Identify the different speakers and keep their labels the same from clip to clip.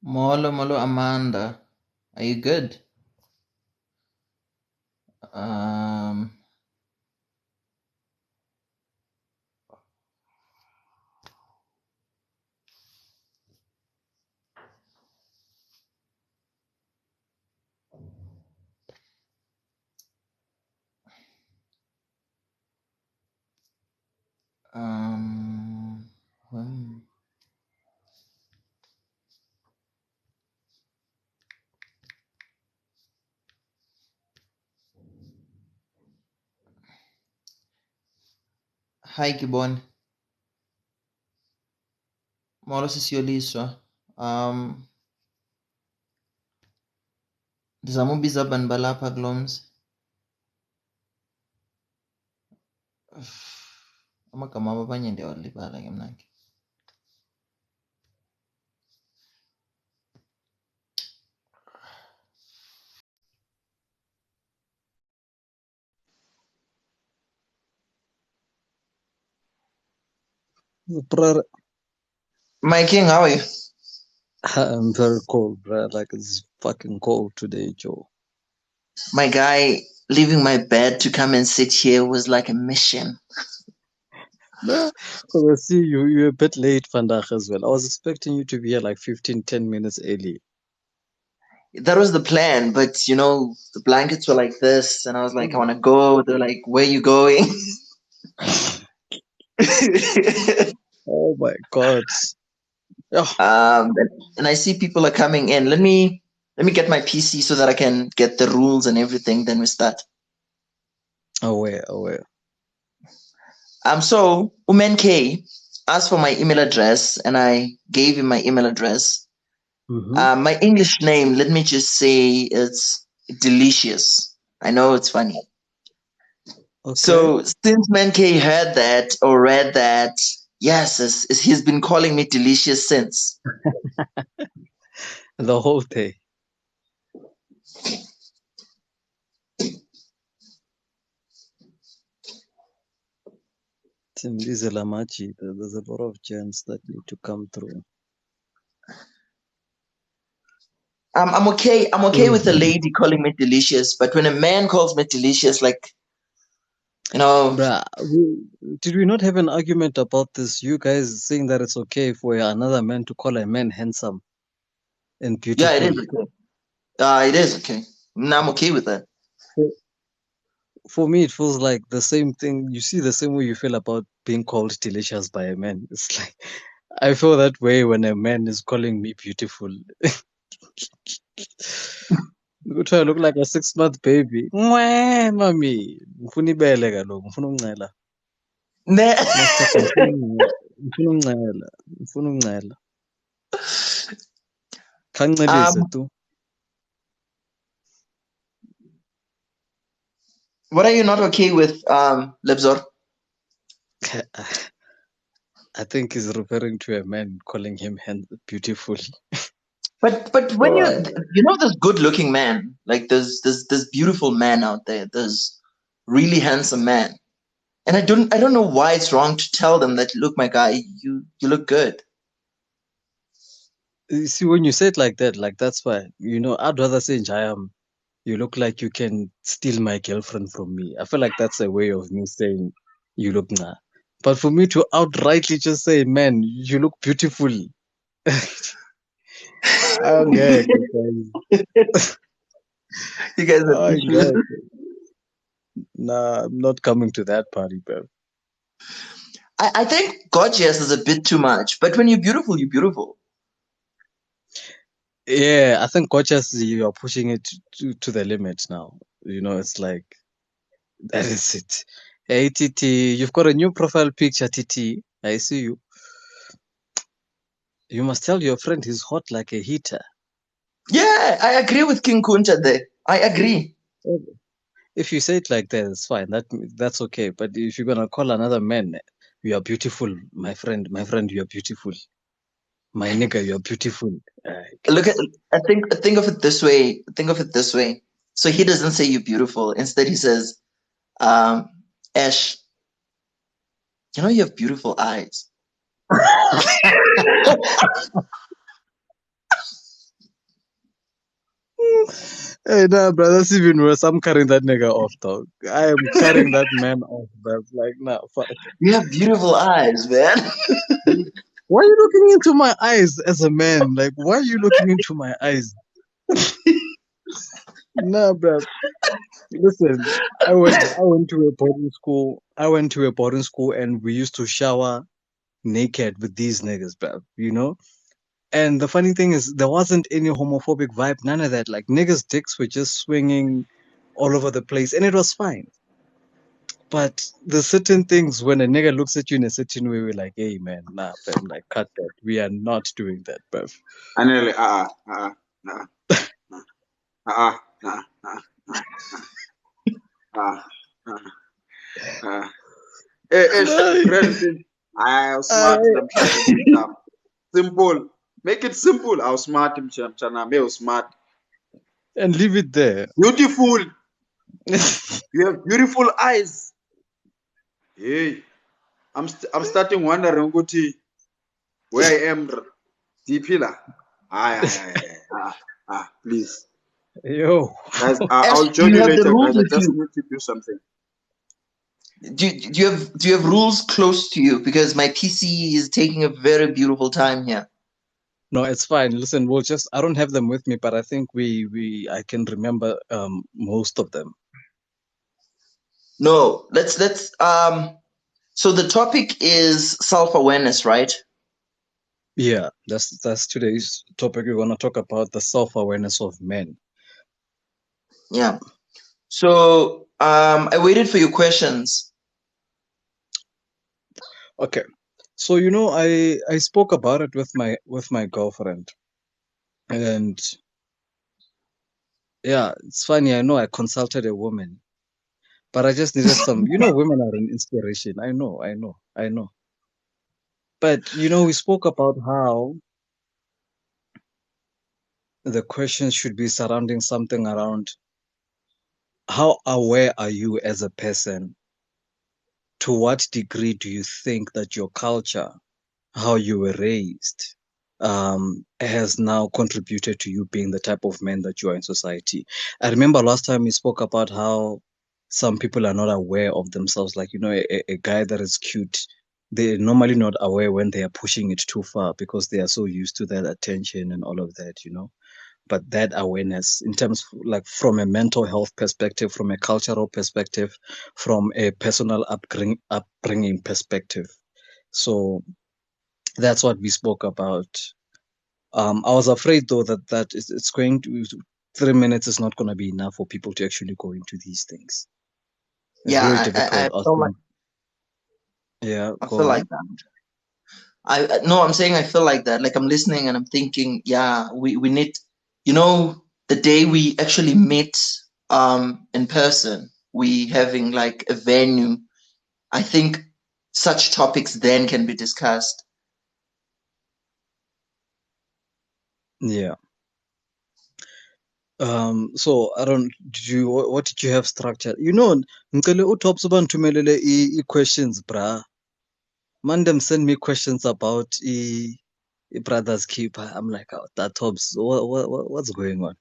Speaker 1: Molo, molo, Amanda. Are you good? Um, um, when- Hi, Kibon. Molo, sisiyoliswa. Ndizama ubiza abantu balapha kulo mzi. Amagama abo abanye ndiyawalibala ke mna ke.
Speaker 2: Brother,
Speaker 1: My king, how are you?
Speaker 2: I'm very cold, bro. Like it's fucking cold today, Joe.
Speaker 1: My guy, leaving my bed to come and sit here was like a mission.
Speaker 2: Nah, 'cause I see you're a bit late, Vandag, as well. I was expecting you to be here like 15, 10 minutes early.
Speaker 1: That was the plan, but you know, the blankets were like this, and I was like, I want to go. They're like, where you going?
Speaker 2: Oh my God. Yeah.
Speaker 1: And I see people are coming in. Let me get my PC so that I can get the rules and everything. Then we start.
Speaker 2: Aware.
Speaker 1: So Umen K asked for my email address, and I gave him my email address.
Speaker 2: Mm-hmm.
Speaker 1: My English name, let me just say, it's Delicious. I know it's funny.
Speaker 2: Okay.
Speaker 1: So since Man K heard that or read that, yes, he's been calling me Delicious since.
Speaker 2: The whole day. Tim Lamachi, there's a lot of gens that need to come through.
Speaker 1: I'm okay. I'm okay with a lady calling me Delicious, but when a man calls me Delicious, like, you know,
Speaker 2: Bruh, did we not have an argument about this? You guys saying that it's okay for another man to call a man handsome and
Speaker 1: yeah, it
Speaker 2: beautiful.
Speaker 1: is okay. It is okay. I'm okay with that.
Speaker 2: For me, it feels like the same thing. You see the same way you feel about being called delicious by a man. It's like I feel that way when a man is calling me beautiful. Ukuthi I look like a 6-month baby. Mwah, mami. Ngifuna ibele kaloku. Ngifuna ukuncela. Masicapha ngifuna ukuncela. Ngifuna ukuncela. Khangicelise tu.
Speaker 1: What are you not okay with, Lebzor?
Speaker 2: I think he's referring to a man calling him beautiful.
Speaker 1: But when
Speaker 2: Oh,
Speaker 1: you know this good looking man, like there's beautiful man out there. There's really handsome man. And I don't know why it's wrong to tell them that, look, my guy, you look good.
Speaker 2: you see, when you say it like that, like that's why, I'd rather say Jayam, you look like you can steal my girlfriend from me. I feel like that's a way of me saying you look nah. But for me to outrightly just say, man, you look beautiful. Angeke, guys.
Speaker 1: You guys have issues.
Speaker 2: Angeke. Nah, I'm not coming to that party, bro.
Speaker 1: I think gorgeous is a bit too much, but when you're beautiful, you're beautiful.
Speaker 2: Yeah, I think gorgeous, you are pushing it to the limit now. It's like, that is it. Hey, Titi, you've got a new profile picture, Titi. I see you. You must tell your friend he's hot like a heater.
Speaker 1: Yeah, I agree with King Kunta there. I agree.
Speaker 2: If you say it like that, it's fine. That's okay. But if you're gonna call another man, you are beautiful, my friend. My friend, you are beautiful. My nigga, you are beautiful.
Speaker 1: Look at think of it this way. Think of it this way. So he doesn't say you're beautiful. Instead, he says, um, Ash, you have beautiful eyes.
Speaker 2: Hey, nah, bro, that's even worse. I'm cutting that nigga off, dog. I am cutting that man off, bro. Like, nah, fuck.
Speaker 1: You have beautiful eyes, man.
Speaker 2: Why are you looking into my eyes as a man? Like, why are you looking into my eyes? Nah, bro. Listen, I went to a boarding school. I went to a boarding school, and we used to shower naked with these niggas, bro. You know. And the funny thing is, there wasn't any homophobic vibe, none of that. Like niggas' dicks were just swinging all over the place, and it was fine. But the certain things when a nigga looks at you in a certain way, we're like, hey man, nah, fam, like cut that. We are not doing that, bruv.
Speaker 3: Anele, uh, uh, uh, uh, uh, uh.
Speaker 2: Nah,
Speaker 3: Granted, I was smart, I'm sure. Simple. Make it simple. I was smart, I'm sure. I was smart.
Speaker 2: and leave it there.
Speaker 3: Beautiful. You have beautiful eyes. Hey, I'm starting wondering, Guti, where I am. Deep pillar. Please.
Speaker 2: Yo.
Speaker 3: Guys,
Speaker 1: Ash,
Speaker 3: I'll
Speaker 1: do
Speaker 3: join
Speaker 1: you
Speaker 3: you
Speaker 1: have the
Speaker 3: later,
Speaker 1: rules
Speaker 3: guys. I
Speaker 1: with
Speaker 3: just
Speaker 1: you?
Speaker 3: need to do something.
Speaker 1: Do you have rules close to you? Because my PC is taking a very beautiful time here.
Speaker 2: No, it's fine. Listen, I don't have them with me, but I think I can remember most of them.
Speaker 1: No, let's. So the topic is self-awareness, right?
Speaker 2: Yeah, that's today's topic. We're gonna talk about the self-awareness of men.
Speaker 1: Yeah. So I waited for your questions.
Speaker 2: Okay. So I spoke about it with my girlfriend, and yeah, it's funny. I know I consulted a woman, but I just needed some. Women are an inspiration. I know. But we spoke about how the questions should be surrounding something around how aware are you as a person? To what degree do you think that your culture, how you were raised, has now contributed to you being the type of man that you are in society? I remember last time we spoke about how some people are not aware of themselves. Like, a guy that is cute, they're normally not aware when they are pushing it too far because they are so used to that attention and all of that. But that awareness in terms like from a mental health perspective, from a cultural perspective, from a personal upbringing perspective. So that's what we spoke about. I was afraid though that it's going to 3 minutes is not going to be enough for people to actually go into these things. It's
Speaker 1: Yeah,
Speaker 2: very
Speaker 1: I
Speaker 2: difficult.
Speaker 1: feel like
Speaker 2: Yeah,
Speaker 1: I
Speaker 2: go
Speaker 1: feel like
Speaker 2: on.
Speaker 1: that. I no, I'm saying I feel like that. Like I'm listening and I'm thinking, yeah, we need, the day we actually meet in person, we having like a venue. I think such topics then can be discussed.
Speaker 2: Yeah. So I don't. What did you have structured? Ngicela uTops ubangithumelele questions, brah. Mandem send me questions about brother's keeper. I'm like, oh, that Tops, what's going on?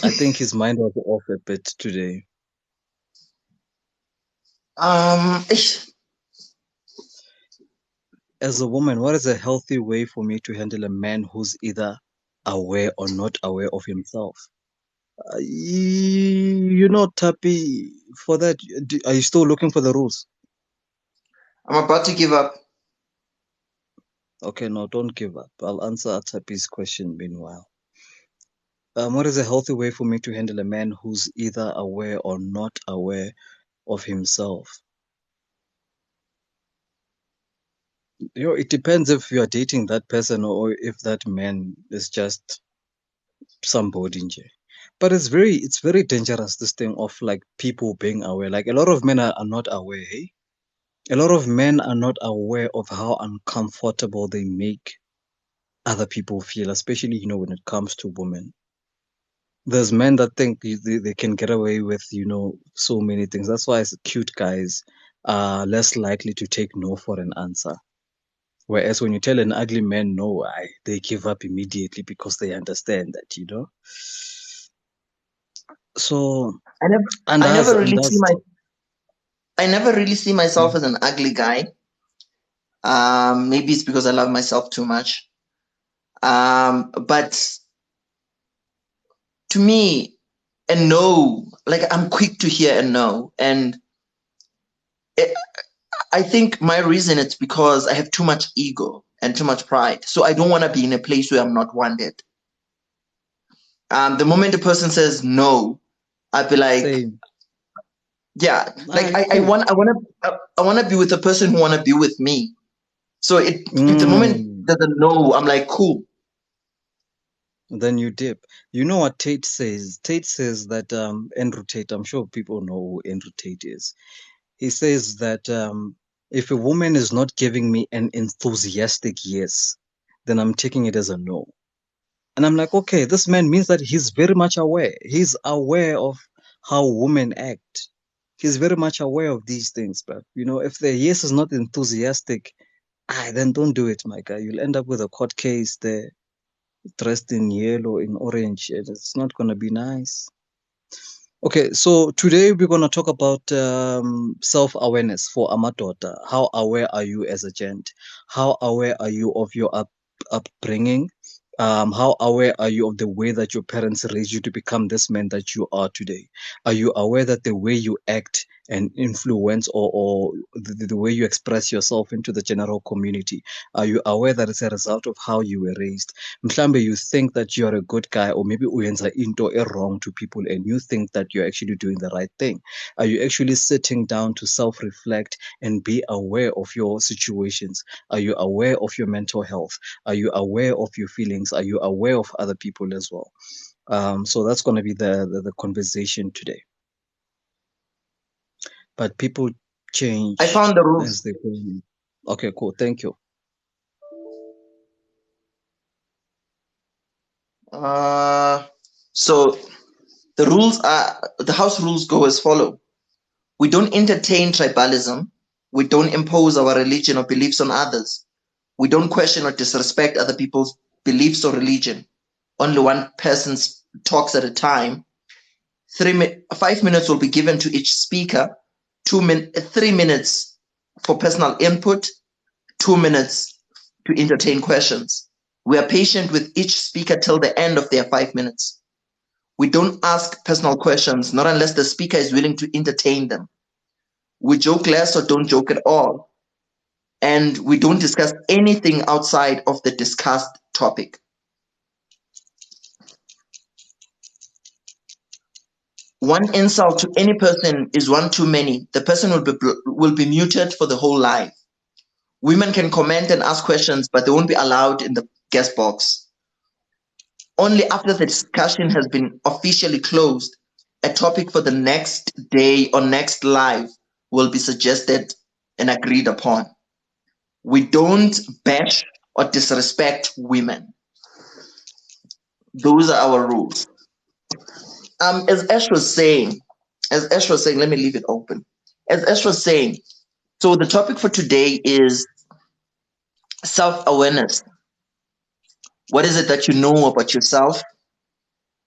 Speaker 2: I think his mind was off a bit today.
Speaker 1: Ich-
Speaker 2: As a woman, what is a healthy way for me to handle a man who's either aware or not aware of himself? You're not happy for that. Are you still looking for the rules?
Speaker 1: I'm about to give up.
Speaker 2: Okay, no, don't give up. I'll answer Atapi's question meanwhile. What is a healthy way for me to handle a man who's either aware or not aware of himself? It depends if you're dating that person or if that man is just somebody. But it's very dangerous, this thing of like people being aware. Like a lot of men are not aware, hey? A lot of men are not aware of how uncomfortable they make other people feel, especially, when it comes to women. There's men that think they can get away with, so many things. That's why cute guys are less likely to take no for an answer. Whereas when you tell an ugly man no, they give up immediately because they understand that, So,
Speaker 1: I never,
Speaker 2: and
Speaker 1: I
Speaker 2: as
Speaker 1: never
Speaker 2: and
Speaker 1: really see
Speaker 2: as
Speaker 1: I never really see myself as an ugly guy. Maybe it's because I love myself too much. But to me, a no, like I'm quick to hear a no, and it, I think my reason it's because I have too much ego and too much pride. So I don't want to be in a place where I'm not wanted. The moment a person says no, I'd be like,
Speaker 2: same.
Speaker 1: yeah, like
Speaker 2: Cool.
Speaker 1: I want to be with a person who want to be with me. So the moment
Speaker 2: Mm,
Speaker 1: there's a no, I'm like, cool.
Speaker 2: then you dip. You know what Tate says? Tate says that Andrew Tate, I'm sure people know who Andrew Tate is. He says that if a woman is not giving me an enthusiastic yes, then I'm taking it as a no. And I'm like, okay, this man means that he's very much aware. He's aware of how women act. He's very much aware of these things. But, if the yes is not enthusiastic, then don't do it, my guy. You'll end up with a court case there, dressed in yellow, in orange, and it's not going to be nice. Okay, so today we're going to talk about self-awareness for Amadoda. How aware are you as a gent? How aware are you of your upbringing? How aware are you of the way that your parents raised you to become this man that you are today? Are you aware that the way you act and influence or the way you express yourself into the general community, are you aware that it's a result of how you were raised? Mhlambe, you think that you're a good guy, or maybe uyenza into wrong to people and you think that you're actually doing the right thing. Are you actually sitting down to self-reflect and be aware of your situations? Are you aware of your mental health? Are you aware of your feelings? Are you aware of other people as well? So that's going to be the conversation today. But people change
Speaker 1: I found the
Speaker 2: as
Speaker 1: rules.
Speaker 2: they go. Okay, cool. Thank you.
Speaker 1: So the house rules go as follow. We don't entertain tribalism. We don't impose our religion or beliefs on others. We don't question or disrespect other people's beliefs or religion. Only one person talks at a time. 5 minutes will be given to each speaker. 3 minutes for personal input. 2 minutes to entertain questions. We are patient with each speaker till the end of their 5 minutes. We don't ask personal questions, not unless the speaker is willing to entertain them. We joke less or don't joke at all. And we don't discuss anything outside of the discussed topic. One insult to any person is one too many. The person will be muted for the whole life. Women can comment and ask questions, but they won't be allowed in the guest box. Only after the discussion has been officially closed, a topic for the next day or next live will be suggested and agreed upon. We don't bash or disrespect women. Those are our rules. As Ash was saying, let me leave it open. As Ash was saying, so the topic for today is self-awareness. What is it that you know about yourself?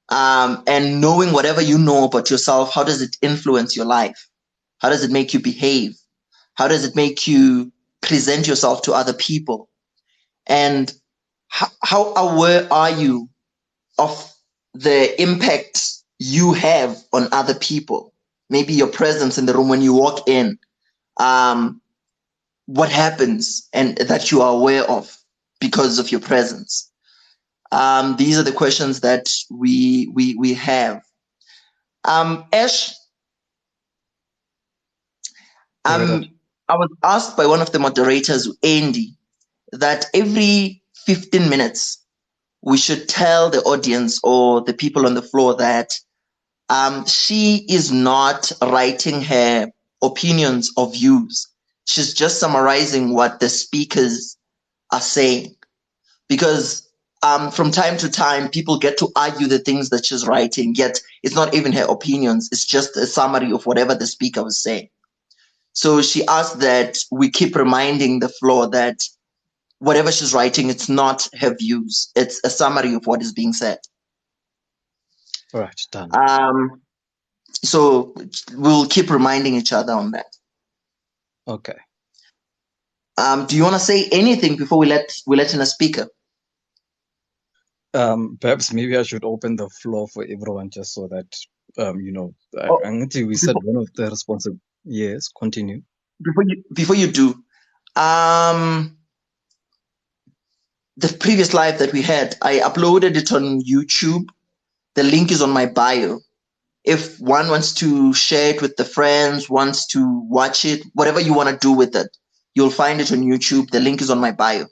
Speaker 1: And knowing whatever you know about yourself, how does it influence your life? How does it make you behave? How does it make you present yourself to other people? And how aware are you of the impact you have on other people? Maybe your presence in the room when you walk in, what happens and that you are aware of because of your presence. These are the questions that we have. Ash, I was asked by one of the moderators, Andy, that every 15 minutes we should tell the audience or the people on the floor that she is not writing her opinions or views. She's just summarizing what the speakers are saying. Because from time to time, people get to argue the things that she's writing, yet it's not even her opinions. It's just a summary of whatever the speaker was saying. So she asked that we keep reminding the floor that whatever she's writing, it's not her views. It's a summary of what is being said.
Speaker 2: All right, done.
Speaker 1: So we'll keep reminding each other on that.
Speaker 2: Okay.
Speaker 1: Do you want to say anything before we let in a speaker?
Speaker 2: Perhaps maybe I should open the floor for everyone just so that you know,
Speaker 1: Oh,
Speaker 2: we said one of the responsible. Yes, continue.
Speaker 1: Before you do, the previous live that we had, I uploaded it on YouTube. The link is on my bio. If one wants to share it with the friends, wants to watch it, whatever you want to do with it, you'll find it on YouTube. The link is on my bio.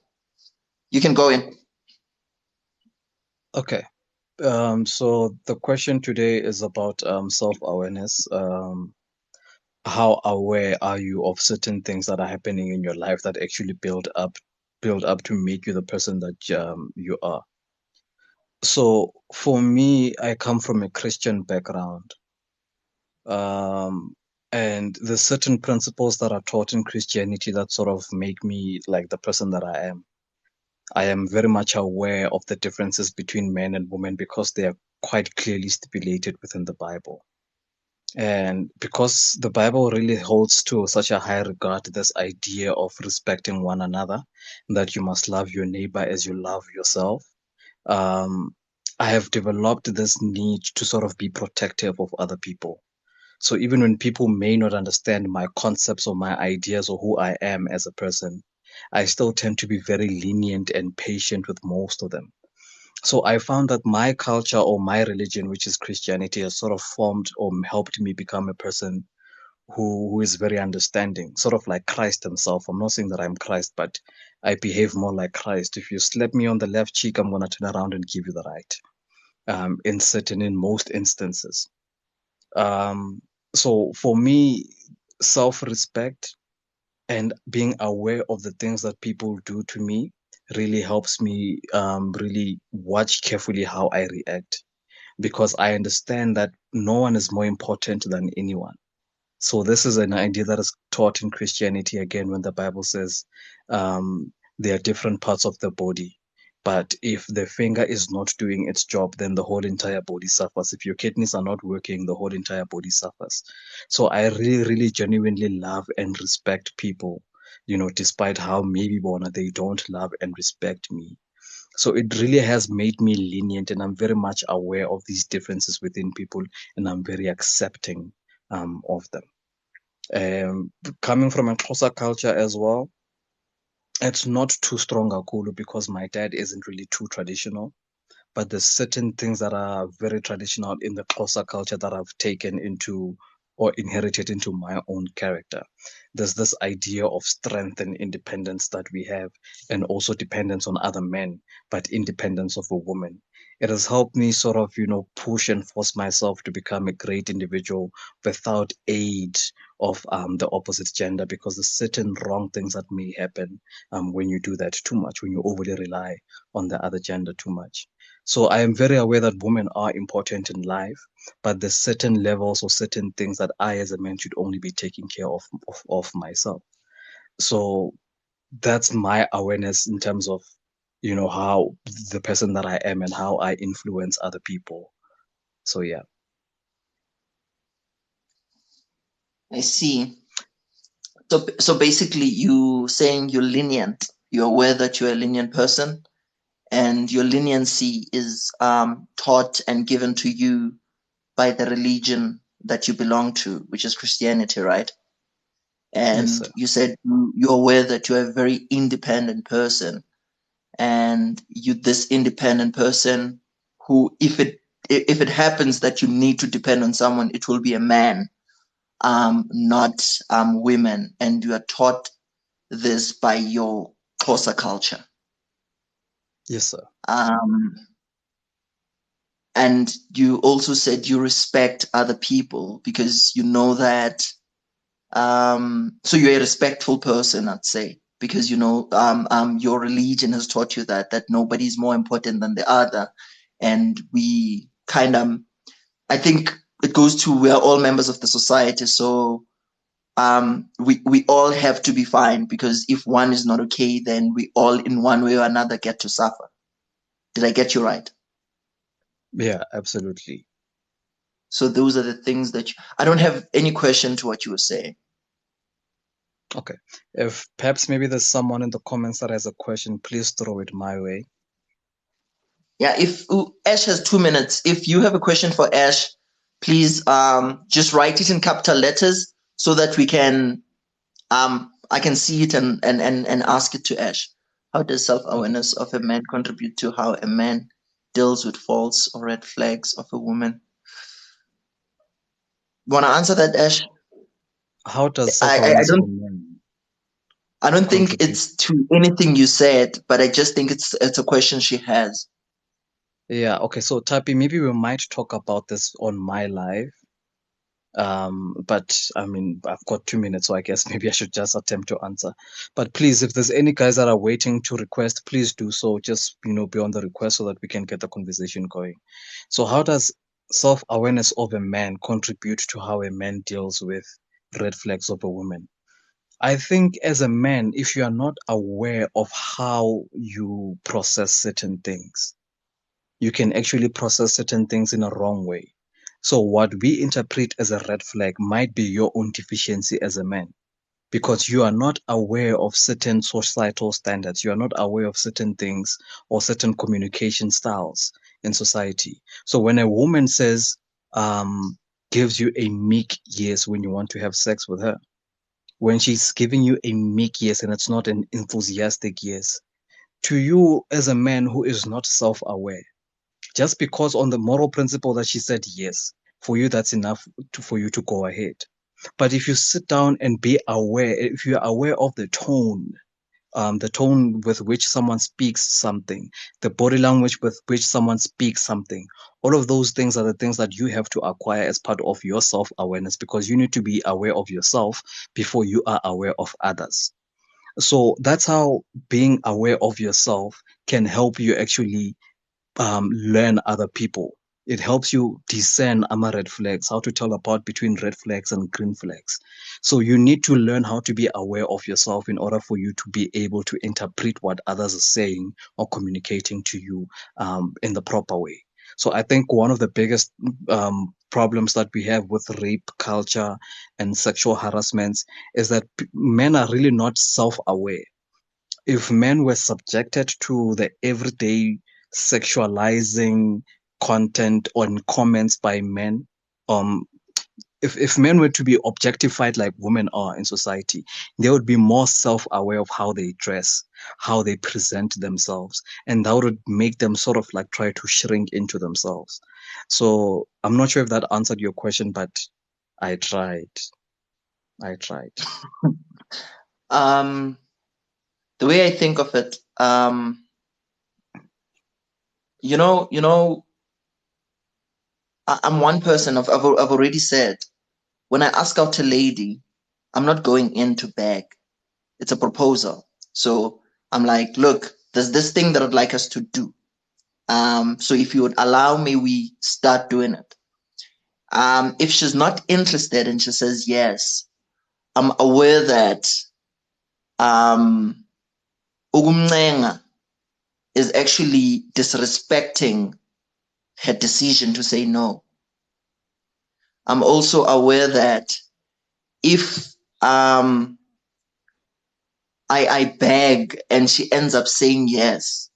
Speaker 1: You can go in.
Speaker 2: Okay. So the question today is about self-awareness. How aware are you of certain things that are happening in your life that actually build up to make you the person that you are? So for me, I come from a Christian background. And there's certain principles that are taught in Christianity that sort of make me like the person that I am. I am very much aware of the differences between men and women because they are quite clearly stipulated within the Bible. And because the Bible really holds to such a high regard this idea of respecting one another, that you must love your neighbor as you love yourself, I have developed this need to sort of be protective of other people. So even when people may not understand my concepts or my ideas or who I am as a person, I still tend to be very lenient and patient with most of them. So I found that my culture or my religion, which is Christianity, has sort of formed or helped me become a person who is very understanding, sort of like Christ himself. I'm not saying that I'm Christ, but I behave more like Christ. If you slap me on the left cheek, I'm going to turn around and give you the right, in most instances. So for me, self-respect and being aware of the things that people do to me really helps me really watch carefully how I react, because I understand that no one is more important than anyone. So this is an idea that is taught in Christianity again when the Bible says there are different parts of the body. But if the finger is not doing its job, then the whole entire body suffers. If your kidneys are not working, the whole entire body suffers. So I really, really genuinely love and respect people, despite how maybe they don't love and respect me. So it really has made me lenient, and I'm very much aware of these differences within people, and I'm very accepting of them. Coming from a Xhosa culture as well, it's not too strong a Kulu because my dad isn't really too traditional, but there's certain things that are very traditional in the Xhosa culture that I've taken into or inherited into my own character. There's this idea of strength and independence that we have, and also dependence on other men, but independence of a woman. It has helped me sort of, push and force myself to become a great individual without aid of the opposite gender, because there's certain wrong things that may happen when you do that too much, when you overly rely on the other gender too much. So I am very aware that women are important in life, but there's certain levels or certain things that I as a man should only be taking care of myself. So that's my awareness in terms of, how the person that I am and how I influence other people. So yeah.
Speaker 1: I see. So basically, you saying you're lenient. You're aware that you're a lenient person, and your leniency is taught and given to you by the religion that you belong to, which is Christianity, right? And
Speaker 2: Yes, sir.
Speaker 1: you said you're aware that you're a very independent person, and you this independent person who, if it happens that you need to depend on someone, it will be a man, not women, and you are taught this by your Xhosa culture.
Speaker 2: Yes, sir.
Speaker 1: And you also said you respect other people because you know that. So you're a respectful person, I'd say, because your religion has taught you that nobody's more important than the other, and we kind of, I think it goes to, we are all members of the society, so we all have to be fine, because if one is not okay, then we all in one way or another get to suffer. Did I get you right?
Speaker 2: Yeah, absolutely.
Speaker 1: So those are the things that I don't have any question to what you were saying.
Speaker 2: Okay. If perhaps maybe there's someone in the comments that has a question, please throw it my way.
Speaker 1: Yeah, if Ash has 2 minutes, if you have a question for Ash, please just write it in capital letters so that we can I can see it and ask it to Ash. How does self-awareness of a man contribute to how a man deals with false or red flags of a woman? Want to answer that, Ash?
Speaker 2: How does
Speaker 1: I
Speaker 2: self-awareness of a
Speaker 1: don't
Speaker 2: man
Speaker 1: think
Speaker 2: contribute?
Speaker 1: it's to anything you said, but I just think it's a question she has.
Speaker 2: Yeah, okay. So Tapi, maybe we might talk about this on my live. But I mean, I've got 2 minutes, so I guess maybe I should just attempt to answer. But please, if there's any guys that are waiting to request, please do so. Just, be on the request so that we can get the conversation going. So how does self-awareness of a man contribute to how a man deals with red flags of a woman? I think as a man, if you are not aware of how you process certain things, you can actually process certain things in a wrong way. So what we interpret as a red flag might be your own deficiency as a man, because you are not aware of certain societal standards. You are not aware of certain things or certain communication styles in society. So when a woman says, gives you a meek yes when you want to have sex with her, when she's giving you a meek yes and it's not an enthusiastic yes, to you as a man who is not self-aware, just because on the moral principle that she said yes, for you, that's enough for you to go ahead. But if you sit down and be aware, if you're aware of the tone with which someone speaks something, the body language with which someone speaks something, all of those things are the things that you have to acquire as part of your self-awareness, because you need to be aware of yourself before you are aware of others. So that's how being aware of yourself can help you actually learn other people. It helps you discern red flags, how to tell apart between red flags and green flags. So you need to learn how to be aware of yourself in order for you to be able to interpret what others are saying or communicating to you in the proper way. So I think one of the biggest problems that we have with rape culture and sexual harassments is that men are really not self-aware. If men were subjected to the everyday sexualizing content on comments by men, um, if men were to be objectified like women are in society, they would be more self-aware of how they dress, how they present themselves, and that would make them sort of like try to shrink into themselves. So I'm not sure if that answered your question, but I tried.
Speaker 1: The way I think of it, I'm one person. I've already said, when I ask out a lady, I'm not going in to beg. It's a proposal. So I'm like, look, there's this thing that I'd like us to do. So if you would allow me, we start doing it. If she's not interested and she says yes, I'm aware that ukumncenga is actually disrespecting her decision to say no. I'm also aware that if I beg and she ends up saying yes,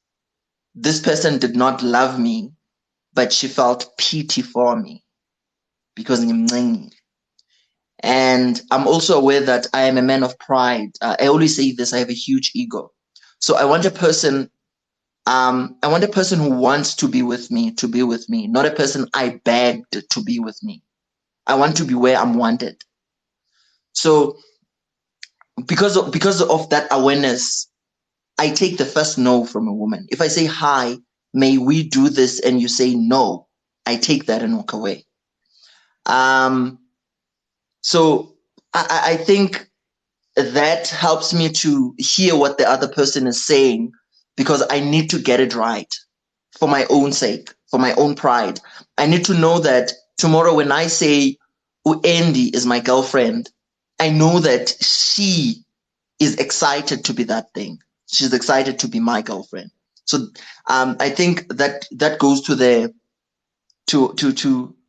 Speaker 1: this person did not love me, but she felt pity for me because ngimncengile. And I'm also aware that I am a man of pride. I always say this, I have a huge ego. So I want a person who wants to be with me, not a person I begged to be with me. I want to be where I'm wanted. So because of that awareness, I take the first no from a woman. If I say, hi, may we do this, and you say no, I take that and walk away. So I think that helps me to hear what the other person is saying, because I need to get it right for my own sake, for my own pride. I need to know that tomorrow when I say Andy is my girlfriend, I know that she is excited to be that thing. She's excited to be my girlfriend. So I think that goes to the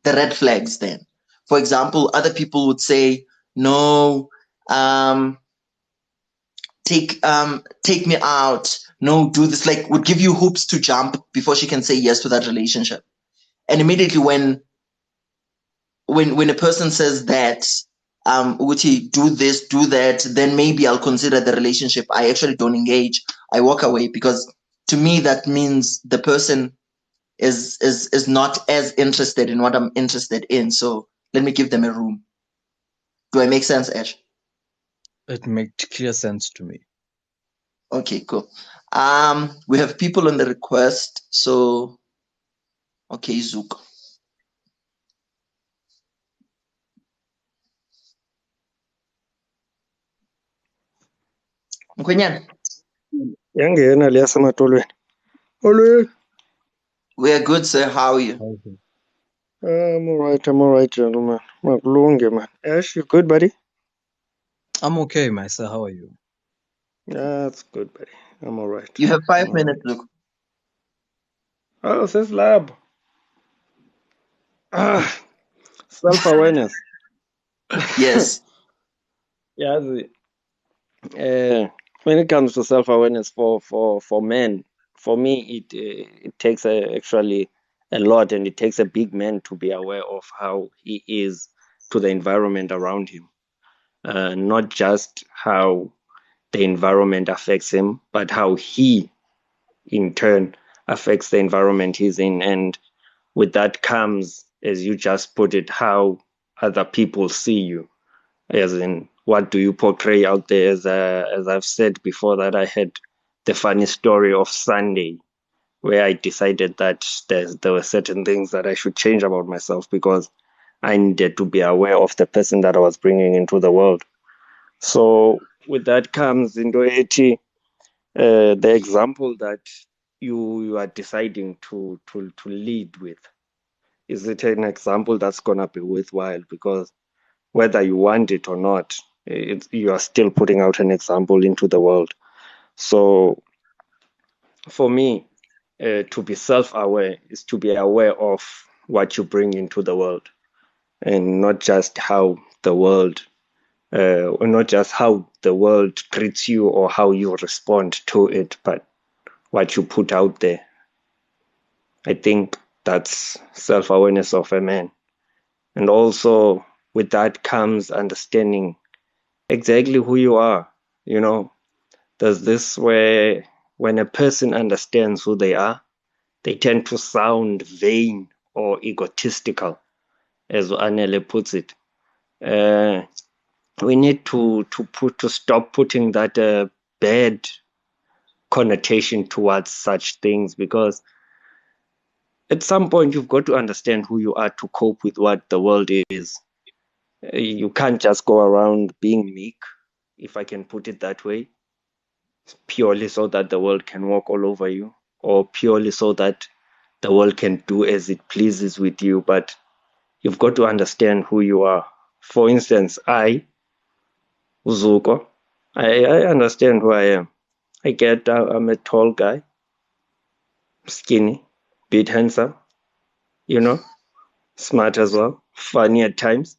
Speaker 1: red flags then. For example, other people would say, no, um, take me out, no, do this, like would give you hoops to jump before she can say yes to that relationship. And immediately when a person says that, Uti, do this, do that, then maybe I'll consider the relationship. I actually don't engage. I walk away, because to me that means the person is not as interested in what I'm interested in. So let me give them a room. Do I make sense, Ash?
Speaker 2: It made clear sense to me.
Speaker 1: Okay, cool. We have people on the request. So, okay, Zook. Mkhwenyana,
Speaker 4: Yangena leya sematolweni. Olwe.
Speaker 1: we are good, sir. How are you?
Speaker 2: Okay.
Speaker 4: I'm alright, gentlemen. Makulunge, man. Ash, you good, buddy?
Speaker 2: I'm okay, my sir. How are you?
Speaker 4: Yeah, that's good, buddy. I'm alright.
Speaker 1: You have 5 minutes, Zook.
Speaker 4: Oh, says lab. Self-awareness.
Speaker 1: Yes.
Speaker 4: Yeah, when it comes to self-awareness for men, for me, it takes actually a lot, and it takes a big man to be aware of how he is to the environment around him. Not just how the environment affects him, but how he, in turn, affects the environment he's in. And with that comes, as you just put it, how other people see you, as in what do you portray out there. As I've said before, that I had the funny story of Sunday, where I decided that there were certain things that I should change about myself, because I needed to be aware of the person that I was bringing into the world. So with that comes into it, the example that you are deciding to lead with. Is it an example that's gonna be worthwhile? Because whether you want it or not, you are still putting out an example into the world. So for me, to be self-aware is to be aware of what you bring into the world, and not just how the world not just how the world treats you or how you respond to it, but what you put out there. I think that's self-awareness of a man. And also with that comes understanding exactly who you are. You know, there's this where when a person understands who they are, they tend to sound vain or egotistical, as Anele puts it. We need to stop putting that bad connotation towards such things, because at some point you've got to understand who you are to cope with what the world is. You can't just go around being meek, if I can put it that way, purely so that the world can walk all over you, or purely so that the world can do as it pleases with you. But you've got to understand who you are. For instance, Uzuko, I understand who I am. I get I'm a tall guy, skinny, bit handsome, you know, smart as well, funny at times.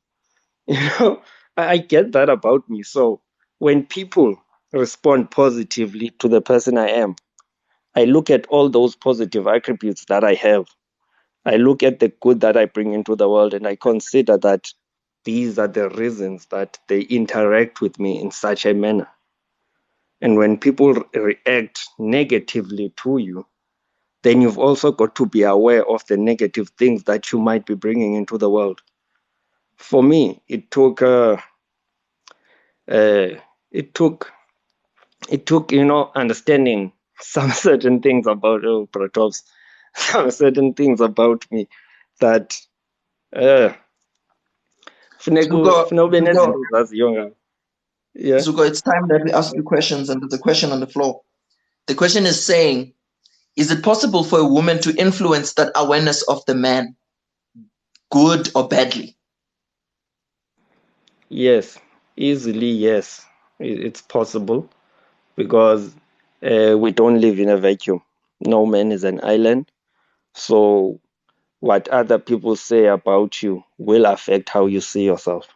Speaker 4: You know, I get that about me. So when people respond positively to the person I am, I look at all those positive attributes that I have. I look at the good that I bring into the world, and I consider that these are the reasons that they interact with me in such a manner. And when people react negatively to you, then you've also got to be aware of the negative things that you might be bringing into the world. For me, it took understanding some certain things about Pratovs, some certain things about me that
Speaker 1: Zuko, it's time that we ask you questions, and there's a question on the floor. The question is saying, is it possible for a woman to influence that awareness of the man, good or badly?
Speaker 4: Yes, Easily, yes, it's possible because we don't live in a vacuum. No man is an island. So what other people say about you will affect how you see yourself.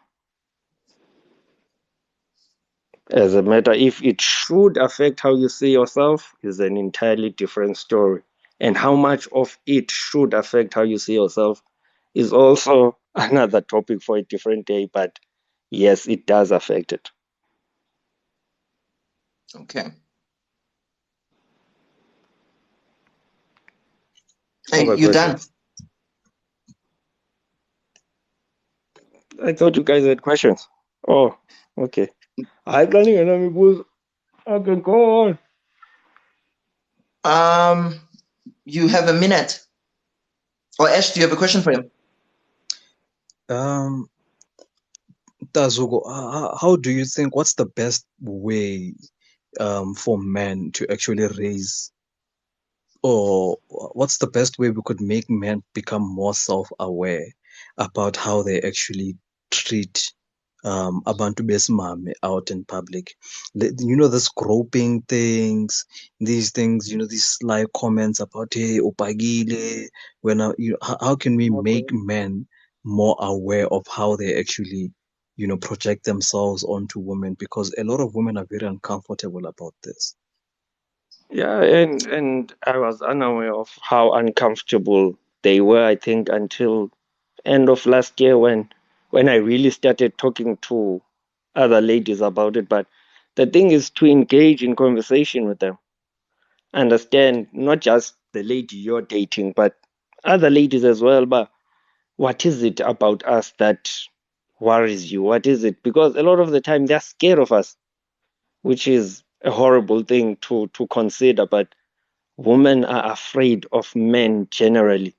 Speaker 4: As a matter, if it should affect how you see yourself, is an entirely different story. And how much of it should affect how you see yourself is also another topic for a different day. But yes, it does affect it.
Speaker 1: Okay.
Speaker 4: Other
Speaker 1: Hey, you done?
Speaker 4: questions? I thought you guys had questions. Oh, okay. I can go on.
Speaker 1: You have a minute. Or Ash, do you have a question for him?
Speaker 2: Tazuko, how do you think, what's the best way for men to actually raise, or what's the best way we could make men become more self-aware about how they actually treat abantu besimame out in public? You know, this groping things, these things, you know, these sly comments about, hey, upagile, how can we
Speaker 3: Okay.
Speaker 2: make men more aware of how they actually, you know, project themselves onto women? Because a lot of women are very uncomfortable about this.
Speaker 4: Yeah, and I was unaware of how uncomfortable they were, I think, until end of last year when I really started talking to other ladies about it. But the thing is to engage in conversation with them. Understand not just the lady you're dating, but other ladies as well. But what is it about us that worries you? What is it? Because a lot of the time they're scared of us, which is a horrible thing to consider. But women are afraid of men generally.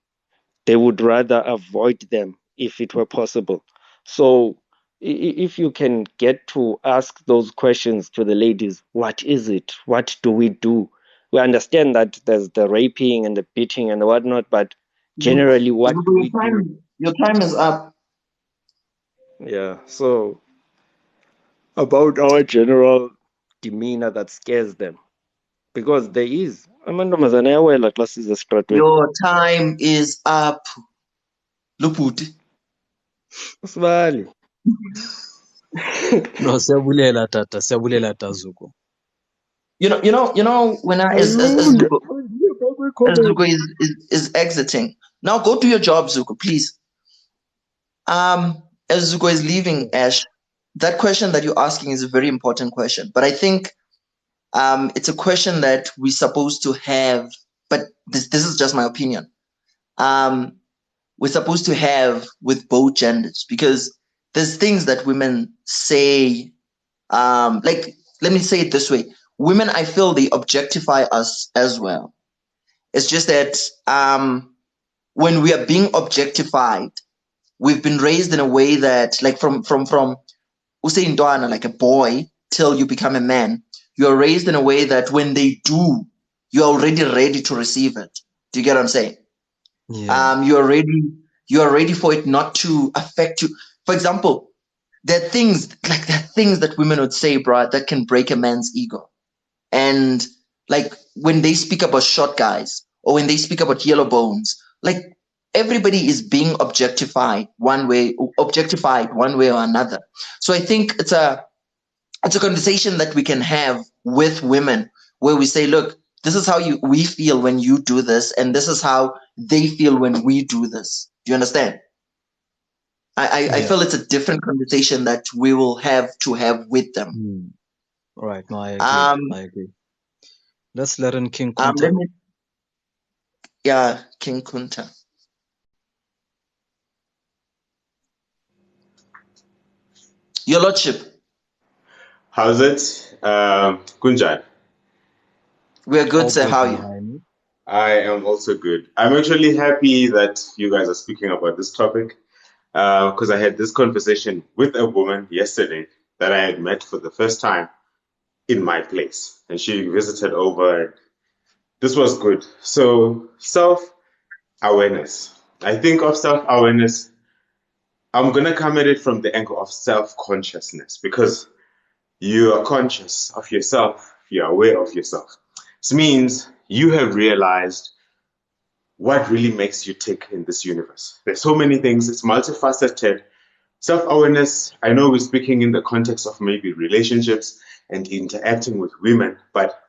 Speaker 4: They would rather avoid them if it were possible. So if you can get to ask those questions to the ladies, what is it? What do we do? We understand that there's the raping and the beating and the whatnot, but generally, what do we do?
Speaker 1: Your time is up.
Speaker 4: Yeah. So about our general demeanor that scares them, because there is amantombazane ayawela xa size esitratweni.
Speaker 1: Your time is up. Luput.
Speaker 4: Sibali.
Speaker 2: No, siyabulela tata, siyabulela Tazuko.
Speaker 1: You know, when as Zuko is exiting. Now go do your job, Zuko, please. As Zuko is leaving, Ash, that question that you're asking is a very important question. But I think it's a question that we're supposed to have, but this is just my opinion. We're supposed to have with both genders, because there's things that women say, like, let me say it this way. Women, I feel they objectify us as well. It's just that when we are being objectified, we've been raised in a way that, like, from Usain Dwana, like a boy till you become a man, you're raised in a way that when they do, you're already ready to receive it. Do you get what I'm saying?
Speaker 2: Yeah.
Speaker 1: You're ready for it not to affect you. For example, there are things that women would say, bro, that can break a man's ego. And like when they speak about short guys or when they speak about yellow bones, like everybody is being objectified one way or another. So I think it's a conversation that we can have with women where we say, look, this is how we feel when you do this, and this is how they feel when we do this. Do you understand? I
Speaker 2: Yeah.
Speaker 1: feel it's a different conversation that we will have to have with them.
Speaker 2: Right. No, I agree. Let's let in King Kunta.
Speaker 1: King Kunta. Your Lordship.
Speaker 5: How's it? Kunjan.
Speaker 1: We're good,
Speaker 2: All
Speaker 1: sir.
Speaker 2: good,
Speaker 1: How are
Speaker 2: my
Speaker 1: you?
Speaker 2: honey.
Speaker 5: I am also good. I'm actually happy that you guys are speaking about this topic because I had this conversation with a woman yesterday that I had met for the first time in my place. And she visited over, and this was good. So, self-awareness. I think of self-awareness I'm gonna come at it from the angle of self-consciousness because you are conscious of yourself, you're aware of yourself. This means you have realized what really makes you tick in this universe. There's so many things, it's multifaceted. Self-awareness, I know we're speaking in the context of maybe relationships and interacting with women, but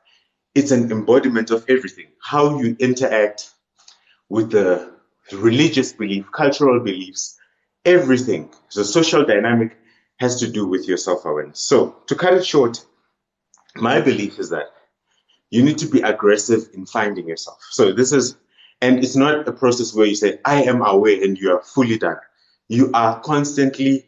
Speaker 5: it's an embodiment of everything. How you interact with the religious belief, cultural beliefs, everything. The social dynamic has to do with your self-awareness. So to cut it short, my belief is that you need to be aggressive in finding yourself. So this is, and it's not a process where you say, I am aware and you are fully done. You are constantly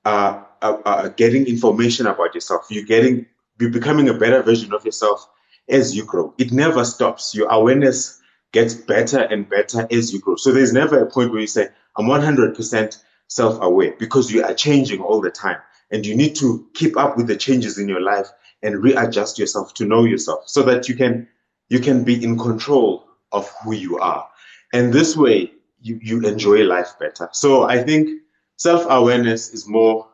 Speaker 5: getting information about yourself. You're becoming a better version of yourself as you grow. It never stops. Your awareness gets better and better as you grow. So there's never a point where you say, I'm 100% self-aware, because you are changing all the time. And you need to keep up with the changes in your life and readjust yourself to know yourself so that you can be in control of who you are. And this way you enjoy life better. So I think self-awareness is more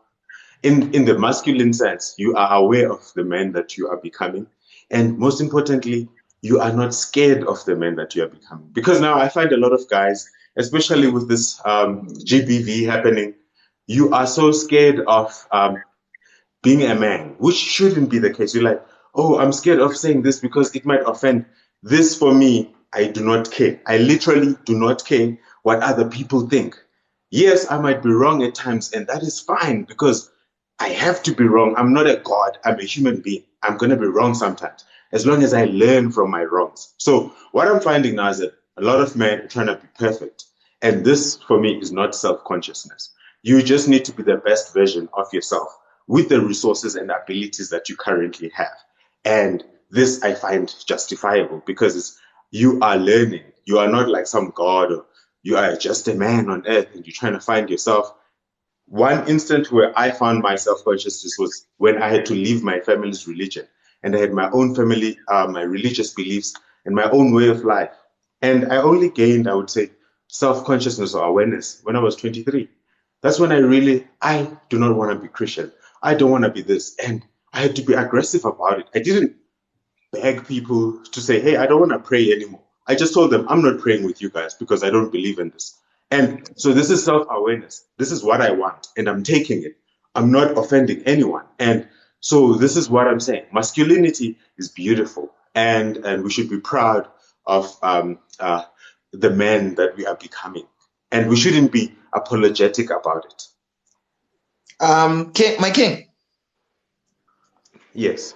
Speaker 5: in the masculine sense. You are aware of the man that you are becoming. And most importantly, you are not scared of the man that you are becoming. Because now I find a lot of guys, especially with this GBV happening, you are so scared of being a man, which shouldn't be the case. You're like, oh, I'm scared of saying this because it might offend. This for me, I do not care. I literally do not care what other people think. Yes, I might be wrong at times, and that is fine because I have to be wrong. I'm not a god. I'm a human being. I'm going to be wrong sometimes, as long as I learn from my wrongs. So what I'm finding now is that a lot of men are trying to be perfect. And this, for me, is not self-consciousness. You just need to be the best version of yourself with the resources and abilities that you currently have. And this I find justifiable because you are learning. You are not like some god, or you are just a man on earth and you're trying to find yourself. One instant where I found my self-consciousness was when I had to leave my family's religion, and I had my own family, my religious beliefs, and my own way of life. And I only gained, I would say, self-consciousness or awareness when I was 23. That's when I do not want to be Christian. I don't want to be this. And I had to be aggressive about it. I didn't beg people to say, hey, I don't want to pray anymore. I just told them, I'm not praying with you guys because I don't believe in this. And so this is self-awareness. This is what I want, and I'm taking it. I'm not offending anyone. And so this is what I'm saying. Masculinity is beautiful, and we should be proud of the men that we are becoming. And we shouldn't be apologetic about it.
Speaker 1: My king.
Speaker 5: Yes.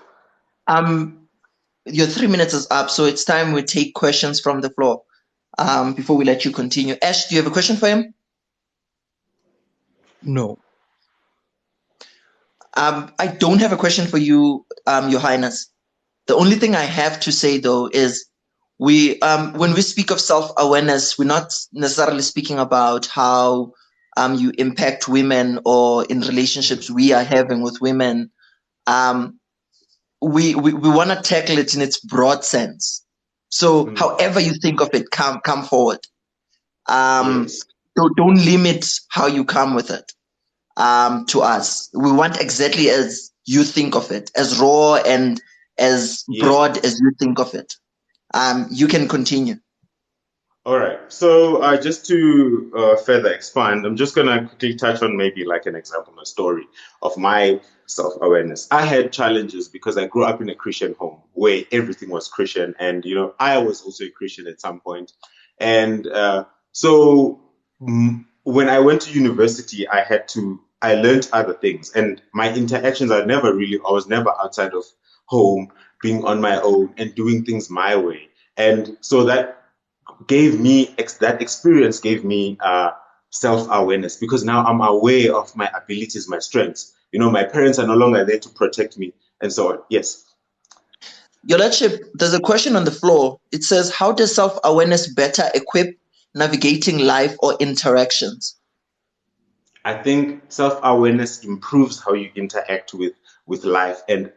Speaker 1: Your 3 minutes is up, so it's time we take questions from the floor. Before we let you continue. Ash, do you have a question for him?
Speaker 2: No.
Speaker 1: I don't have a question for you, Your Highness. The only thing I have to say, though, is when we speak of self-awareness, we're not necessarily speaking about how you impact women or in relationships we are having with women. We want to tackle it in its broad sense. So however you think of it, come forward.
Speaker 5: Yes.
Speaker 1: So don't limit how you come with it to us. We want exactly as you think of it, as raw and as broad as you think of it. You can continue.
Speaker 5: All right. So just to further expand, I'm just going to quickly touch on maybe like an example, a story of my self-awareness. I had challenges because I grew up in a Christian home where everything was Christian. And, I was also a Christian at some point. And so when I went to university, I learned other things. And my interactions I was never outside of home, being on my own and doing things my way. And so that experience gave me self-awareness, because now I'm aware of my abilities, my strengths. My parents are no longer there to protect me, and so on. Yes.
Speaker 1: Your Lordship, there's a question on the floor. It says, how does self-awareness better equip navigating life or interactions?
Speaker 5: I think self-awareness improves how you interact with life and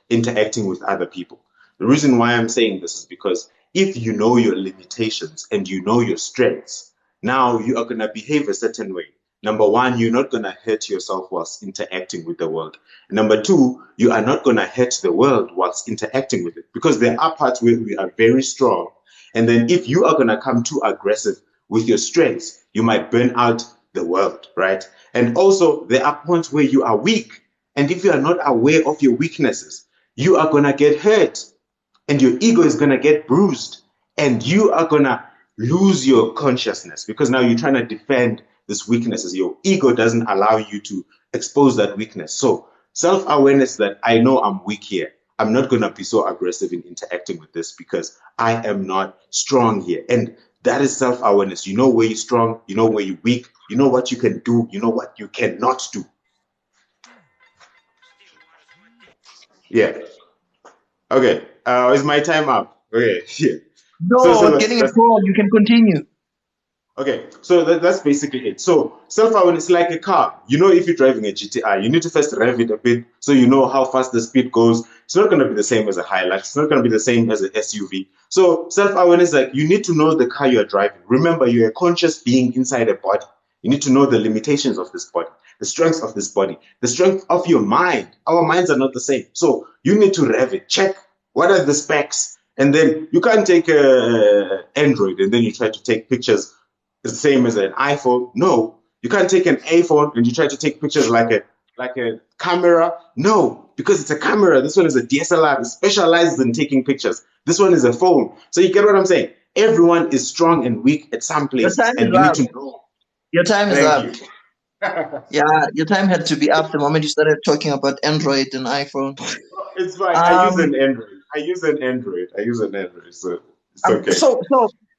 Speaker 5: interacting with other people. The reason why I'm saying this is because if you know your limitations and you know your strengths, now you are going to behave a certain way. number one, you're not going to hurt yourself whilst interacting with the world. Number two, you are not going to hurt the world whilst interacting with it, because there are parts where we are very strong. And then if you are going to come too aggressive with your strengths, you might burn out the world, right? And also, there are points where you are weak. And if you are not aware of your weaknesses, you are going to get hurt and your ego is going to get bruised and you are going to lose your consciousness, because now you're trying to defend this weaknesses. Your ego doesn't allow you to expose that weakness. So self-awareness that I know I'm weak here. I'm not going to be so aggressive in interacting with this because I am not strong here. And that is self-awareness. You know where you're strong, you know where you're weak, you know what you can do, you know what you cannot do. Yeah. Okay. Is my time up? Okay. Yeah.
Speaker 1: No, getting a call. You can continue.
Speaker 5: Okay, so that's basically it. So self-awareness is like a car. You know, if you're driving a GTI, you need to first rev it a bit so you know how fast the speed goes. It's not going to be the same as a Hilux. It's not going to be the same as an SUV. So self-awareness is like you need to know the car you're driving. Remember, you're a conscious being inside a body. You need to know the limitations of this body, the strengths of this body, the strength of your mind. Our minds are not the same. So you need to rev it. Check what are the specs. And then you can't take Android and then you try to take pictures the same as an iPhone. No, you can't take an iPhone and you try to take pictures like a camera. No, because it's a camera. This one is a DSLR. It specializes in taking pictures. This one is a phone. So you get what I'm saying? Everyone is strong and weak at some place, and you need to know.
Speaker 1: Your time is up. Yeah, your time had to be up the moment you started talking about Android and iPhone.
Speaker 5: It's fine. I use an Android. So it's okay.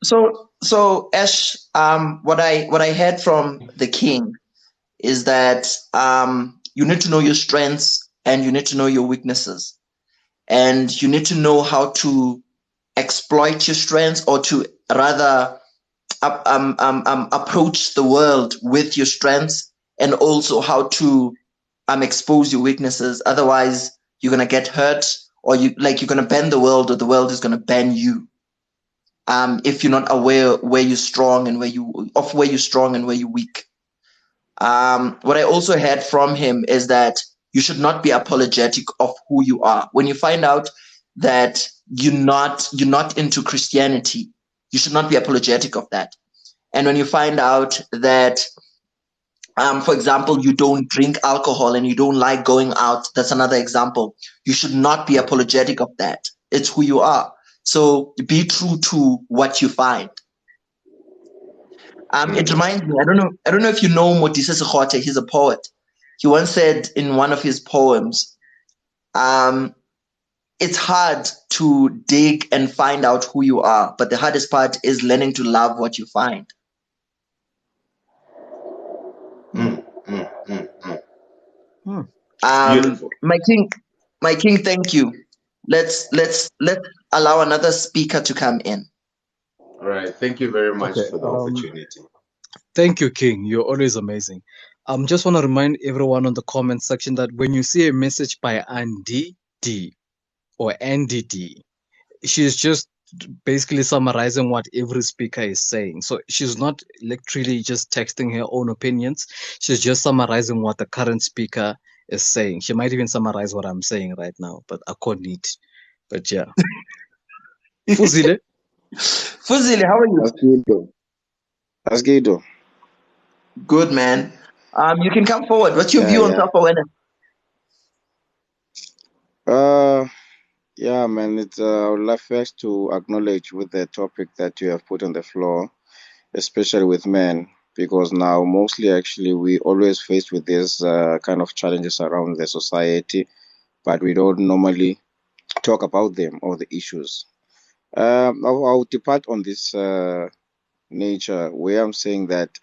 Speaker 1: So Ash, what I heard from the king is that you need to know your strengths and you need to know your weaknesses, and you need to know how to exploit your strengths, or to rather approach the world with your strengths, and also how to expose your weaknesses. Otherwise, you're gonna get hurt, or you're gonna bend the world, or the world is gonna bend you. If you're not aware where you're strong and where you're weak. What I also heard from him is that you should not be apologetic of who you are. When you find out that you're not into Christianity, you should not be apologetic of that. And when you find out that, for example, you don't drink alcohol and you don't like going out, that's another example. You should not be apologetic of that. It's who you are. So be true to what you find. It reminds me, I don't know if you know Modise Sekgote. He's a poet. He once said in one of his poems, it's hard to dig and find out who you are, but the hardest part is learning to love what you find. My king, thank you. Let's allow another speaker to come in.
Speaker 5: All right. Thank you very much for the opportunity.
Speaker 2: Thank you, King. You're always amazing. Just want to remind everyone on the comment section that when you see a message by Andy D or Andy D, she's just basically summarizing what every speaker is saying. So she's not literally just texting her own opinions. She's just summarizing what the current speaker is saying. She might even summarize what I'm saying right now, but I can't need. But yeah. Fuzile,
Speaker 1: how are you?
Speaker 6: Asgido.
Speaker 1: Good, man. You can come forward. What's your view on self-awareness?
Speaker 6: Yeah, man. I would love first to acknowledge with the topic that you have put on the floor, especially with men, because now mostly actually we always faced with these kind of challenges around the society, but we don't normally talk about them or the issues. I'll depart on this nature where I'm saying that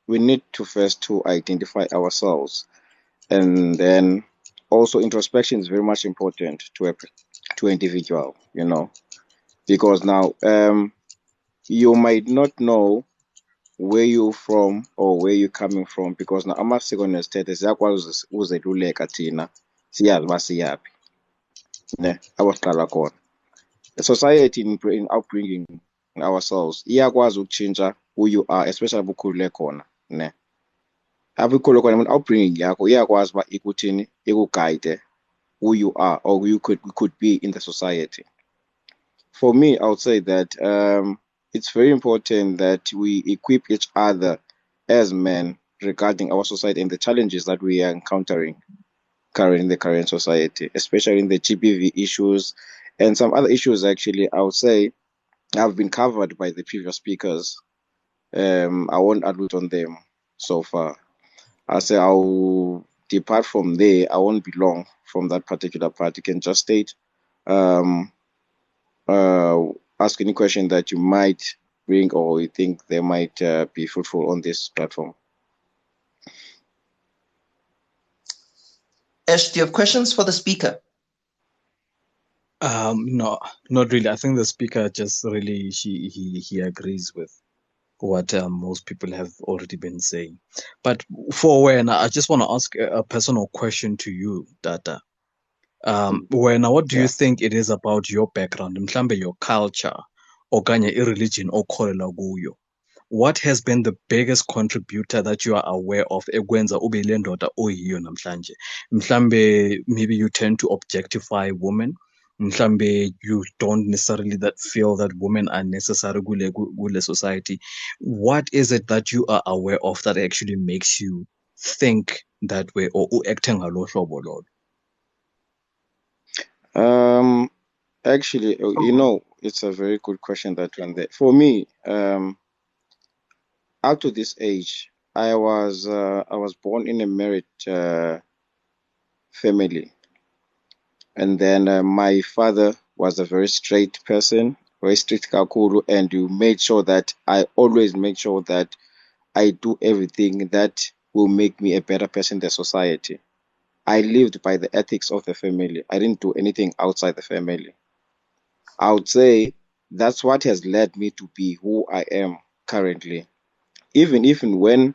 Speaker 6: we need to first to identify ourselves, and then also introspection is very much important to an individual, because now you might not know where you're from or where you're coming from, because now amasiko nesithethe siyakwazi uzeluleka thina siyazi uba siyaphi ne abasiqala khona. The society in upbringing ourselves iyakwazi ukutshintsha who you are, especially bukhulule khona ne. Abikho lokho upbringing yakho iyakwazi uba ikuthini ikuguide who you are or who you could be in the society. For me, I would say that it's very important that we equip each other as men regarding our society and the challenges that we are encountering currently in the current society, especially in the GBV issues and some other issues. Actually, I would say have been covered by the previous speakers. I won't allude on them so far. I say I'll depart from there. I won't be long from that particular part. You can just state, ask any question that you might bring or you think they might be fruitful on this platform.
Speaker 1: Ash, do you have questions for the speaker?
Speaker 2: No, not really. I think the speaker just really he agrees with what most people have already been saying. But for when I just want to ask a personal question to you, Data. When what do you
Speaker 6: Yeah.
Speaker 2: think it is about your background, mhlambe your culture, okanye religion okholelwa kuyo? What has been the biggest contributor that you are aware of ekwenza ube le ndoda oyiyo namhlanje? Mhlambe maybe you tend to objectify women. Mhlambe you don't necessarily that feel that women are necessary kule society. What is it that you are aware of that actually makes you think that way or act ngalo hlobo lolo?
Speaker 6: Actually, you know, it's a very good question that one there. For me, up to this age, I was born in a married family, and then my father was a very straight person, very strict kakuru, and you made sure that I always make sure that I do everything that will make me a better person in the society. I lived by the ethics of the family. I didn't do anything outside the family. I would say that's what has led me to be who I am currently. Even when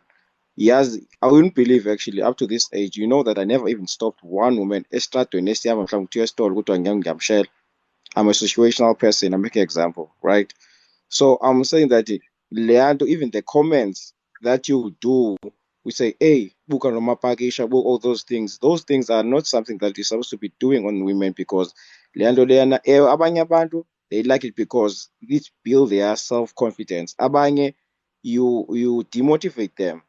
Speaker 6: yes, I wouldn't believe actually up to this age, you know that I never even stopped one woman. I'm a situational person. I make an example, right? So I'm saying that Leandro, even the comments that you do, we say, hey, buka noma pakisha, all those things are not something that you're supposed to be doing on women because Leandro Leana, abanye abantu, they like it because it build their self-confidence. Abanye, you demotivate them,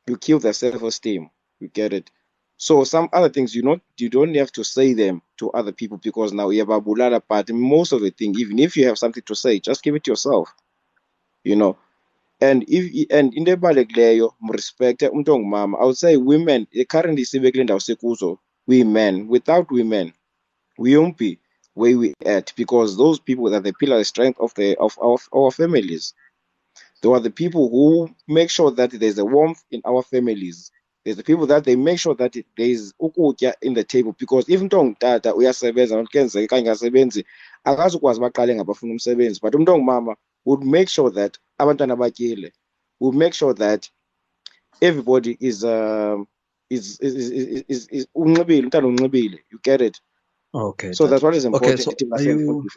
Speaker 6: you kill their self-esteem. You get it. So some other things you don't have to say them to other people because now you have a bulala part. Most of the thing, even if you have something to say, just give it to yourself. You know. And in the balegleyo, respect mama. I would say women currently we men. Without women, we won't be where we at because those people are the pillar strength of our families. They are the people who make sure that there's a warmth in our families. There's the people that they make sure that there's ukutya in the table because even though tata uyasebenza nokenzeka kangasebenzi akazukwazi baqale ngabafuna umsebenzi but mama would make sure that abantwana batyile would make sure that everybody is unxibile umntana unxibile. You get it?
Speaker 2: Okay.
Speaker 6: So that's what is important.
Speaker 2: Okay, so are you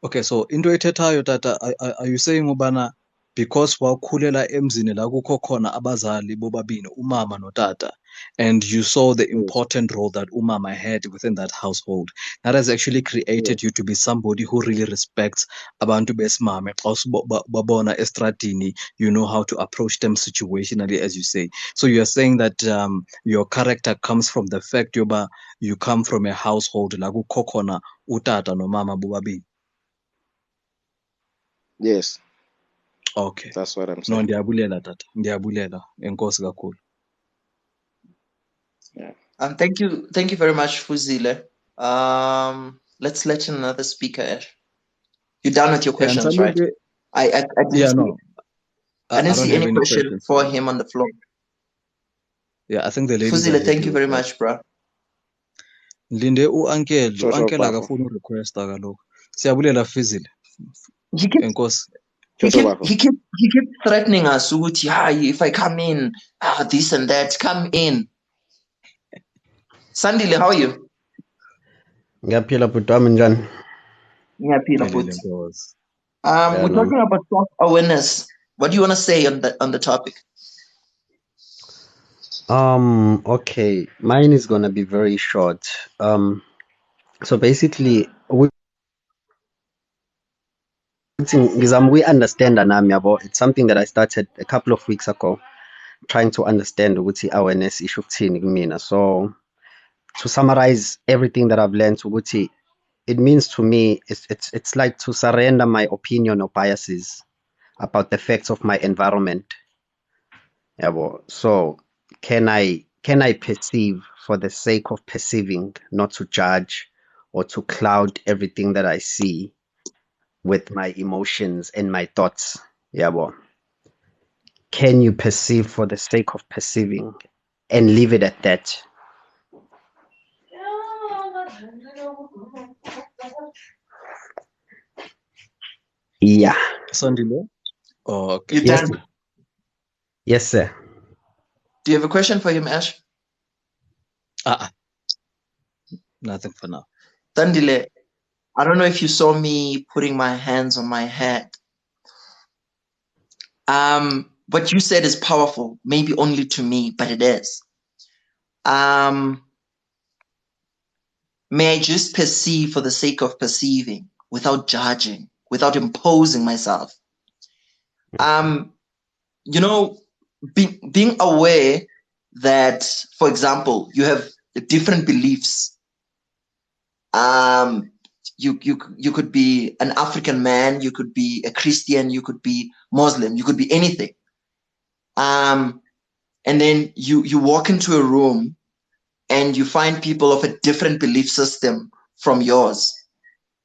Speaker 2: Okay, so into ethethayo tata, are you saying ubana because wakhulela emzini la kukho khona abazali bobabini umama notata and you saw the important role that umama had within that household, that has actually created you to be somebody who really respects abantu besimame xa babona estradini, you know how to approach them situationally, as you say. So you're saying that your character comes from the fact yoba you come from a household la kukho khona utata nomama bobabini.
Speaker 6: Yes.
Speaker 2: Okay.
Speaker 6: That's what I'm
Speaker 2: No,
Speaker 6: saying.
Speaker 2: ndiyabulela tata. Ndiyabulela. Enkosi kakhulu.
Speaker 6: Yeah.
Speaker 1: Thank you very much, Fuzile. Let's let another speaker, Ash. You're done with your questions, right? I didn't see,
Speaker 2: no.
Speaker 1: I didn't see any question
Speaker 2: questions
Speaker 1: for him on the floor.
Speaker 2: Yeah, I think the ladies
Speaker 1: Fuzile, thank you very much, bro.
Speaker 2: Linde u-uncle,
Speaker 6: Sure,
Speaker 2: u-uncle
Speaker 6: Bafo.
Speaker 2: akafuna urequesta kaloku. Siyabulela Fuzile. Enkosi.
Speaker 1: He kept threatening us, ukuthi, if I come in, this and that, come in. Sandile, how are you?
Speaker 7: Ngiyaphila bhuti wami njani?
Speaker 1: Ngiyaphila,
Speaker 2: Philile,
Speaker 1: bhuti.
Speaker 2: Nkosi.
Speaker 1: We're talking about self-awareness. What do you want to say on the topic?
Speaker 7: Okay, mine is gonna be very short. So basically, we understand nami yabo. It's something that I started a couple of weeks ago, trying to understand ukuthi awareness issue ukuthini kumina. So to summarize everything that I've learned, ukuthi it means to me it's like to surrender my opinion or biases about the facts of my environment. Yabo. So can I perceive for the sake of perceiving, not to judge or to cloud everything that I see with my emotions and my thoughts? Yabo. Can you perceive for the sake of perceiving and leave it at that? Yeah.
Speaker 2: Sandile? Oh, okay.
Speaker 1: You
Speaker 7: Yes.
Speaker 1: done?
Speaker 7: Yes, sir.
Speaker 1: Do you have a question for him, Ash?
Speaker 2: Nothing for now.
Speaker 1: Tandile, I don't know if you saw me putting my hands on my head. What you said is powerful, maybe only to me, but it is. May I just perceive for the sake of perceiving, without judging, without imposing myself. You know, being aware that, for example, you have different beliefs. You could be an African man, you could be a Christian, you could be Muslim, you could be anything. And then you walk into a room and you find people of a different belief system from yours,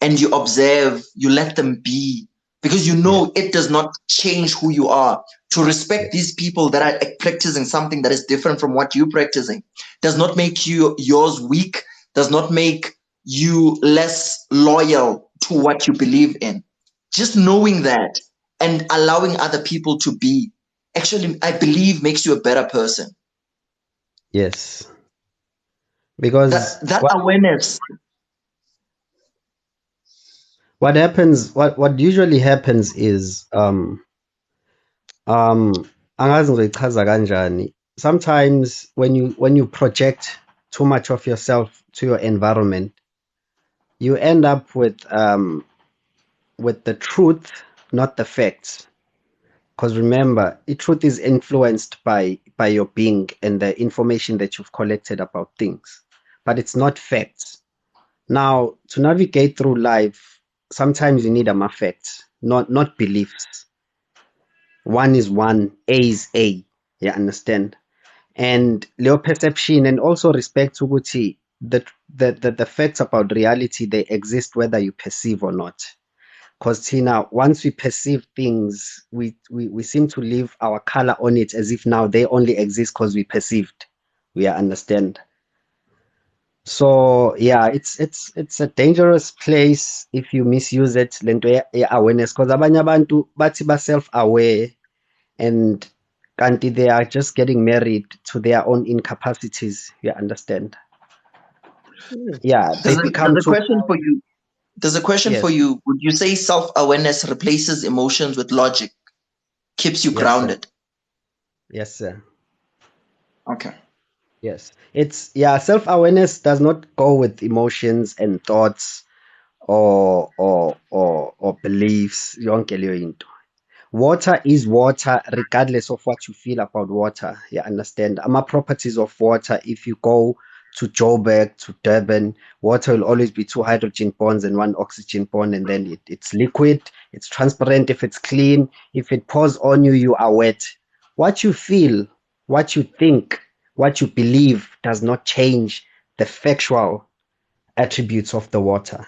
Speaker 1: and you observe, you let them be, because you know it does not change who you are. To respect these people that are practicing something that is different from what you're practicing does not make yours weak, does not make you less loyal to what you believe in. Just knowing that and allowing other people to be, actually, I believe, makes you a better person.
Speaker 7: Yes. Because
Speaker 1: That awareness.
Speaker 7: what happens, what usually happens is angazi ngizoyichaza kanjani. Sometimes when you project too much of yourself to your environment, you end up with the truth, not the facts. Because remember, the truth is influenced by your being and the information that you've collected about things, but it's not facts. Now, to navigate through life, sometimes you need facts, not beliefs. One is one, A is A. You understand? And your perception and also respect to ukuthi the facts about reality, they exist whether you perceive or not. Because Tina, once we perceive things, we seem to leave our color on it as if now they only exist because we perceived. We understand. So yeah, it's a dangerous place if you misuse it, lento awareness, because abanye abantu bathi ba self-aware and kanti they are just getting married to their own incapacities. You understand? Yeah, they become
Speaker 1: There's a
Speaker 7: too.
Speaker 1: question for you. There's a question
Speaker 7: Yes.
Speaker 1: for you. Would you say self-awareness replaces emotions with logic, keeps you
Speaker 7: Yes, sir.
Speaker 1: grounded?
Speaker 7: Yes, sir.
Speaker 1: Okay.
Speaker 7: Yes. It's self-awareness does not go with emotions and thoughts or beliefs. Yonke leyo into. Water is water regardless of what you feel about water. You understand? Properties of water, if you go to Joburg, to Durban, water will always be 2 hydrogen bonds and 1 oxygen bond, and then it's liquid, it's transparent if it's clean. If it pours on you, you are wet. What you feel, what you think, what you believe does not change the factual attributes of the water.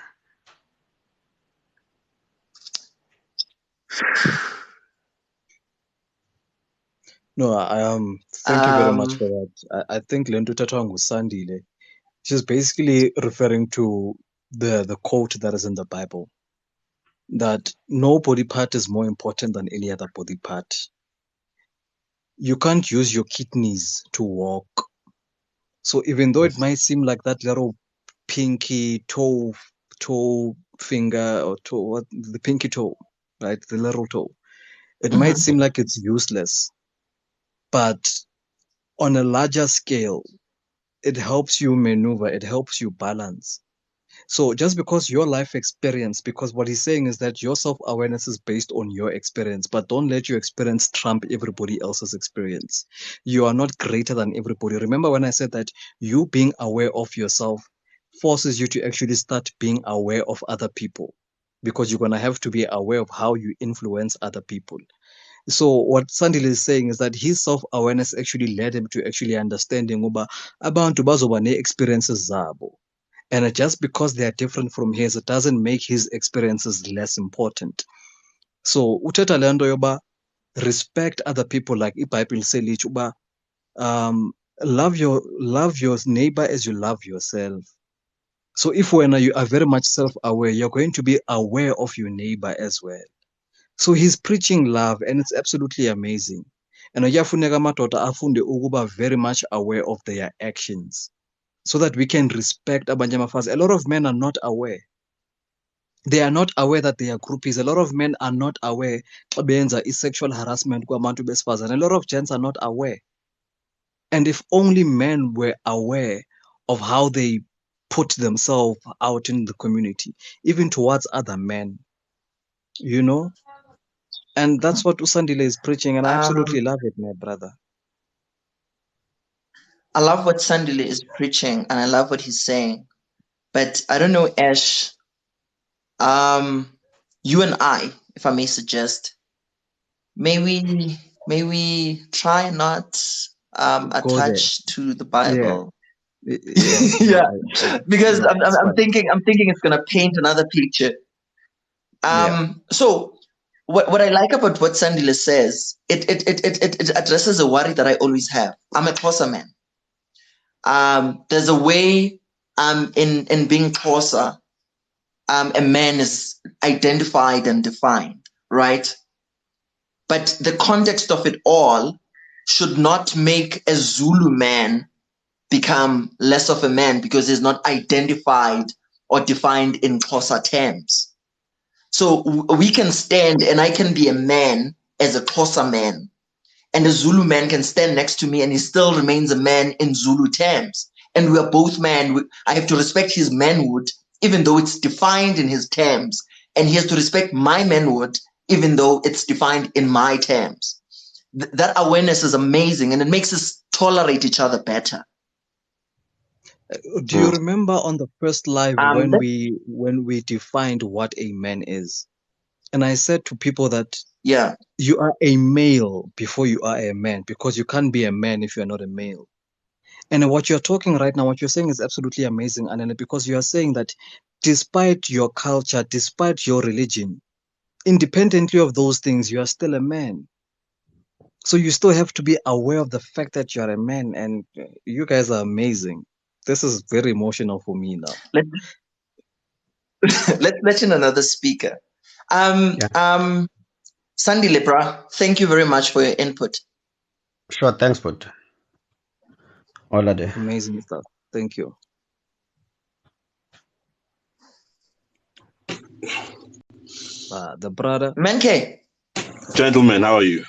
Speaker 2: No, thank you very much for that. I think Lento Tatwang Sandile, she's basically referring to the quote that is in the Bible, that no body part is more important than any other body part. You can't use your kidneys to walk. So even though it might seem like that little pinky toe finger or toe, what the pinky toe, right? The little toe. It might seem like it's useless, but on a larger scale, it helps you maneuver, it helps you balance. So just because your life experience, because what he's saying is that your self-awareness is based on your experience, but don't let your experience trump everybody else's experience. You are not greater than everybody. Remember when I said that you being aware of yourself forces you to actually start being aware of other people, because you're going to have to be aware of how you influence other people. So what Sandile is saying is that his self-awareness actually led him to actually understanding uba abantu bazoba ne-experiences zabo. And just because they are different from his, it doesn't make his experiences less important. So uthetha le nto yoba respect other people, like iBhayibhile selitsho uba love your neighbor as you love yourself. So if when you are very much self-aware, you're going to be aware of your neighbor as well. So he's preaching love, and it's absolutely amazing. And kuyafuneka amadoda afunde ukuba very much aware of their actions, so that we can respect abanye abafazi. A lot of men are not aware. They are not aware that they are groupies. A lot of men are not aware xa benza sexual harassment kwabantu besifazane. A lot of gents are not aware. And if only men were aware of how they put themselves out in the community, even towards other men, you know? And that's what Usandile is preaching, and I absolutely love it, my brother.
Speaker 1: I love what Sandile is preaching, and I love what he's saying. But I don't know, Ash. You and I, if I may suggest, may we try not attach to the Bible. Yeah, because I'm thinking it's gonna paint another picture. So what I like about what Sandile says, it addresses a worry that I always have. I'm a Xhosa man. There's a way in being Xhosa, a man is identified and defined, right? But the context of it all should not make a Zulu man become less of a man because he's not identified or defined in Xhosa terms. So we can stand, and I can be a man as a Xhosa man, and a Zulu man can stand next to me and he still remains a man in Zulu terms. And we are both men. I have to respect his manhood, even though it's defined in his terms. And he has to respect my manhood, even though it's defined in my terms. That awareness is amazing, and it makes us tolerate each other better.
Speaker 2: Do you remember on the first live when we defined what a man is? And I said to people that you are a male before you are a man, because you can't be a man if you're not a male. And what you're talking right now, what you're saying is absolutely amazing, Anele, because you are saying that despite your culture, despite your religion, independently of those things, you are still a man. So you still have to be aware of the fact that you are a man, and you guys are amazing. This is very emotional for me now.
Speaker 1: Let's mention another speaker. Sandile, bro, thank you very much for your input.
Speaker 7: Sure, thanks, bud. All day.
Speaker 2: Amazing stuff. Thank you. The brother.
Speaker 1: Menke.
Speaker 8: Gentlemen, how are you?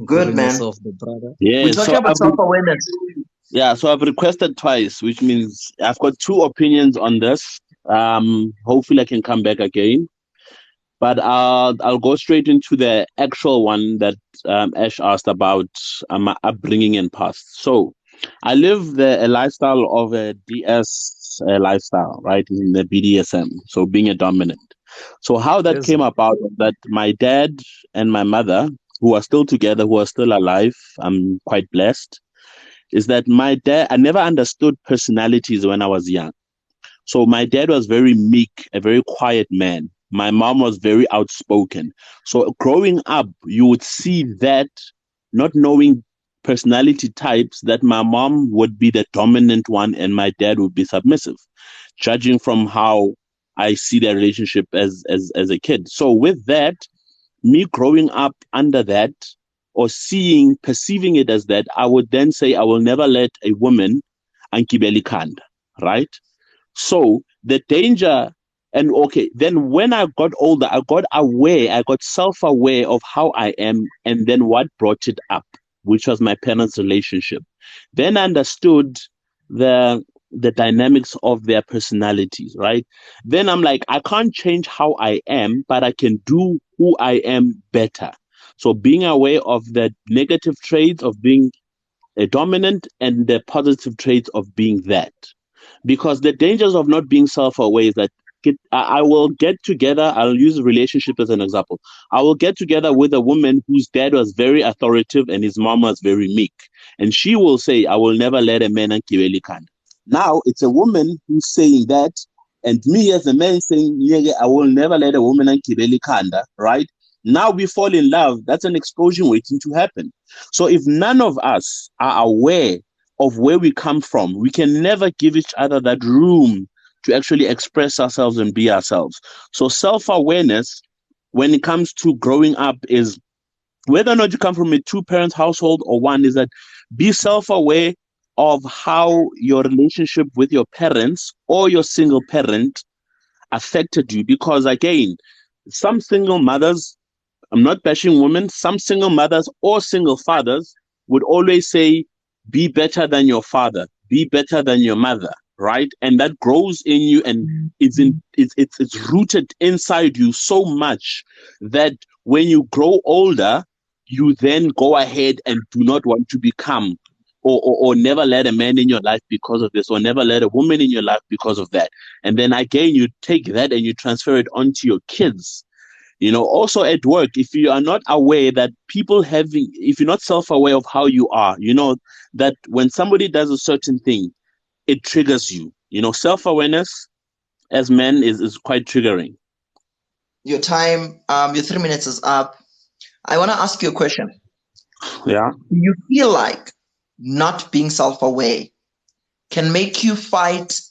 Speaker 1: Good, man.
Speaker 2: Yourself, the brother.
Speaker 8: Yeah,
Speaker 1: we're talking about self-awareness.
Speaker 8: Yeah, so I've requested twice, which means I've got two opinions on this. Hopefully I can come back again. But I'll go straight into the actual one that Ash asked about my upbringing and past. So I live a lifestyle of a DS lifestyle, right, in the BDSM, so being a dominant. So how that came about was that my dad and my mother, who are still together, who are still alive, I'm quite blessed, is that my dad, I never understood personalities when I was young. So my dad was very meek, a very quiet man. My mom was very outspoken. So growing up, you would see that, not knowing personality types, that my mom would be the dominant one and my dad would be submissive, judging from how I see their relationship as a kid. So with that, me growing up under that, or perceiving it as that, I would then say I will never let a woman ankibeli khanda, right? So the danger, and then when I got older, I got self-aware of how I am, and then what brought it up. which was my parents' relationship. Then I understood the dynamics of their personalities, right? Then I'm like, I can't change how I am, but I can do who I am better. So being aware of the negative traits of being a dominant and the positive traits of being that. Because the dangers of not being self-aware is that I will get together, I'll use a relationship as an example. I will get together with a woman whose dad was very authoritative and his mom was very meek. And she will say, I will never let a man angibele khanda. Now it's a woman who's saying that, and me as a man saying, yeah, I will never let a woman angibele khanda, right? Now we fall in love. That's an explosion waiting to happen. So if none of us are aware of where we come from, we can never give each other that room to actually express ourselves and be ourselves. So self-awareness when it comes to growing up is whether or not you come from a two-parent household or one, is that be self-aware of how your relationship with your parents or your single parent affected you. Because again, some single mothers, I'm not bashing women, some single mothers or single fathers would always say, be better than your father, be better than your mother, right? And that grows in you and it's rooted inside you so much that when you grow older, you then go ahead and do not want to become or never let a man in your life because of this, or never let a woman in your life because of that. And then again, you take that and you transfer it onto your kids. You know, also at work, if you are not aware that if you're not self-aware of how you are, you know, that when somebody does a certain thing, it triggers you. You know, self-awareness as men is quite triggering.
Speaker 1: Your time, your 3 minutes is up. I want to ask you a question.
Speaker 8: Yeah.
Speaker 1: Do you feel like not being self-aware can make you fight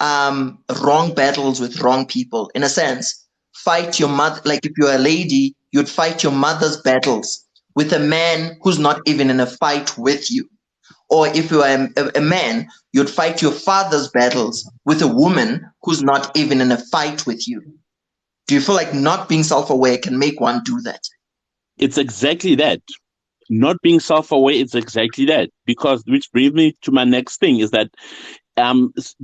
Speaker 1: wrong battles with wrong people? In a sense, fight your mother, like if you're a lady, you'd fight your mother's battles with a man who's not even in a fight with you. Or if you are a man, you'd fight your father's battles with a woman who's not even in a fight with you. Do you feel like not being self-aware can make one do that?
Speaker 8: It's exactly that. Not being self-aware is exactly that. Because, which brings me to my next thing, is that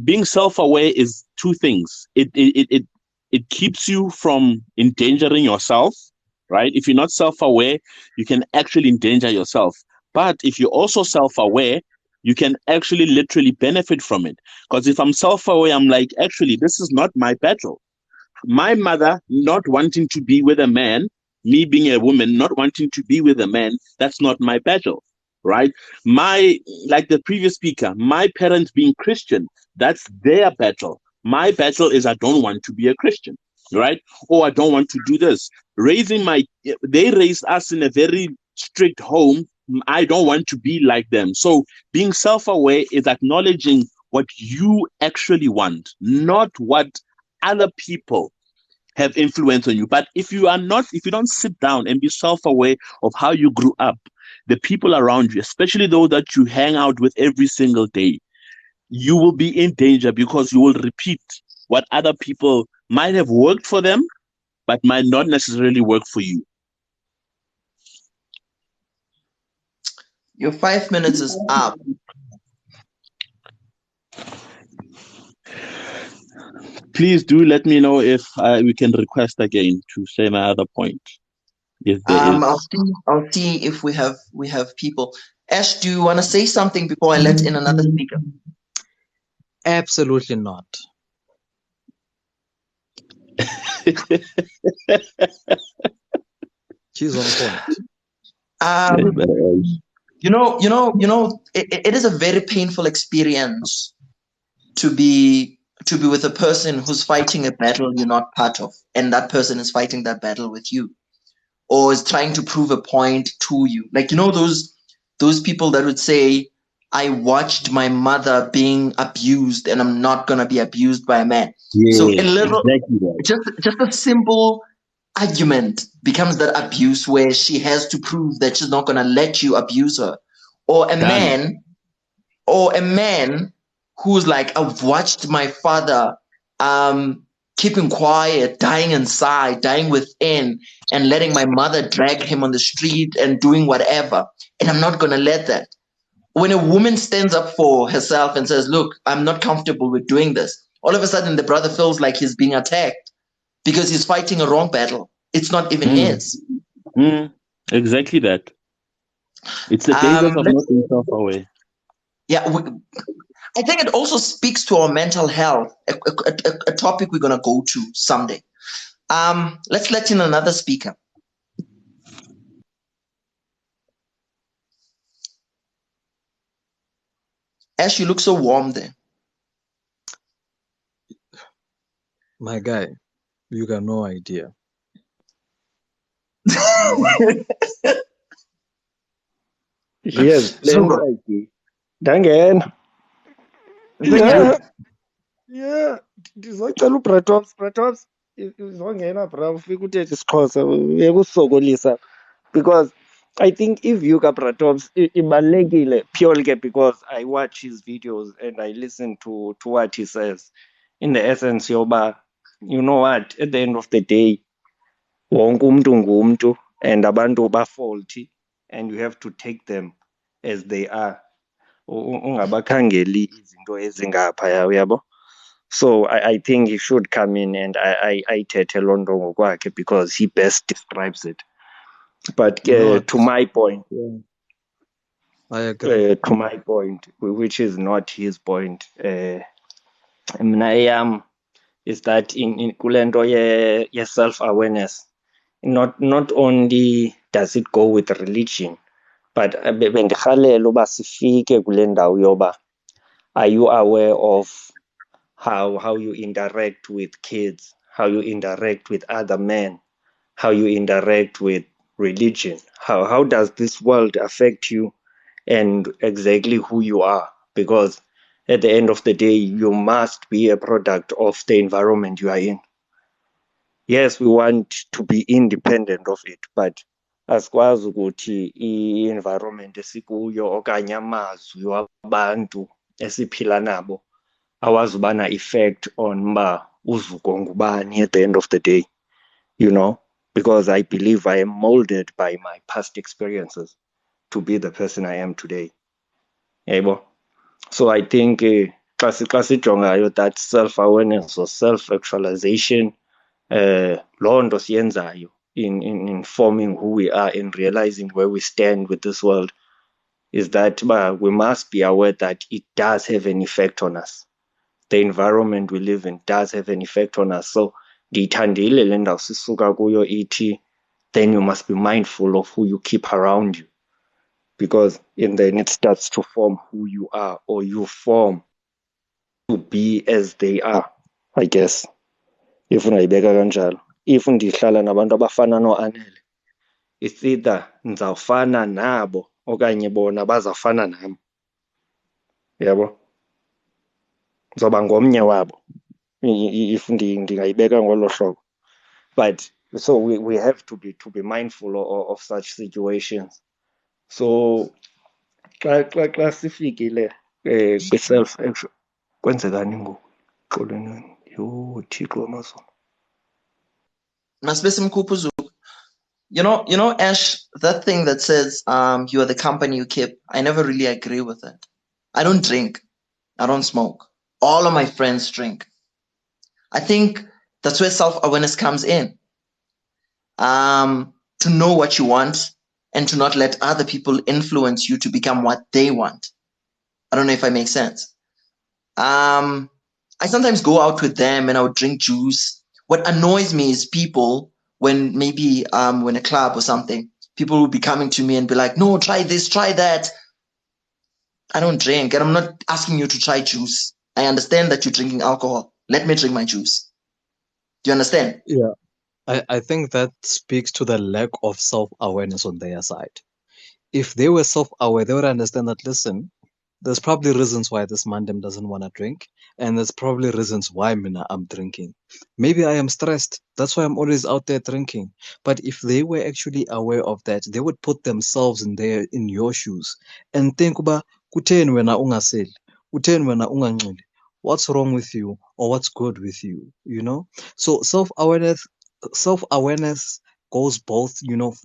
Speaker 8: being self-aware is two things. It keeps you from endangering yourself, right? If you're not self-aware, you can actually endanger yourself. But if you're also self-aware, you can actually literally benefit from it. Because if I'm self-aware, I'm like, actually, this is not my battle. My mother not wanting to be with a man, me being a woman, not wanting to be with a man, that's not my battle, right? Like the previous speaker, my parents being Christian, that's their battle. My battle is I don't want to be a Christian, right? Or I don't want to do this. They raised us in a very strict home. I don't want to be like them. So being self-aware is acknowledging what you actually want, not what other people have influence on you. But if you don't sit down and be self-aware of how you grew up, the people around you, especially those that you hang out with every single day, you will be in danger because you will repeat what other people might have worked for them, but might not necessarily work for you.
Speaker 1: Your 5 minutes is up.
Speaker 8: Please do let me know if we can request again to say my other point. If there is.
Speaker 1: I'll see if we have people. Ash, do you want to say something before I let in another speaker?
Speaker 2: Absolutely not. She's on point.
Speaker 1: It is a very painful experience to be with a person who's fighting a battle you're not part of, and that person is fighting that battle with you, or is trying to prove a point to you. Like, those people that would say, I watched my mother being abused and I'm not going to be abused by a man.
Speaker 8: Yeah,
Speaker 1: so a little,
Speaker 8: exactly right.
Speaker 1: just a simple argument becomes that abuse where she has to prove that she's not going to let you abuse her. Or a man who's like, I've watched my father keeping quiet, dying inside, dying within, and letting my mother drag him on the street and doing whatever. And I'm not going to let that. When a woman stands up for herself and says, look, I'm not comfortable with doing this, all of a sudden the brother feels like he's being attacked because he's fighting a wrong battle. It's not even his.
Speaker 8: Exactly that. It's the dangers of not being self-aware.
Speaker 1: Yeah, I think it also speaks to our mental health, a topic we're going to go to someday. Let's let in another speaker. Ash, you look so warm there.
Speaker 2: My guy, you got no idea.
Speaker 4: Yes,
Speaker 1: So,
Speaker 4: Dangen.
Speaker 1: yeah.
Speaker 4: Yeah, ndizocela ubratops izongena bra ufike uthethe isiXhosa uyekusokolisa because I think if kabratops ibalulekile purely ke because I watch his videos and I listen to what he says in the essence yoba you know what at the end of the day wonke umntu ngumntu and abantu bafaulty and you have to take them as they are ungabakhangeli izinto ezingaphaya uyabo. So I think he should come in and I thethe loo nto ngokwakhe because he best describes it. But to my point,
Speaker 2: I agree.
Speaker 4: to my point, which is not his point, mna eyam is that in kule nto ye-self-awareness, not only does it go with religion, but bendirhalela uba sifike kule ndawo yoba are you aware of how you interact with kids, how you interact with other men, how you interact with religion, how does this world affect you and exactly who you are? Because at the end of the day, you must be a product of the environment you are in. Yes, we want to be independent of it, but asikwazi ukuthi i-environment esikuyo okanye amazwi wabantu esiphila nabo awazi ubana effect on uba uzuko ngubani at the end of the day, you know, because I believe I am molded by my past experiences to be the person I am today. Yebo. So I think xa sijongayo that self-awareness or self-actualization loo nto siyenzayo in forming who we are and realizing where we stand with this world is that we must be aware that it does have an effect on us. The environment we live in does have an effect on us. So ndiyithandile le ndawo sisuka kuyo ithi then you must be mindful of who you keep around you because then it starts to form who you are or you form to be as they are, I guess. If ungayibeka kanjalo. If ndihlala nabantu abafana noAnele, it's either ndizawufana nabo okanye bona bazawufana nam. Yabo? Ndizoba ngomnye wabo if ndingayibeka ngolo hlobo. But so we have to be mindful of such situations. So xa sifikile kwi-self action kwenzekani ngoku xolweni yho Thixo wamazulu.
Speaker 1: You know, Ash, that thing that says you are the company you keep, I never really agree with that. I don't drink. I don't smoke. All of my friends drink. I think that's where self-awareness comes in. To know what you want and to not let other people influence you to become what they want. I don't know if I make sense. I sometimes go out with them and I would drink juice. What annoys me is people when maybe when a club or something, people will be coming to me and be like, no, try this, try that. I don't drink and I'm not asking you to try juice. I understand that you're drinking alcohol. Let me drink my juice. Do you understand?
Speaker 2: Yeah. I think that speaks to the lack of self-awareness on their side. If they were self-aware, they would understand that, listen, there's probably reasons why this Mandem doesn't want to drink, and there's probably reasons why I'm drinking. Maybe I am stressed. That's why I'm always out there drinking. But if they were actually aware of that, they would put themselves in your shoes and think about kutheni wena ungaseli, kutheni wena unganxili, what's wrong with you or what's good with you, you know? So self-awareness goes both,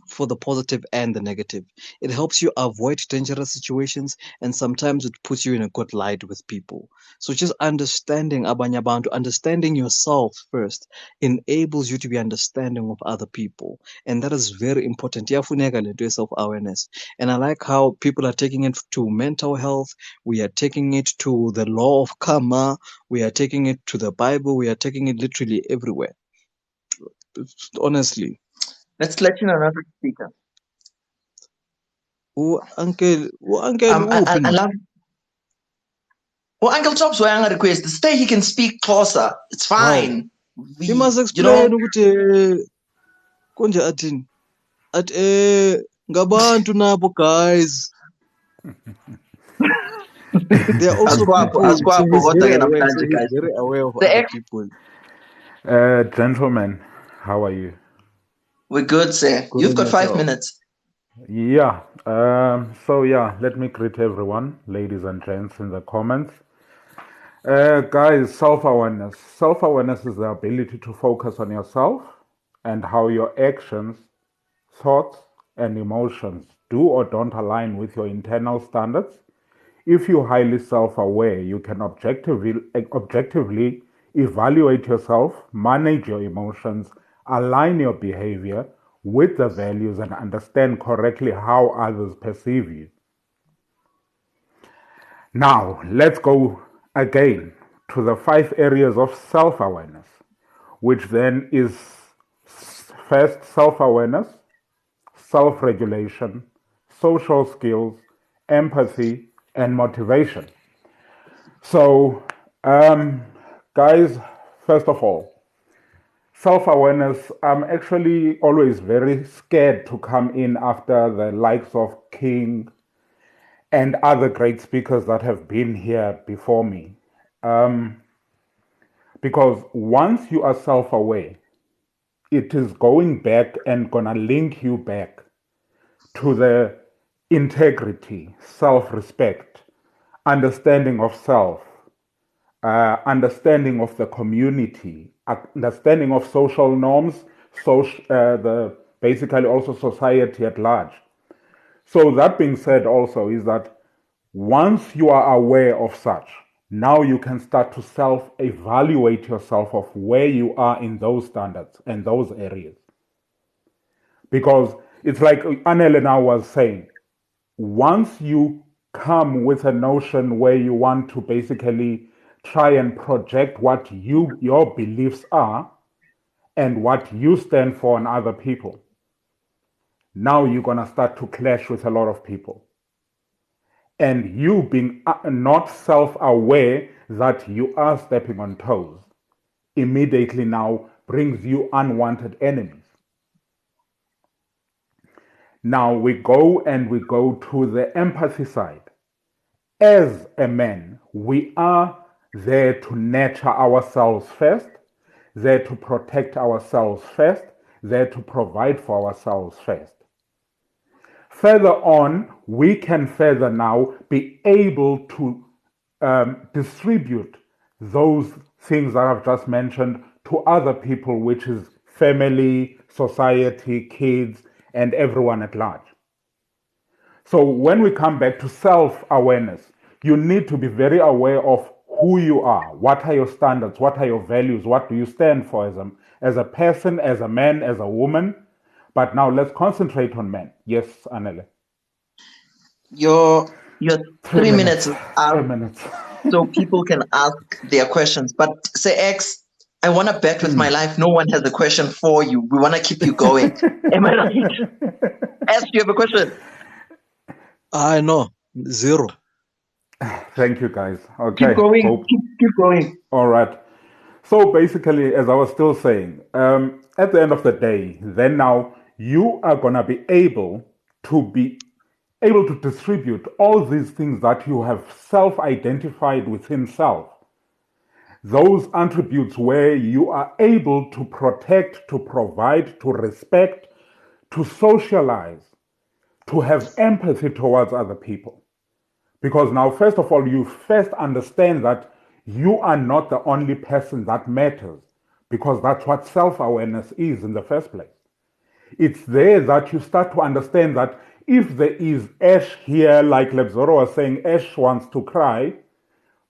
Speaker 2: for the positive and the negative. It helps you avoid dangerous situations, and sometimes it puts you in a good light with people. So just understanding abanye abantu, understanding yourself first, enables you to be understanding of other people, and that is very important. Iyafuneka le nto ye-self-awareness. And I like how people are taking it to mental health. We are taking it to the law of karma. We are taking it to the Bible. We are taking it literally everywhere. Honestly.
Speaker 1: Let's let you know another speaker.
Speaker 2: Uncle
Speaker 1: I love. Well, Uncle Chops were a request. Stay, he can speak Xhosa. It's fine.
Speaker 2: He must explain ukuthi konje athini. At ngabantu nabo guys. There are also people. So he's very aware of other people.
Speaker 9: Gentlemen, how are you?
Speaker 1: We're good, sir. You've got 5 minutes.
Speaker 9: Yeah. Let me greet everyone, ladies and gents, in the comments. Guys, self-awareness. Self-awareness is the ability to focus on yourself and how your actions, thoughts, and emotions do or don't align with your internal standards. If you're highly self-aware, you can objectively evaluate yourself, manage your emotions, align your behavior with the values, and understand correctly how others perceive you. Now, let's go again to the 5 areas of self-awareness, which then is first self-awareness, self-regulation, social skills, empathy, and motivation. So, guys, first of all, self-awareness, I'm actually always very scared to come in after the likes of King and other great speakers that have been here before me. Because once you are self-aware, it is going back and gonna link you back to the integrity, self-respect, understanding of self, understanding of the community, understanding of social norms, basically also society at large. So that being said also is that once you are aware of such, now you can start to self-evaluate yourself of where you are in those standards and those areas. Because it's like Annelena was saying, once you come with a notion where you want to basically try and project what your beliefs are and what you stand for on other people, now you're going to start to clash with a lot of people. And you being not self-aware that you are stepping on toes immediately now brings you unwanted enemies. Now we go to the empathy side. As a man, we are there to nurture ourselves first, there to protect ourselves first, there to provide for ourselves first. Further on, we can further now be able to distribute those things that I've just mentioned to other people, which is family, society, kids, and everyone at large. So when we come back to self-awareness, you need to be very aware of who you are, what are your standards, what are your values, what do you stand for as a person, as a man, as a woman. But now let's concentrate on men. Yes, Anele.
Speaker 1: Your 3 minutes is up,
Speaker 9: 3 minutes.
Speaker 1: so people can ask their questions. But say X, I want to bet with my life. No one has a question for you. We want to keep you going. Am I right? X, do you have a question?
Speaker 2: I know. 0.
Speaker 9: Thank you, guys. Okay.
Speaker 1: Keep going. Keep going.
Speaker 9: All right. So basically, as I was still saying, at the end of the day, then now you are going to be able to distribute all these things that you have self-identified within self. Those attributes where you are able to protect, to provide, to respect, to socialize, to have empathy towards other people. Because now, first of all, you first understand that you are not the only person that matters, because that's what self-awareness is in the first place. It's there that you start to understand that if there is Ash here, like Lebzoro was saying, Ash wants to cry,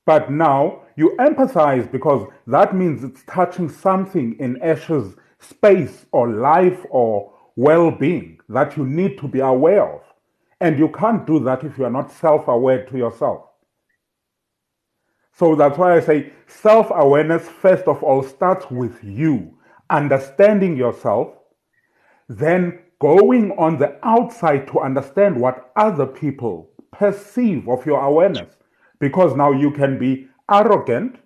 Speaker 9: but now you empathize because that means it's touching something in Ash's space or life or well being that you need to be aware of. And you can't do that if you are not self aware to yourself. So that's why I say self awareness, first of all, starts with you understanding yourself, then going on the outside to understand what other people perceive of your awareness. Because now you can be arrogant,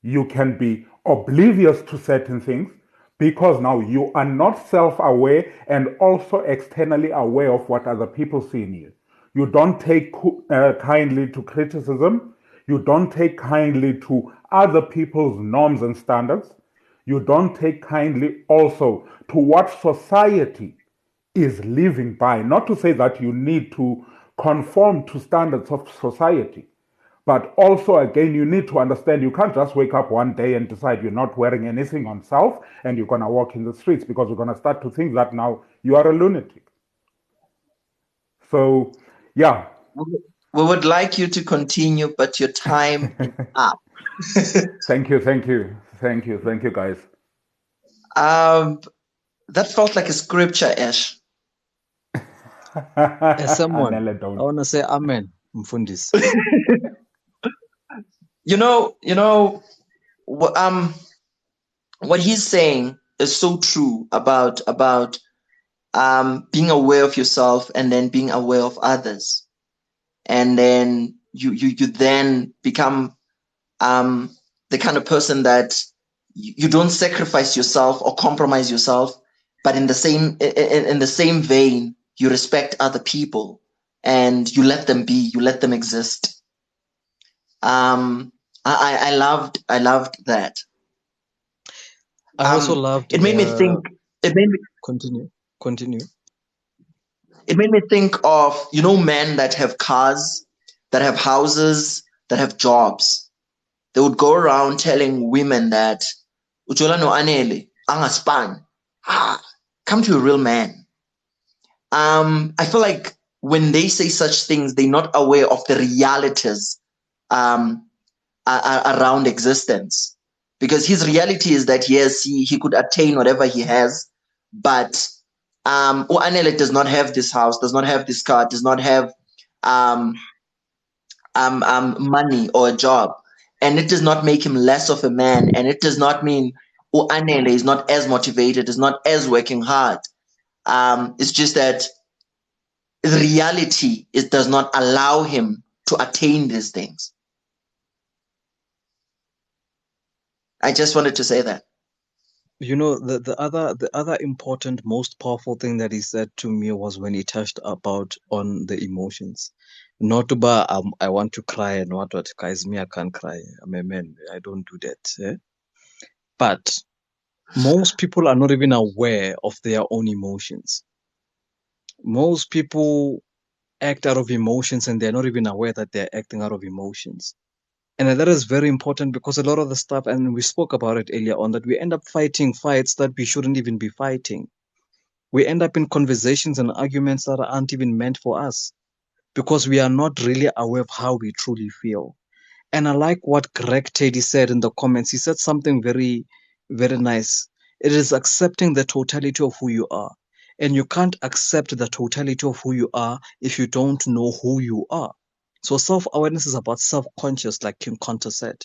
Speaker 9: you can be oblivious to certain things, because now you are not self aware and also externally aware of what other people see in you. You don't take kindly to criticism. You don't take kindly to other people's norms and standards. You don't take kindly also to what society is living by. Not to say that you need to conform to standards of society, but also, again, you need to understand you can't just wake up one day and decide you're not wearing anything on self and you're going to walk in the streets, because you're going to start to think that now you are a lunatic. So, yeah.
Speaker 1: We would like you to continue, but your time is up.
Speaker 9: Thank you, guys.
Speaker 1: That felt like a scripture, Ash.
Speaker 2: As someone, I want to say amen, Mfundis.
Speaker 1: What he's saying is so true about being aware of yourself and then being aware of others. And then you then become the kind of person that you don't sacrifice yourself or compromise yourself, but in the same vein, you respect other people and you let them be, you let them exist. I loved that.
Speaker 2: I also loved
Speaker 1: it. Made me think. It made me
Speaker 2: continue.
Speaker 1: It made me think of men that have cars, that have houses, that have jobs. They would go around telling women that ujola no anele angaspan. Come to a real man. I feel like when they say such things, they're not aware of the realities around existence, because his reality is that yes, he could attain whatever he has, but Anele does not have this house, does not have this car, does not have money or a job, and it does not make him less of a man, and it does not mean Anele is not as motivated, is not as working hard. It's just that the reality does not allow him to attain these things. I just wanted to say that.
Speaker 2: The other important, most powerful thing that he said to me was when he touched on the emotions. Not about I want to cry and what guys, me I can't cry. I'm a man. I don't do that. But most people are not even aware of their own emotions. Most people act out of emotions and they're not even aware that they're acting out of emotions. And that is very important, because a lot of the stuff, and we spoke about it earlier on, that we end up fighting fights that we shouldn't even be fighting. We end up in conversations and arguments that aren't even meant for us, because we are not really aware of how we truly feel. And I like what Greg Teddy said in the comments. He said something very, very nice. It is accepting the totality of who you are. And you can't accept the totality of who you are if you don't know who you are. So self-awareness is about self-conscious, like King Conta said.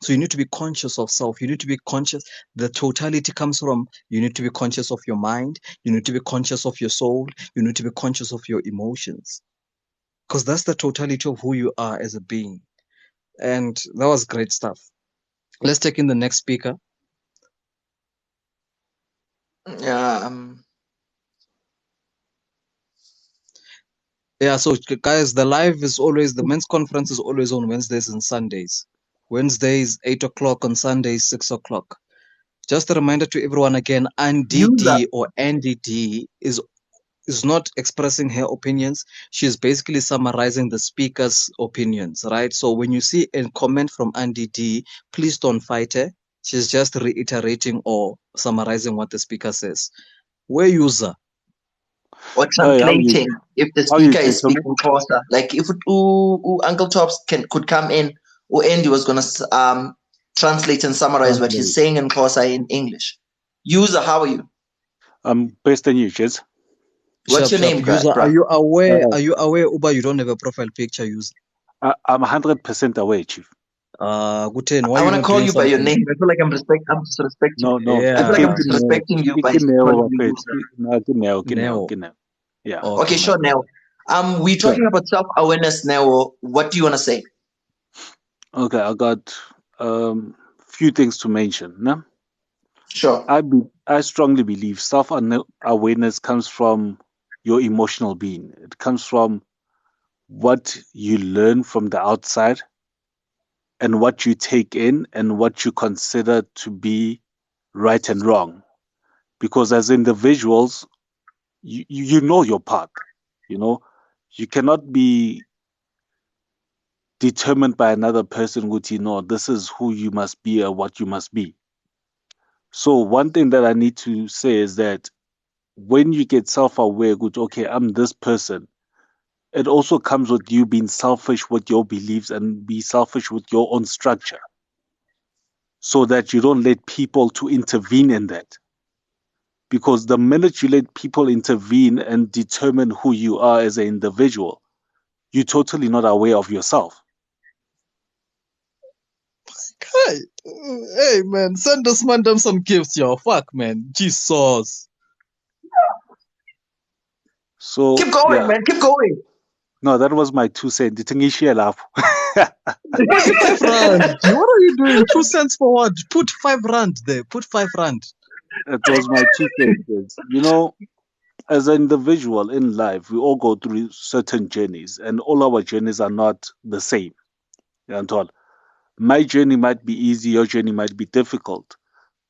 Speaker 2: So you need to be conscious of self. You need to be conscious. The totality comes from, you need to be conscious of your mind. You need to be conscious of your soul. You need to be conscious of your emotions. Because that's the totality of who you are as a being. And that was great stuff. Let's take in the next speaker.
Speaker 1: Yeah,
Speaker 2: so guys, the men's conference is always on Wednesdays and Sundays. Wednesdays, 8 o'clock, on Sundays, 6 o'clock. Just a reminder to everyone again, NDD or NDD is not expressing her opinions. She's basically summarizing the speaker's opinions, right? So when you see a comment from NDD, please don't fight her. She's just reiterating or summarizing what the speaker says. Where user?
Speaker 1: Or
Speaker 8: Hey,
Speaker 1: translating if the
Speaker 8: how you
Speaker 1: speaker is
Speaker 8: say, Tommy?
Speaker 1: speaking Xhosa. Like if Uncle Tops could come in, or Andy was gonna translate and summarize what he's
Speaker 2: Translate.
Speaker 1: saying in Xhosa in English. User, how are you?
Speaker 8: Based on you, Chiz.
Speaker 1: What's
Speaker 2: Sharp,
Speaker 1: your
Speaker 2: sharp.
Speaker 1: name,
Speaker 2: User,
Speaker 1: bruh?
Speaker 2: are you aware?
Speaker 8: Uh,
Speaker 2: Are you aware, Uba, you don't have a profile picture, user?
Speaker 8: I'm 100% aware, Chief.
Speaker 2: Guten, why
Speaker 1: I
Speaker 2: you
Speaker 1: want to
Speaker 2: not
Speaker 1: call
Speaker 2: doing
Speaker 1: you by your
Speaker 2: something?
Speaker 1: name. I feel like I'm disrespecting.
Speaker 8: No, no.
Speaker 1: I feel like I'm
Speaker 2: Yeah,
Speaker 1: disrespecting you by
Speaker 8: Ke Neo,
Speaker 1: calling you
Speaker 8: Bafet.
Speaker 1: user.
Speaker 8: No, ke Neo, ke Neo,
Speaker 2: Neo.
Speaker 8: ke Neo. Yeah.
Speaker 2: Okay,
Speaker 1: Okay,
Speaker 2: my
Speaker 1: sure,
Speaker 2: brother.
Speaker 1: now. We're
Speaker 8: Sure.
Speaker 1: talking about self-awareness now. What do you want to say?
Speaker 8: Okay, I got few things to mention. No?
Speaker 1: Sure.
Speaker 8: I strongly believe self-awareness comes from your emotional being. It comes from what you learn from the outside and what you take in and what you consider to be right and wrong. Because as individuals, you know your path. You know, you cannot be determined by another person which you know this is who you must be or what you must be. So one thing that I need to say is that when you get self-aware, which okay, I'm this person, it also comes with you being selfish with your beliefs and be selfish with your own structure, so that you don't let people to intervene in that. Because the minute you let people intervene and determine who you are as an individual, you're totally not aware of yourself.
Speaker 2: Hey, man, send this man them some gifts, yo. Fuck, man. Jesus.
Speaker 8: So
Speaker 1: Keep going,
Speaker 8: yeah,
Speaker 1: man. Keep going.
Speaker 8: no, that was my 2 cents. Ditengishia lapho.
Speaker 2: 25 rand. What are you doing? 2 cents for what? Put 5 rand there. Put 5 rand.
Speaker 8: That was my 2 cents. You know, as an individual in life, we all go through certain journeys, and all our journeys are not the same. Anton, my journey might be easy, your journey might be difficult,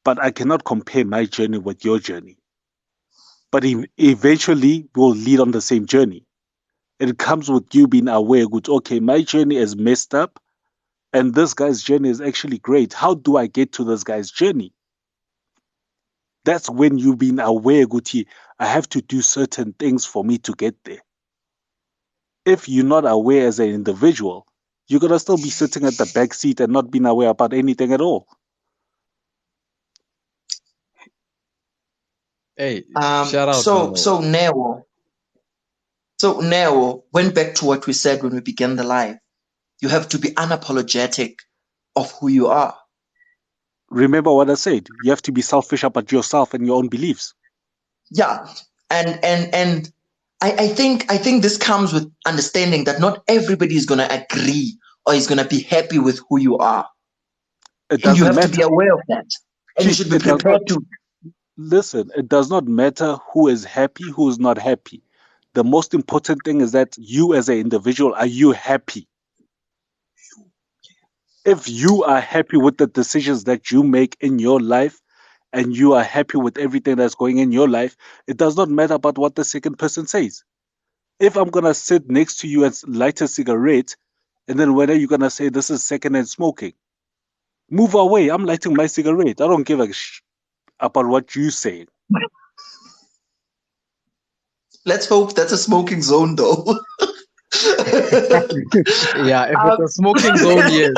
Speaker 8: but I cannot compare my journey with your journey. But eventually, we'll lead on the same journey. It comes with you being aware, good, okay, my journey is messed up, and this guy's journey is actually great. How do I get to this guy's journey? That's when you've been aware, Guti, I have to do certain things for me to get there. If you're not aware as an individual, you're going to still be sitting at the back seat and not being aware about anything at all.
Speaker 2: Hey, shout out,
Speaker 1: So
Speaker 2: Neo.
Speaker 1: Neo, went back to what we said when we began the live. You have to be unapologetic of who you are.
Speaker 8: Remember what I said. You have to be selfish about yourself and your own beliefs.
Speaker 1: Yeah, and I think this comes with understanding that not everybody is gonna agree or is gonna be happy with who you are.
Speaker 8: It
Speaker 1: And you
Speaker 8: doesn't
Speaker 1: have to be
Speaker 8: matter.
Speaker 1: aware of that. And you
Speaker 8: Chief,
Speaker 1: should be
Speaker 8: it does
Speaker 1: prepared
Speaker 8: not.
Speaker 1: to.
Speaker 8: Listen, it does not matter who is happy, who is not happy. The most important thing is that you as an individual, are you happy? If you are happy with the decisions that you make in your life and you are happy with everything that's going in your life, it does not matter about what the second person says. If I'm going to sit next to you and light a cigarette, and then whether you're going to say this is second-hand smoking, move away. I'm lighting my cigarette. I don't give a about what you say.
Speaker 1: Let's hope that's a smoking zone, though.
Speaker 2: Yeah, if it's a smoking zone, yes.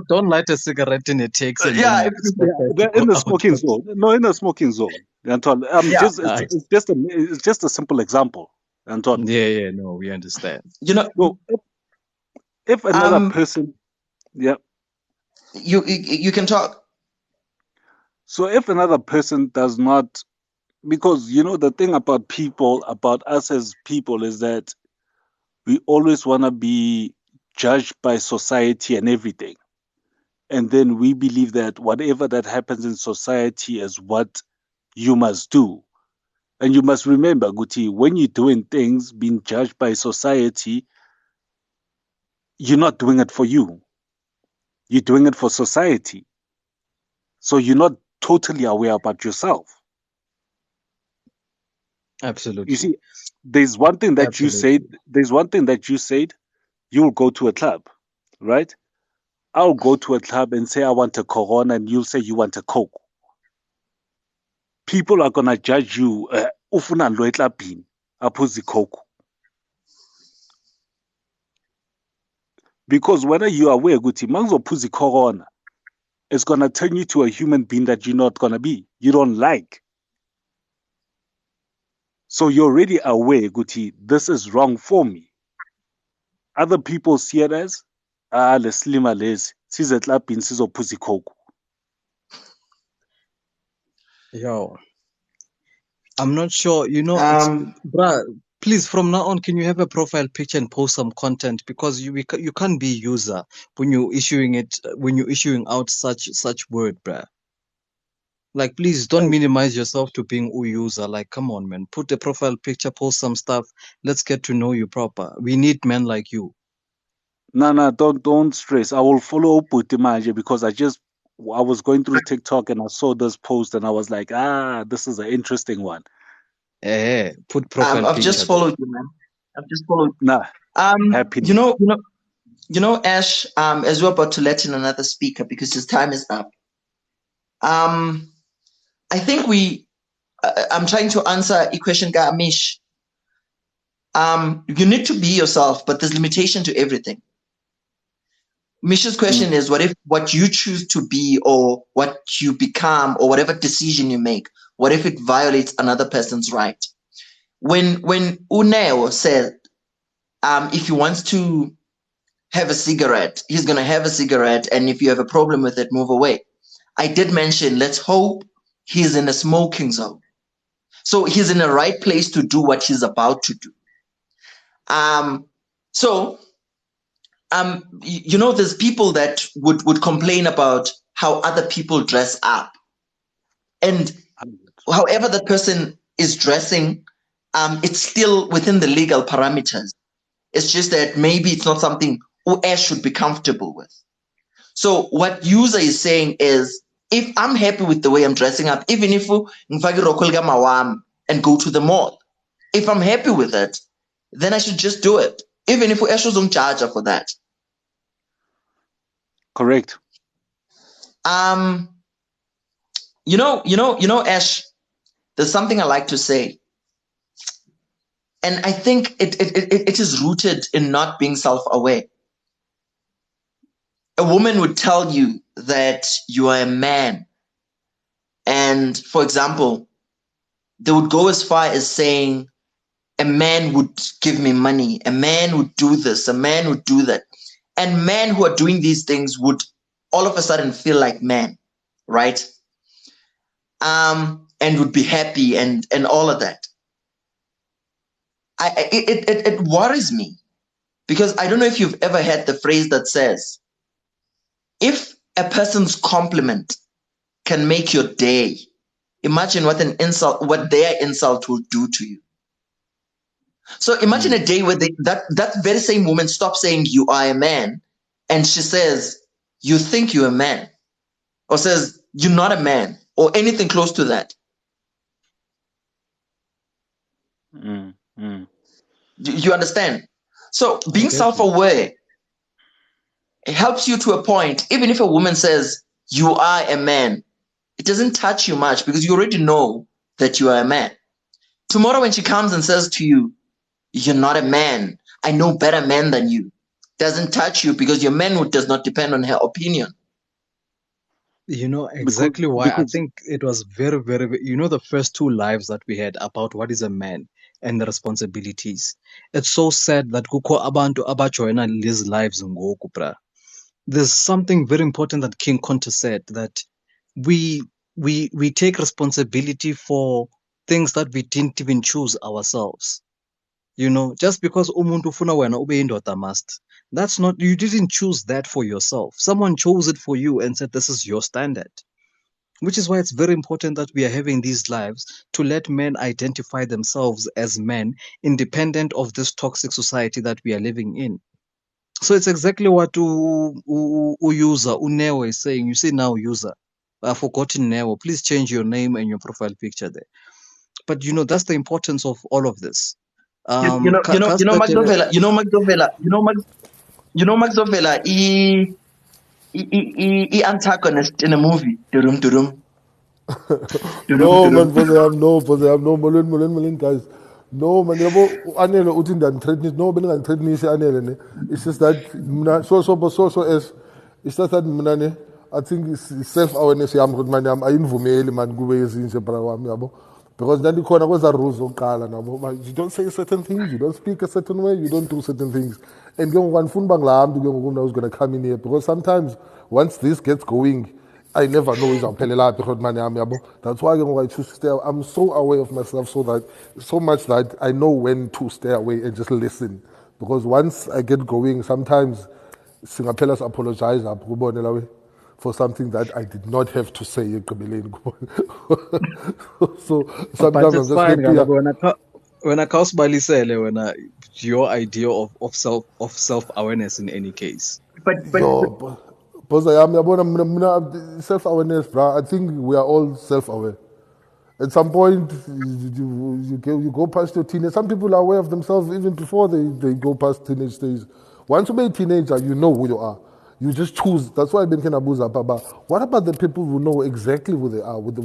Speaker 2: Don't light a cigarette in a taxi and
Speaker 1: Yeah,
Speaker 2: then you expect her to
Speaker 8: They're
Speaker 2: go
Speaker 8: in the
Speaker 2: out.
Speaker 8: smoking zone. No, in the smoking zone. Anton,
Speaker 1: Yeah.
Speaker 2: Nice.
Speaker 8: it's just a simple example, Anton.
Speaker 2: Yeah, no, we understand.
Speaker 1: You know,
Speaker 8: So if another person, yeah.
Speaker 1: you can talk.
Speaker 8: So if another person does not, because you know the thing about people, about us as people, is that we always want to be judged by society and everything. And then we believe that whatever that happens in society is what you must do. And you must remember, Guti, when you're doing things being judged by society, you're not doing it for you. You're doing it for society. So you're not totally aware about yourself.
Speaker 2: Absolutely.
Speaker 8: You see, there's one thing that you said, you will go to a club, right? I'll go to a club and say I want a Corona and you'll say you want a Coke. People are going to judge you.
Speaker 10: ufuna lo eklabhini aphuza icoke. Because whether you are aware ukuthi mangizophuza icorona, it's gonna turn you to a human being that you're not gonna be. You don't like. So you're already aware ukuthi this is wrong for me. Other people see it as leslima lezi size eklabhini sizophuza icoke.
Speaker 2: Yo, I'm not sure. Bruh, please, from now on, can you have a profile picture and post some content, because you can't be user when you're issuing out such word, bruh. Like, please don't minimize yourself to being a user. Like, come on, man. Put a profile picture, post some stuff. Let's get to know you proper. We need men like you.
Speaker 10: No, don't stress. I will follow up with Image because I was going through TikTok and I saw this post and I was like, this is an interesting one.
Speaker 2: Put profile
Speaker 1: I've
Speaker 2: picture.
Speaker 1: just followed you, man. I've just followed.
Speaker 10: Nah, happy.
Speaker 1: You know, Ash. As we're about to let in another speaker because his time is up. I think I'm trying to answer a question, Amish. You need to be yourself, but there's limitation to everything. Mish's question is, what if what you choose to be or what you become or whatever decision you make, what if it violates another person's right? When Uneo said, if he wants to have a cigarette, he's going to have a cigarette, and if you have a problem with it, move away. I did mention, let's hope he's in a smoking zone. So he's in the right place to do what he's about to do. There's people that would complain about how other people dress up. And however that person is dressing, it's still within the legal parameters. It's just that maybe it's not something Ash should be comfortable with. So what user is saying is, if I'm happy with the way I'm dressing up, even if and go to the mall, if I'm happy with it, then I should just do it. Even if Ash doesn't charge her for that.
Speaker 10: Correct.
Speaker 1: Ash, there's something I like to say. And I think it is rooted in not being self-aware. A woman would tell you that you are a man. And for example, they would go as far as saying, a man would give me money, a man would do this, a man would do that. And men who are doing these things would all of a sudden feel like men, right? And would be happy and all of that. It worries me because I don't know if you've ever heard the phrase that says, if a person's compliment can make your day, imagine what their insult will do to you. So imagine a day where that very same woman stops saying you are a man and she says, you think you're a man, or says you're not a man, or anything close to that. Do you understand? So being self-aware, it helps you to a point. Even if a woman says you are a man, it doesn't touch you much because you already know that you are a man. Tomorrow when she comes and says to you, you're not a man, I know better men than you, doesn't touch you because your manhood does not depend on her opinion.
Speaker 2: You know exactly why I think it was very, very, the first two lives that we had about what is a man and the responsibilities. It's so sad that kukho abantu abajoyina these lives ngoku, bra. There's something very important that King Conte said, that we take responsibility for things that we didn't even choose ourselves. Just because umuntu ufuna wena ube indoda must. That's not, you didn't choose that for yourself. Someone chose it for you and said, this is your standard. Which is why it's very important that we are having these lives to let men identify themselves as men, independent of this toxic society that we are living in. So it's exactly what user, Uneo is saying. You see now, user, I've forgotten Neo. Please change your name and your profile picture there. But that's the importance of all of this.
Speaker 1: Max Zovela, he antagonist in a movie, Durum Durum.
Speaker 11: No, man, for them, no, Mullen, guys. No, man, Anele, Utin, than threatening, no, but I'm threatening, Anele. It's just that, so, as, it's just that, Munane, I think it's self awareness, I'm good, man, I'm invumeli, man, Guwezi, in Separawa, yabo. Because then the corner was a rules of Kala, you don't say certain things, you don't speak a certain way, you don't do certain things. And go one phone bangla, I'm going to come in here, because sometimes, once this gets going, I never know if I'm pelela because man yabo. That's why I choose to stay. I'm so aware of myself so much that I know when to stay away and just listen. Because once I get going, sometimes singapelas apologize for something that I did not have to say. So
Speaker 2: But
Speaker 11: sometimes I'm
Speaker 2: it's
Speaker 11: just
Speaker 2: fine,
Speaker 11: happy.
Speaker 2: when I cause Balisele, your idea of self awareness in any case.
Speaker 1: But
Speaker 11: Yo, because I am self-awareness, bro. I think we are all self-aware. At some point, you go past your teenage. Some people are aware of themselves even before they go past teenage stage. Once you be a teenager, you know who you are. You just choose. That's why I've been kind of Baba. What about the people who know exactly who they are, with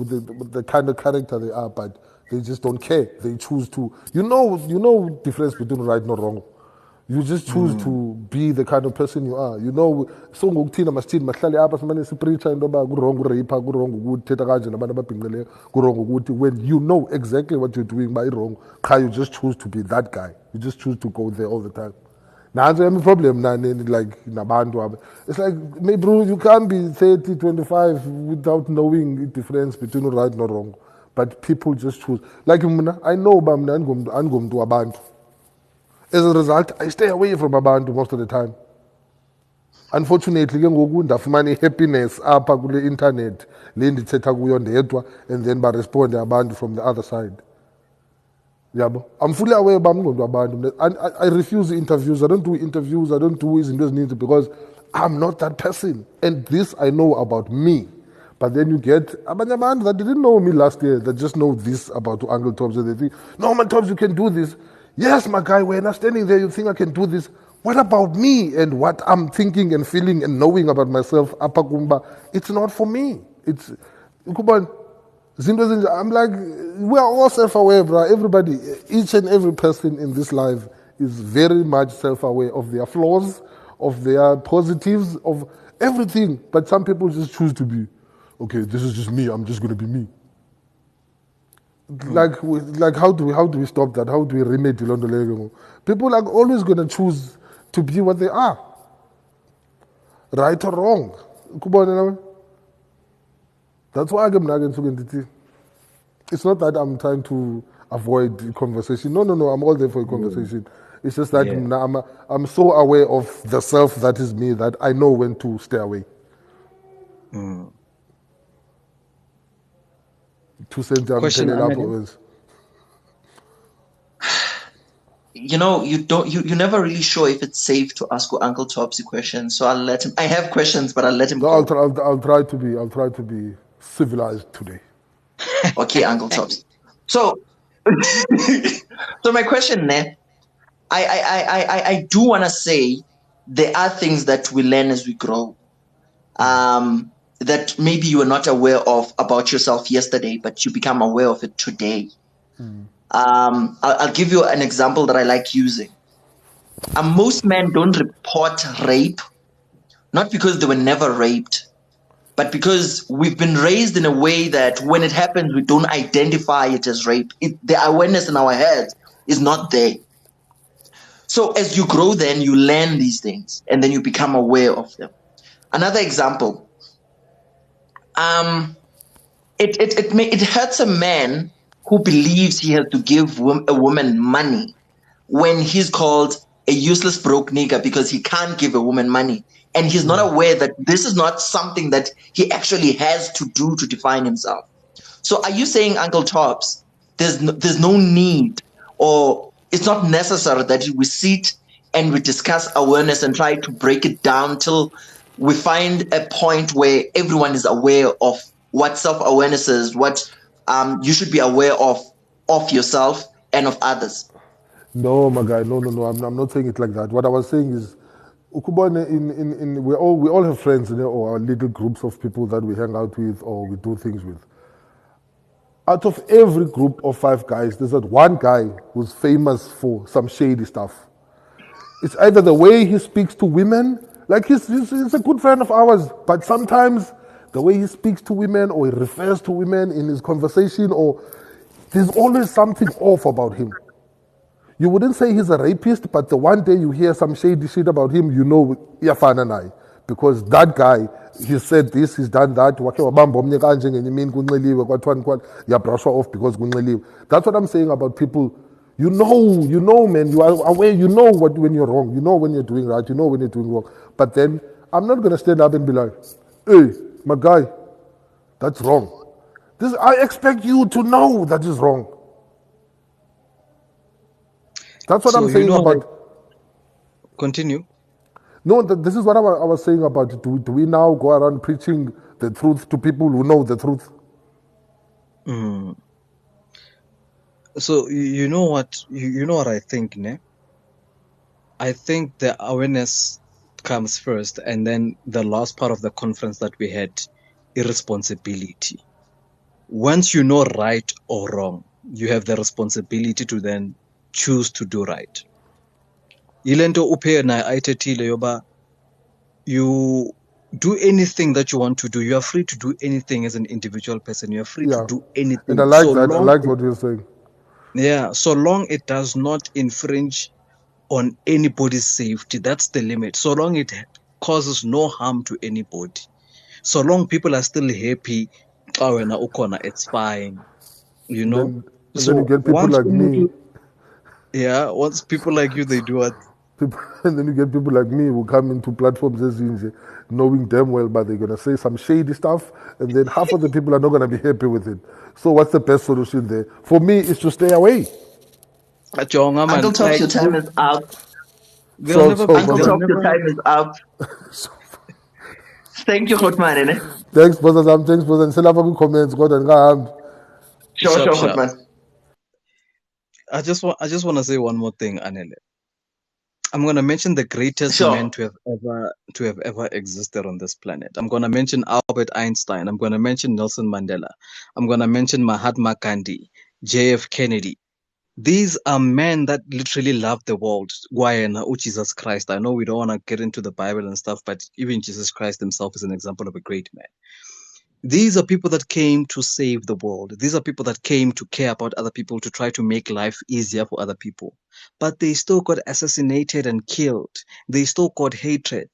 Speaker 11: the kind of character they are, but they just don't care. They choose to. You know difference between right and wrong. You just choose to be the kind of person you are. You know, so ngokuthina masithini mahlale apha simane sipreacher into yoba kurong ureyipha kurong ukuthetha kanje nabantu ababhinqileyo kurong ukuthi when you know exactly what you're doing by wrong qha you just choose to be that guy. You just choose to go there all the time. Nanso yami problem like nabantu aba. It's like, maybe bro, you can't be 30, 25 without knowing the difference between right and wrong. But people just choose. Like mina, I know uba mina andingomntu wabantu. As a result, I stay away from abantu most of the time. Unfortunately, ke ngoku ndafumana happiness apha kule internet le ndithetha kuyo ndedwa and then baresponde abantu from the other side. Yabo. I'm fully aware uba amngqondo abantu. I refuse interviews. I don't do interviews. I don't do izinto ezininzi because I'm not that person. And this I know about me. But then you get abanye abantu that didn't know me last year that just know this about Uncle Tobbs and they think, no, man, Tobbs, you can do this. Yes, my guy, when I'm standing there, you think I can do this. What about me and what I'm thinking and feeling and knowing about myself? Apakumba, it's not for me. It's, Kuban, I'm like, we are all self-aware, bro. Everybody, each and every person in this life is very much self-aware of their flaws, of their positives, of everything. But some people just choose to be, okay, this is just me. I'm just going to be me. Like how do we stop that? How do we remedy London? People are always going to choose to be what they are, right or wrong. That's why it's not that I'm trying to avoid conversation. No, I'm all there for a conversation. It's just that
Speaker 2: Yeah.
Speaker 11: I'm so aware of the self that is me that I know when to stay away. To send them
Speaker 2: Question, Anele?
Speaker 11: province.
Speaker 1: you know, you're never really sure if it's safe to ask Uncle Topsy questions. So I'll let him. I have questions, but I'll let him
Speaker 11: No,
Speaker 1: go.
Speaker 11: I'll try to be civilized today.
Speaker 1: Okay, Uncle Topsy. So, so my question, I do want to say there are things that we learn as we grow. That maybe you were not aware of about yourself yesterday, but you become aware of it today. I'll give you an example that I like using. Most men don't report rape, not because they were never raped, but because we've been raised in a way that when it happens, we don't identify it as rape. The awareness in our head is not there. So as you grow, then you learn these things, and then you become aware of them. Another example. It hurts a man who believes he has to give a woman money when he's called a useless broke nigger because he can't give a woman money. And he's not aware that this is not something that he actually has to do to define himself. So are you saying, Uncle Tops, there's no need, or it's not necessary that we sit and we discuss awareness and try to break it down till we find a point where everyone is aware of what self-awareness is, what you should be aware of yourself and of others?
Speaker 11: No, my guy, no. I'm not saying it like that. What I was saying is, Ukubone, we all have friends, or our little groups of people that we hang out with or we do things with. out of every group of 5 guys, there's that one guy who's famous for some shady stuff. It's either the way he speaks to women, like he's a good friend of ours, but sometimes the way he speaks to women or he refers to women in his conversation, or there's always something off about him. You wouldn't say he's a rapist, but the one day you hear some shady shit about him, you know, Yafan and I. Because that guy, he said this, he's done that. You brush off because that's what I'm saying about people. You know, man, you are aware, you know when you're wrong, you know when you're doing right, you know when you're doing wrong. But then I'm not going to stand up and be like, hey, my guy, that's wrong. I expect you to know that is wrong. That's what I'm saying about.
Speaker 2: Continue.
Speaker 11: No, this is what I was saying about. Do we now go around preaching the truth to people who know the truth?
Speaker 2: So you know what? You know what I think, ne? I think the awareness comes first, and then the last part of the conference that we had, irresponsibility. Once you know right or wrong, you have the responsibility to then choose to do right. Ilento upe na aitethile yoba, you do anything that you want to do. You are free to do anything as an individual person. You are free to do anything.
Speaker 11: And I like that. I like what you're saying.
Speaker 2: Yeah, so long it does not infringe on anybody's safety. That's the limit. So long it causes no harm to anybody. So long people are still happy, it's fine. You know?
Speaker 11: And then you get people like me.
Speaker 2: Yeah, once people like you, they do what?
Speaker 11: And then you get people like me who come into platforms as knowing damn well, but they're going to say some shady stuff, and then half of the people are not going to be happy with it. So what's the best solution there? For me, is to stay away.
Speaker 1: Uncle Tops, your time is up.
Speaker 11: Uncle
Speaker 1: Tops, your time is up. Thank you, Khotman.
Speaker 11: Thanks, Brother. Thanks, Brother. Send up a good comments. God and God.
Speaker 1: Sure, Khotman.
Speaker 2: I just want to say one more thing, Anele. I'm going to mention the greatest men to have ever existed on this planet. I'm going to mention Albert Einstein. I'm going to mention Nelson Mandela. I'm going to mention Mahatma Gandhi, J.F. Kennedy. These are men that literally love the world. Jesus Christ. I know we don't want to get into the Bible and stuff, but even Jesus Christ himself is an example of a great man. These are people that came to save the world. These are people that came to care about other people, to try to make life easier for other people. But they still got assassinated and killed. They still got hatred.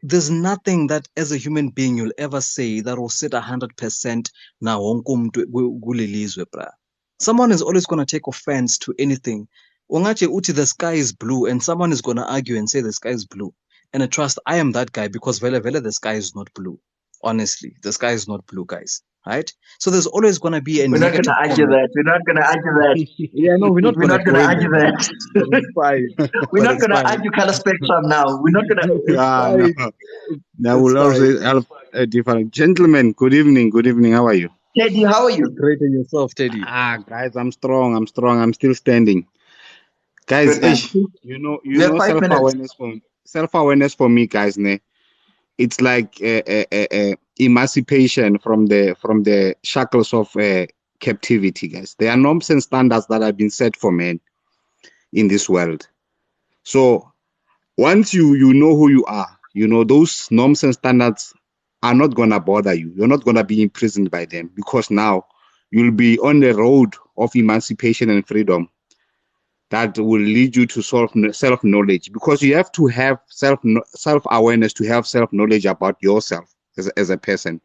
Speaker 2: There's nothing that as a human being you'll ever say that will sit 100% na wonke umuntu kulelizwe, bra. Someone is always going to take offense to anything. Ungache uti the sky is blue, and someone is going to argue and say the sky is blue. And I trust I am that guy, because vele the sky is not blue. Honestly, the sky is not blue, guys. Right? So there's always going to be a
Speaker 1: We're not going to argue that. We're not going to argue that.
Speaker 2: Yeah, no, we're not going to
Speaker 1: argue that. We're not going to argue color spectrum now. We're not going to.
Speaker 12: That will also help a different. Gentlemen, good evening. Good evening. How are you?
Speaker 1: Teddy, how are you?
Speaker 2: Great in yourself, Teddy.
Speaker 12: Guys, I'm strong. I'm still standing. Guys, you know, self-awareness for me, guys, it's like emancipation from the shackles of captivity, guys. There are norms and standards that have been set for men in this world. So once you know who you are, you know, those norms and standards are not going to bother you. You're not going to be imprisoned by them, because now you'll be on the road of emancipation and freedom that will lead you to self-knowledge, because you have to have self-awareness to have self-knowledge about yourself as a person.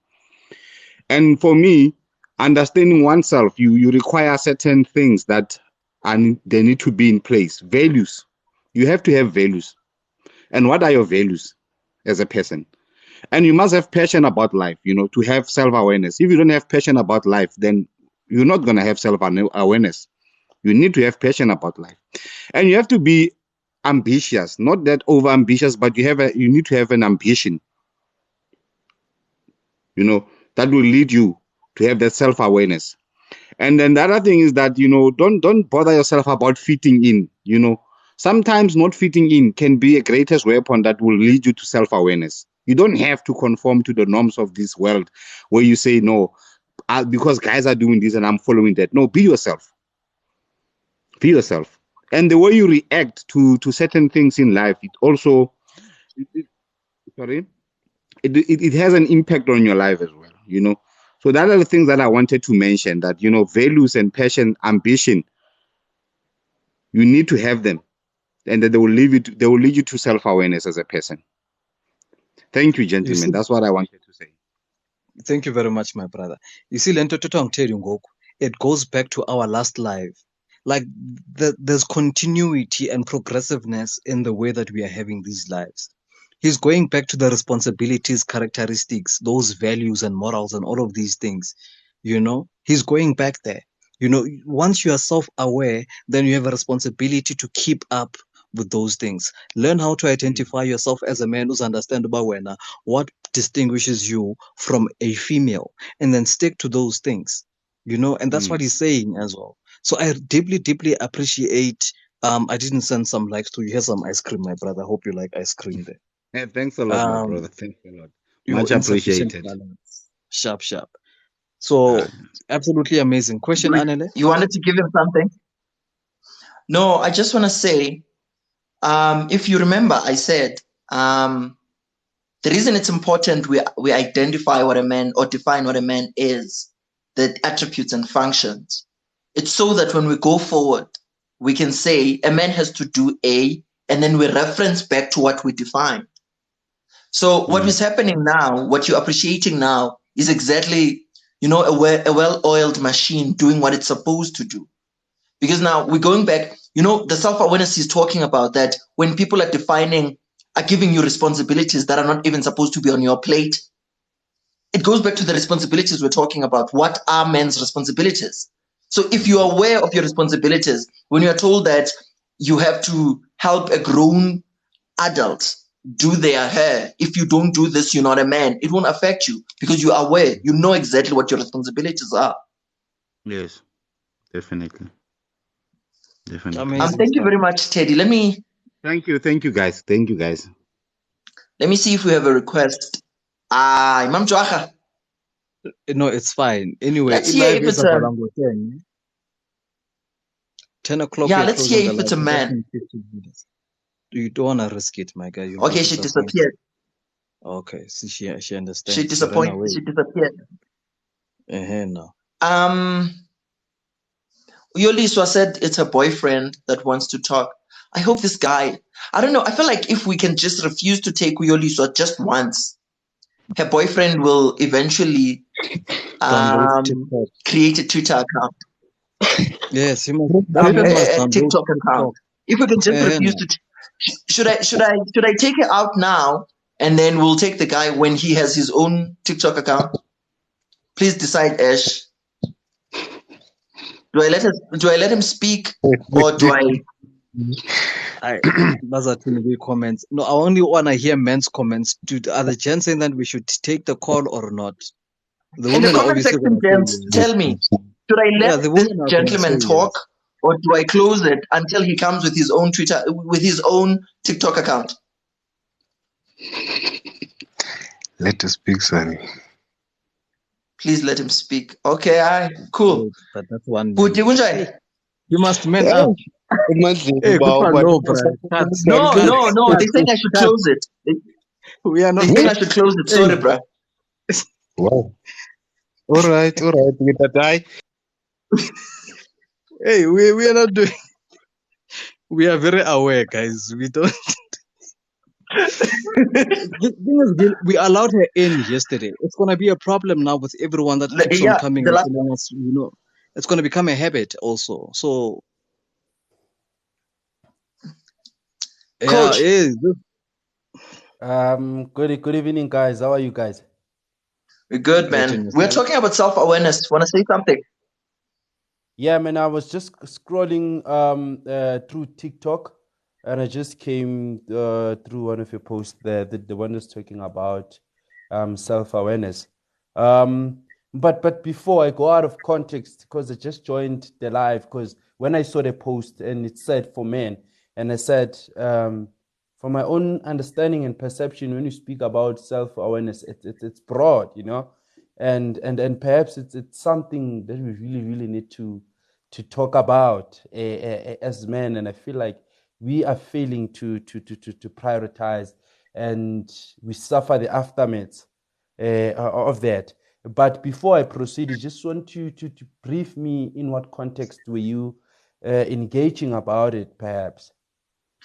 Speaker 12: And for me, understanding oneself, you require certain things that they need to be in place. Values. You have to have values. And what are your values as a person? And you must have passion about life, you know, to have self-awareness. If you don't have passion about life, then you're not going to have self-awareness. You need to have passion about life. And you have to be ambitious, not that over-ambitious, but you need to have an ambition, you know, that will lead you to have that self-awareness. And then the other thing is that, you know, don't bother yourself about fitting in, you know. Sometimes not fitting in can be a greatest weapon that will lead you to self-awareness. You don't have to conform to the norms of this world where you say, no, because guys are doing this and I'm following that. No, be yourself. Be yourself. And the way you react to certain things in life, it also, it has an impact on your life as well, you know. So that are the things that I wanted to mention, that, you know, values and passion, ambition, you need to have them, and that they will lead you to self-awareness as a person. Thank you,
Speaker 2: You
Speaker 12: gentlemen.
Speaker 2: see,
Speaker 12: That's what I wanted to say.
Speaker 2: thank you very much, my brother. You see, Lento Ngoku, it goes back to our last live. Like there's continuity and progressiveness in the way that we are having these lives. He's going back to the responsibilities, characteristics, those values and morals and all of these things. You know, he's going back there. You know, once you are self-aware, then you have a responsibility to keep up with those things. Learn how to identify yourself as a man who's understandable when what distinguishes you from a female, and then stick to those things. You know, and that's what he's saying as well. So I deeply, deeply appreciate. I didn't send some likes to you. Here's some ice cream, my brother. Hope you like ice cream there.
Speaker 12: Hey, thanks a lot, my
Speaker 2: Um,
Speaker 12: brother. Thanks a lot.
Speaker 2: your
Speaker 12: Much
Speaker 2: insufficient
Speaker 12: appreciated.
Speaker 2: balance. Sharp, sharp. So absolutely amazing. Question, Anele?
Speaker 1: You wanted to give him something? No, I just want to say, if you remember, I said the reason it's important we identify what a man or define what a man is, the attributes and functions. It's so that when we go forward, we can say a man has to do A, and then we reference back to what we defined. So what is happening now, what you're appreciating now, is exactly, you know, a well-oiled machine doing what it's supposed to do. Because now we're going back, you know, the self-awareness is talking about that when people are giving you responsibilities that are not even supposed to be on your plate. It goes back to the responsibilities we're talking about. What are men's responsibilities? So if you are aware of your responsibilities, when you are told that you have to help a grown adult do their hair, if you don't do this, you're not a man, it won't affect you because you are aware, you know exactly what your responsibilities are.
Speaker 12: Yes, definitely. Definitely.
Speaker 2: Amazing
Speaker 1: Thank you
Speaker 2: stuff.
Speaker 1: very much, Teddy.
Speaker 12: Thank you guys. Thank you guys.
Speaker 1: Let me see if we have a request. Imam Joacha.
Speaker 2: No, it's fine. Anyway,
Speaker 1: Let's hear
Speaker 2: live
Speaker 1: if
Speaker 2: is
Speaker 1: it's a
Speaker 2: 10 o'clock.
Speaker 1: yeah.
Speaker 2: We're
Speaker 1: Let's
Speaker 2: closing
Speaker 1: hear
Speaker 2: the
Speaker 1: if
Speaker 2: live.
Speaker 1: it's a
Speaker 2: We just
Speaker 1: man.
Speaker 2: need 15 minutes. You don't want to risk it, my guy. You'll be
Speaker 1: Okay, she
Speaker 2: disappointed.
Speaker 1: disappeared.
Speaker 2: Okay, see, she
Speaker 1: She
Speaker 2: understands. She ran
Speaker 1: disappointed.
Speaker 2: away.
Speaker 1: She disappeared.
Speaker 2: No.
Speaker 1: Yoliswa said it's her boyfriend that wants to talk. I hope this guy. I don't know. I feel like if we can just refuse to take Yoliswa just once, her boyfriend will eventually
Speaker 2: Download TikTok.
Speaker 1: create a Twitter account.
Speaker 2: Yes, he must.
Speaker 1: A
Speaker 2: That man must download
Speaker 1: TikTok account. If we can just refuse
Speaker 2: no.
Speaker 1: to, should I take her out now, and then we'll take the guy when he has his own TikTok account? Please decide, Ash. Do I let him speak, or do I?
Speaker 2: Those are too many comments. No, I only want to hear men's comments. Are the gents saying that we should take the call or not? The
Speaker 1: In the
Speaker 2: women are
Speaker 1: comment
Speaker 2: obviously
Speaker 1: section,
Speaker 2: going to
Speaker 1: gents,
Speaker 2: say yes.
Speaker 1: tell me, should I
Speaker 2: Yeah,
Speaker 1: let
Speaker 2: the
Speaker 1: this
Speaker 2: women are going to
Speaker 1: gentleman
Speaker 2: say
Speaker 1: talk,
Speaker 2: yes.
Speaker 1: or do I close it until he comes with his own Twitter, with his own TikTok account?
Speaker 13: Let us speak, Sonny.
Speaker 1: Please let him speak. Okay, all right, cool.
Speaker 2: Wait, but that's one man.
Speaker 1: Bhuti, kunjani?
Speaker 2: You must man up. Hey,
Speaker 13: Wow,
Speaker 2: no, bro. Cut.
Speaker 1: No. They think I should close it.
Speaker 2: We are not.
Speaker 1: They think I should close it. Sorry, bro.
Speaker 13: Wow. All right. We die.
Speaker 2: Hey, we are not doing. We are very aware, guys. We don't. We allowed her in yesterday. It's gonna be a problem now with everyone that keeps on coming and telling us. You know, it's gonna become a habit also. So,
Speaker 1: Coach.
Speaker 14: Good evening, guys. How are you guys?
Speaker 1: We're good, man. We're talking about self-awareness. Want to say something?
Speaker 14: Yeah, man. I was just scrolling through TikTok, and I just came through one of your posts there, the one that's talking about self-awareness. But before I go out of context, because I just joined the live, because when I saw the post and it said for men, and I said, from my own understanding and perception, when you speak about self-awareness, it's broad, you know. and perhaps it's something that we really need to talk about as men. And I feel like we are failing to prioritize, and we suffer the aftermath of that. But before I proceed, I just want you to brief me in what context were you engaging about it, perhaps,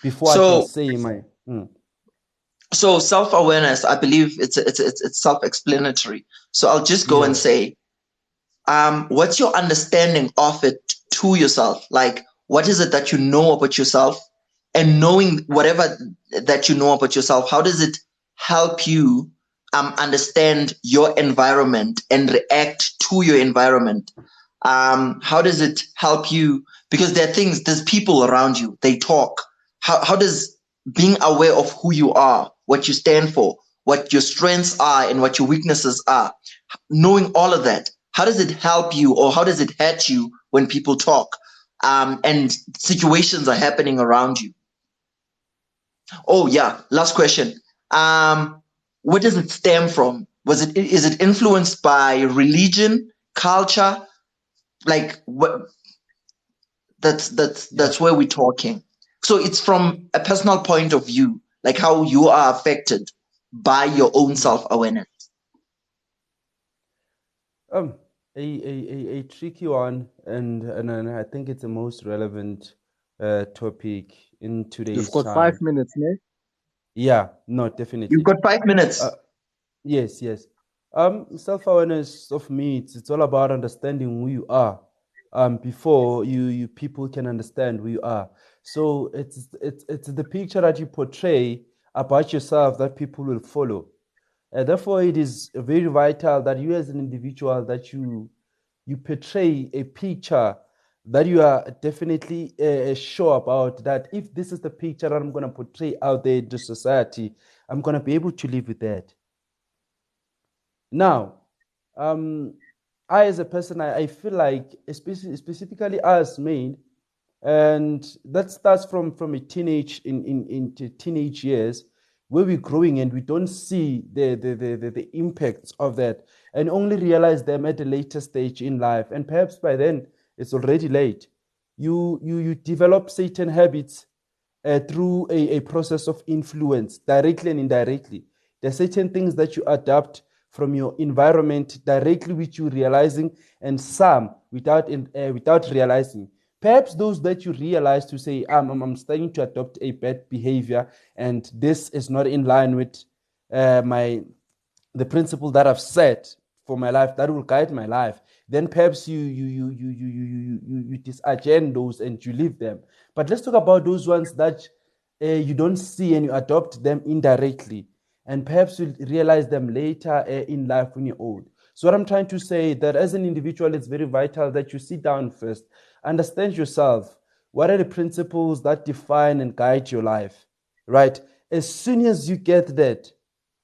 Speaker 14: before I can
Speaker 1: So
Speaker 14: say my.
Speaker 1: so self-awareness, I believe it's self-explanatory. So I'll just go and
Speaker 14: Yeah.
Speaker 1: say, what's your understanding of it to yourself? Like, what is it that you know about yourself? And knowing whatever that you know about yourself, how does it help you understand your environment and react to your environment? How does it help you? Because there's people around you, they talk. How does being aware of who you are, what you stand for, what your strengths are, and what your weaknesses are, knowing all of that, how does it help you, or how does it hurt you when people talk and situations are happening around you? Oh yeah, last question. Where does it stem from? Is it influenced by religion, culture? Like what? That's where we're talking. So it's from a personal point of view, like how you are affected by your own self-awareness.
Speaker 14: A tricky one, and I think it's the most relevant topic in today's
Speaker 2: You've got
Speaker 14: time.
Speaker 2: 5 minutes, ne?
Speaker 14: Yeah, no, definitely.
Speaker 1: You've got 5 minutes.
Speaker 14: Yes. Self-awareness of me, it's all about understanding who you are. Before you people can understand who you are. So it's the picture that you portray about yourself that people will follow. Therefore, it is very vital that you as an individual, that you portray a picture that you are definitely sure about, that if this is the picture that I'm going to portray out there to society, I'm going to be able to live with that. Now, I as a person, I feel like, specifically as men, and that starts from a teenage into teenage years, where we're growing and we don't see the impacts of that, and only realize them at a later stage in life, and perhaps by then it's already late. You develop certain habits through a process of influence, directly and indirectly. There are certain things that you adapt from your environment directly, which you're realizing, and some without realizing. Perhaps those that you realize to say, I'm starting to adopt a bad behavior, and this is not in line with the principle that I've set for my life, that will guide my life. Then perhaps you disagenda those and you leave them. But let's talk about those ones that you don't see and you adopt them indirectly, and perhaps you'll realize them later in life when you're old. So what I'm trying to say, that as an individual, it's very vital that you sit down first, understand yourself. What are the principles that define and guide your life, right? As soon as you get that,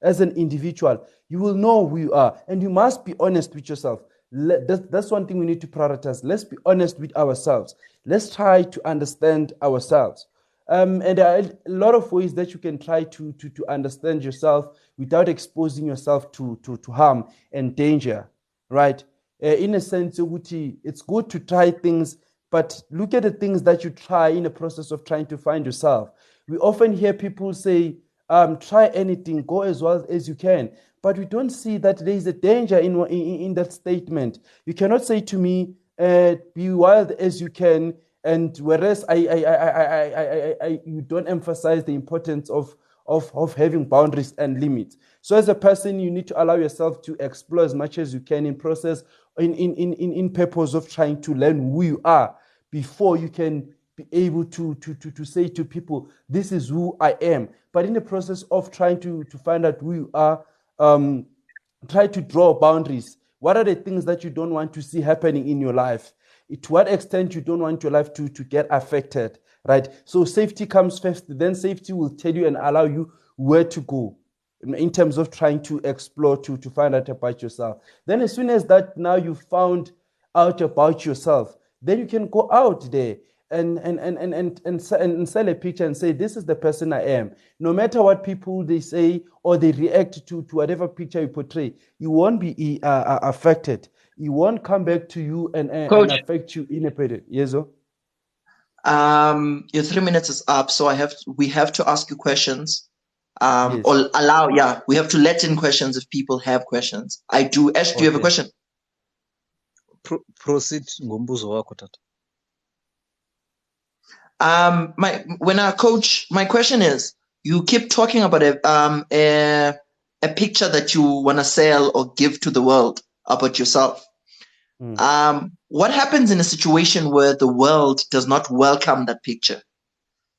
Speaker 14: as an individual, you will know who you are, and you must be honest with yourself. That's one thing we need to prioritize. Let's be honest with ourselves. Let's try to understand ourselves. And there are a lot of ways that you can try to understand yourself without exposing yourself to harm and danger, right? In a sense, it's good to try things, but look at the things that you try in the process of trying to find yourself. We often hear people say, try anything, go as well as you can. But we don't see that there is a danger in that statement. You cannot say to me, be wild as you can, and whereas you don't emphasize the importance of having boundaries and limits. So as a person, you need to allow yourself to explore as much as you can in purpose of trying to learn who you are before you can be able to say to people, this is who I am. But in the process of trying to find out who you are, try to draw boundaries. What are the things that you don't want to see happening in your life? To what extent you don't want your life to get affected, right? So safety comes first, then safety will tell you and allow you where to go in terms of trying to explore, to find out about yourself. Then as soon as that, now you found out about yourself, then you can go out there and sell a picture and say, this is the person I am. No matter what people they say or they react to whatever picture you portray, you won't be affected. It won't come back to you and
Speaker 1: Coach,
Speaker 14: affect you in a period. Yes, sir?
Speaker 1: your 3 minutes is up, so we have to ask you questions.
Speaker 14: Yes.
Speaker 1: Or we have to let in questions if people have questions. I do. Ash, do you have a
Speaker 14: Okay.
Speaker 1: question?
Speaker 2: Proceed ngombuzo wakho tata.
Speaker 1: My question is, you keep talking about a picture that you want to sell or give to the world about yourself. What happens in a situation where the world does not welcome that picture?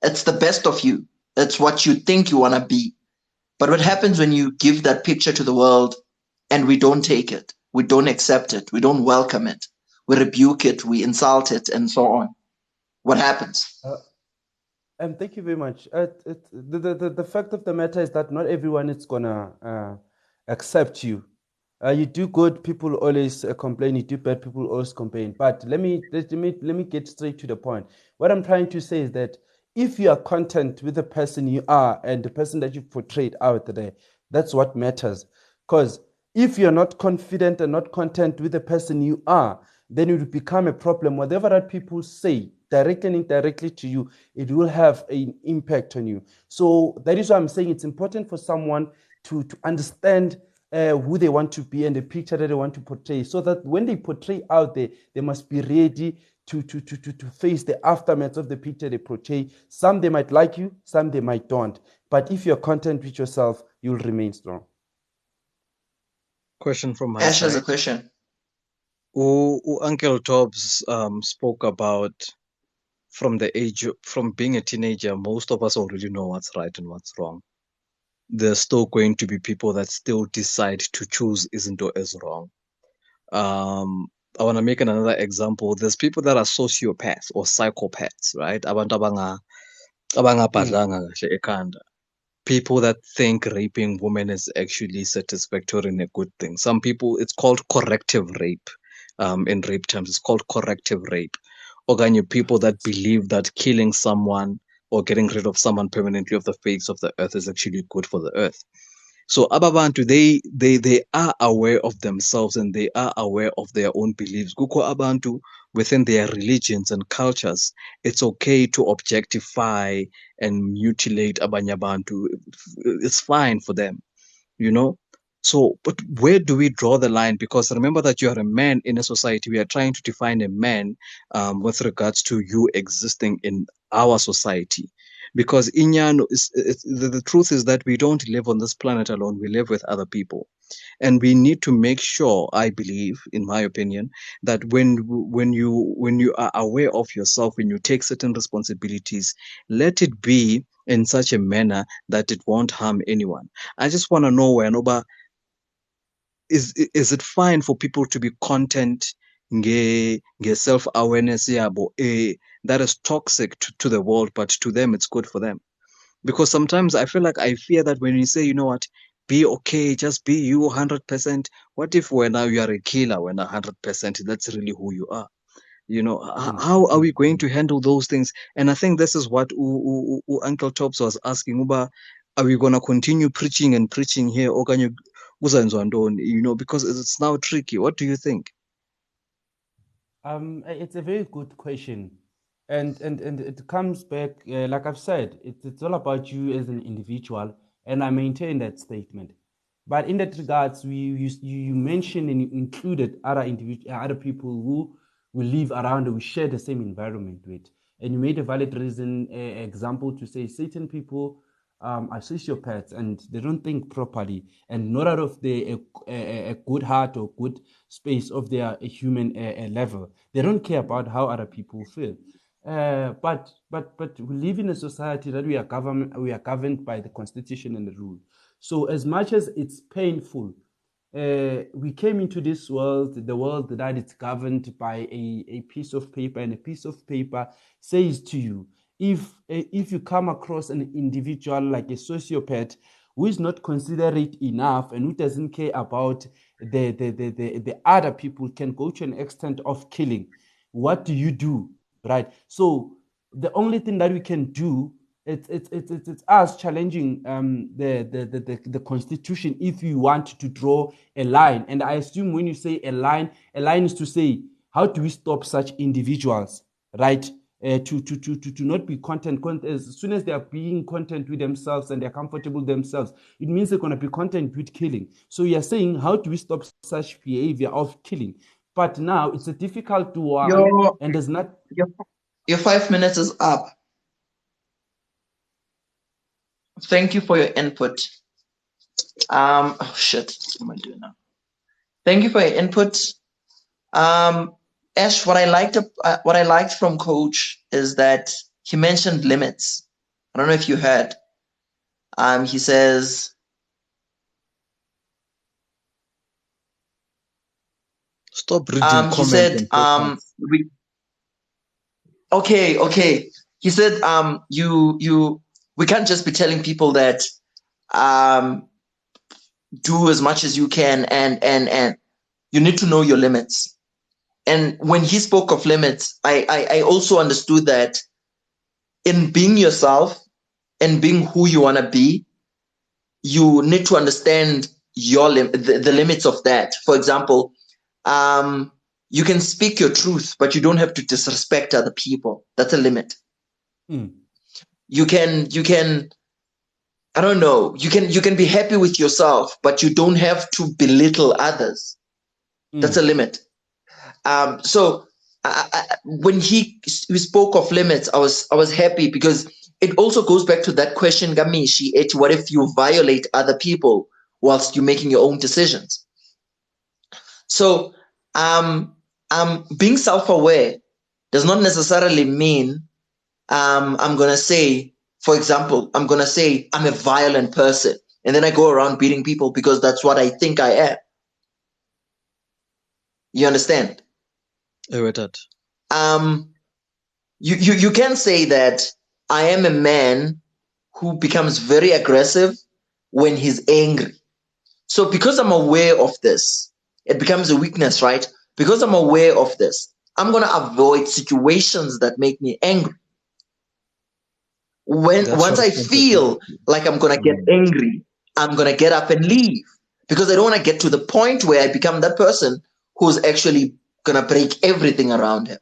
Speaker 1: It's the best of you. It's what you think you want to be. But what happens when you give that picture to the world and we don't take it? We don't accept it. We don't welcome it. We rebuke it. We insult it and so on. What happens?
Speaker 14: Thank you very much. The fact of the matter is that not everyone is gonna accept you. You do good, people always complain. You do bad, people always complain. But let me get straight to the point. What I'm trying to say is that if you are content with the person you are and the person that you portrayed out there, that's what matters. Because if you're not confident and not content with the person you are, then it will become a problem. Whatever that people say, directly and indirectly to you, it will have an impact on you. So that is why I'm saying it's important for someone to understand who they want to be and the picture that they want to portray, so that when they portray out there, they must be ready to face the aftermath of the picture they portray. Some they might like you, some they might don't. But if you're content with yourself, you'll remain strong.
Speaker 2: Question from my
Speaker 1: Ash
Speaker 2: side.
Speaker 1: has a question.
Speaker 2: Uncle Tobbs spoke about from being a teenager, most of us already know what's right and what's wrong. There's still going to be people that still decide to choose isn't or is wrong. I want to make another example. There's people that are sociopaths or psychopaths, right? Abantu abangabhadlanga kahle ekhanda. People that think raping women is actually satisfactory and a good thing. Some people, it's called corrective rape. In rape terms, it's called corrective rape. Okanye people that believe that killing someone or getting rid of someone permanently off the face of the earth is actually good for the earth. So ababantu, they are aware of themselves and they are aware of their own beliefs. Kukho abantu within their religions and cultures, it's okay to objectify and mutilate abanye abantu. It's fine for them, you know. So, but where do we draw the line? Because remember that you are a man in a society. We are trying to define a man with regards to you existing in our society. Because Inyano the truth is that we don't live on this planet alone. We live with other people. And we need to make sure, I believe, in my opinion, that when you are aware of yourself, when you take certain responsibilities, let it be in such a manner that it won't harm anyone. I just want to know, Wenoba, is it fine for people to be content nge self-awareness yabo that is toxic to the world, but to them it's good for them? Because sometimes I fear that when you say, you know what, be okay, just be you 100%. What if when now you are a killer, when 100%, that's really who you are? You know, how are we going to handle those things? And I think this is what Uncle Tops was asking. Uba, are we going to continue preaching and preaching here? Or can you, you know, because it's now tricky. What do you think?
Speaker 14: It's a very good question. And it comes back, like I've said, it's all about you as an individual, and I maintain that statement. But in that regards, you mentioned and included other people who we live around and we share the same environment with. And you made a valid reason example to say certain people are sociopaths and they don't think properly, and not out of a good heart or good space of their human level. They don't care about how other people feel. But we live in a society that we are governed by the constitution and the rule. So as much as it's painful, we came into this world, the world that it's governed by a piece of paper, and a piece of paper says to you, if you come across an individual like a sociopath who is not considerate enough and who doesn't care about the other people, can go to an extent of killing, what do you do? Right. So the only thing that we can do, it's us challenging the constitution if you want to draw a line. And I assume when you say a line is to say, how do we stop such individuals, right? To not be content. As soon as they are being content with themselves and they're comfortable themselves, it means they're going to be content with killing. So you are saying, how do we stop such behavior of killing? But now it's a difficult one, and there's not.
Speaker 1: Your 5 minutes is up. Thank you for your input. Oh shit, what am I doing now? Thank you for your input. Ash, what I liked from Coach is that he mentioned limits. I don't know if you heard. He says,
Speaker 2: stop reading comments.
Speaker 1: He said, okay. He said, we can't just be telling people that do as much as you can, and you need to know your limits. And when he spoke of limits, I also understood that in being yourself and being who you want to be, you need to understand the limits of that. For example, you can speak your truth, but you don't have to disrespect other people. That's a limit. You can, I don't know, you can be happy with yourself, but you don't have to belittle others. That's a limit. So when he spoke of limits, I was happy because it also goes back to that question, Gamishi, what if you violate other people whilst you're making your own decisions? So being self-aware does not necessarily mean I'm going to say, for example, I'm going to say I'm a violent person and then I go around beating people because that's what I think I am. You understand?
Speaker 2: With that.
Speaker 1: You can say that I am a man who becomes very aggressive when he's angry. So because I'm aware of this, it becomes a weakness, right? Because I'm aware of this, I'm going to avoid situations that make me angry. Once I feel like I'm going to get angry, I'm going to get up and leave because I don't want to get to the point where I become that person who's actually going to break everything around him.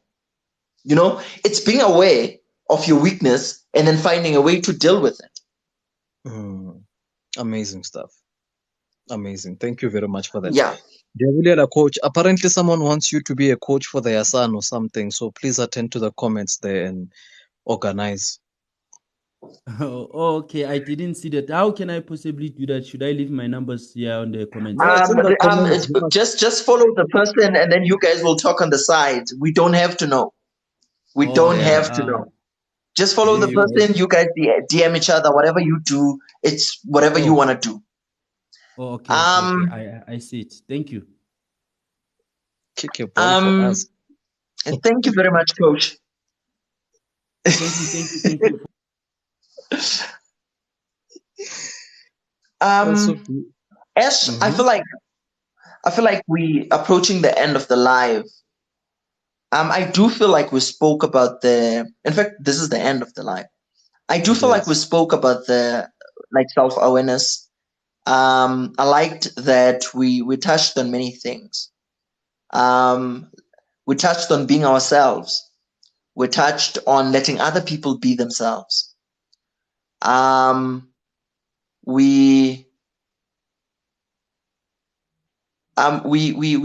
Speaker 1: You know, it's being aware of your weakness and then finding a way to deal with it.
Speaker 2: Amazing stuff. Amazing. Thank you very much for that.
Speaker 1: Yeah.
Speaker 2: Dear coach, apparently someone wants you to be a coach for their son or something. So please attend to the comments there and organize.
Speaker 14: Oh, okay, I didn't see that. How can I possibly do that? Should I leave my numbers here on the comments?
Speaker 1: Just follow the person and then you guys will talk on the side. We don't have to know. We don't have to know. Just follow the person. You guys DM each other. Whatever you do, it's whatever you want to do.
Speaker 14: Oh, okay. I see it. Thank you.
Speaker 2: Kick your ball for us.
Speaker 1: And thank you very much, Coach.
Speaker 14: Thank you.
Speaker 1: Ash, I feel like we approaching the end of the live. I do feel like we spoke about in fact, this is the end of the live. I do feel like we spoke about the self-awareness. I liked that we touched on many things. We touched on being ourselves. We touched on letting other people be themselves. We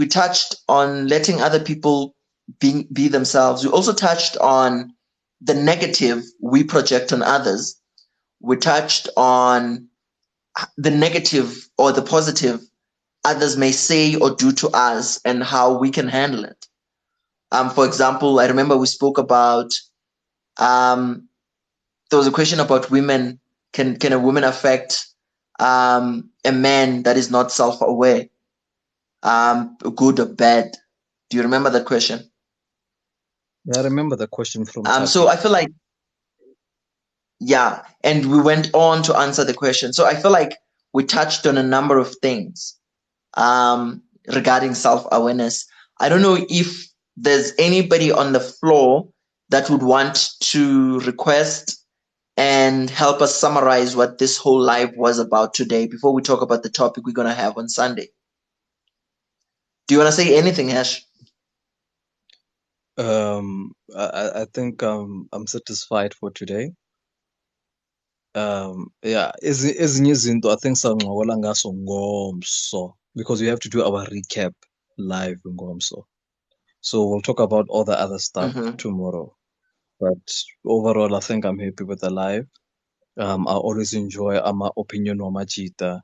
Speaker 1: touched on letting other people be themselves. We also touched on the negative we project on others. We touched on the negative or the positive others may say or do to us and how we can handle it. For example, I remember we spoke about there was a question about women. Can a woman affect a man that is not self-aware, good or bad? Do you remember that question?
Speaker 2: Yeah, I remember the question from
Speaker 1: so I feel like, yeah, and we went on to answer the question. So I feel like we touched on a number of things regarding self-awareness. I don't know if there's anybody on the floor that would want to request and help us summarize what this whole live was about today before we talk about the topic we're going to have on Sunday? Do you want to say anything, Ash?
Speaker 2: I think I'm satisfied for today. Yeah, ezinye izinto I think sancokola ngaso ngomso because we have to do our recap live ngomso. So we'll talk about all the other stuff tomorrow. But overall, I think I'm happy with the live. I always enjoy my opinion on Machita.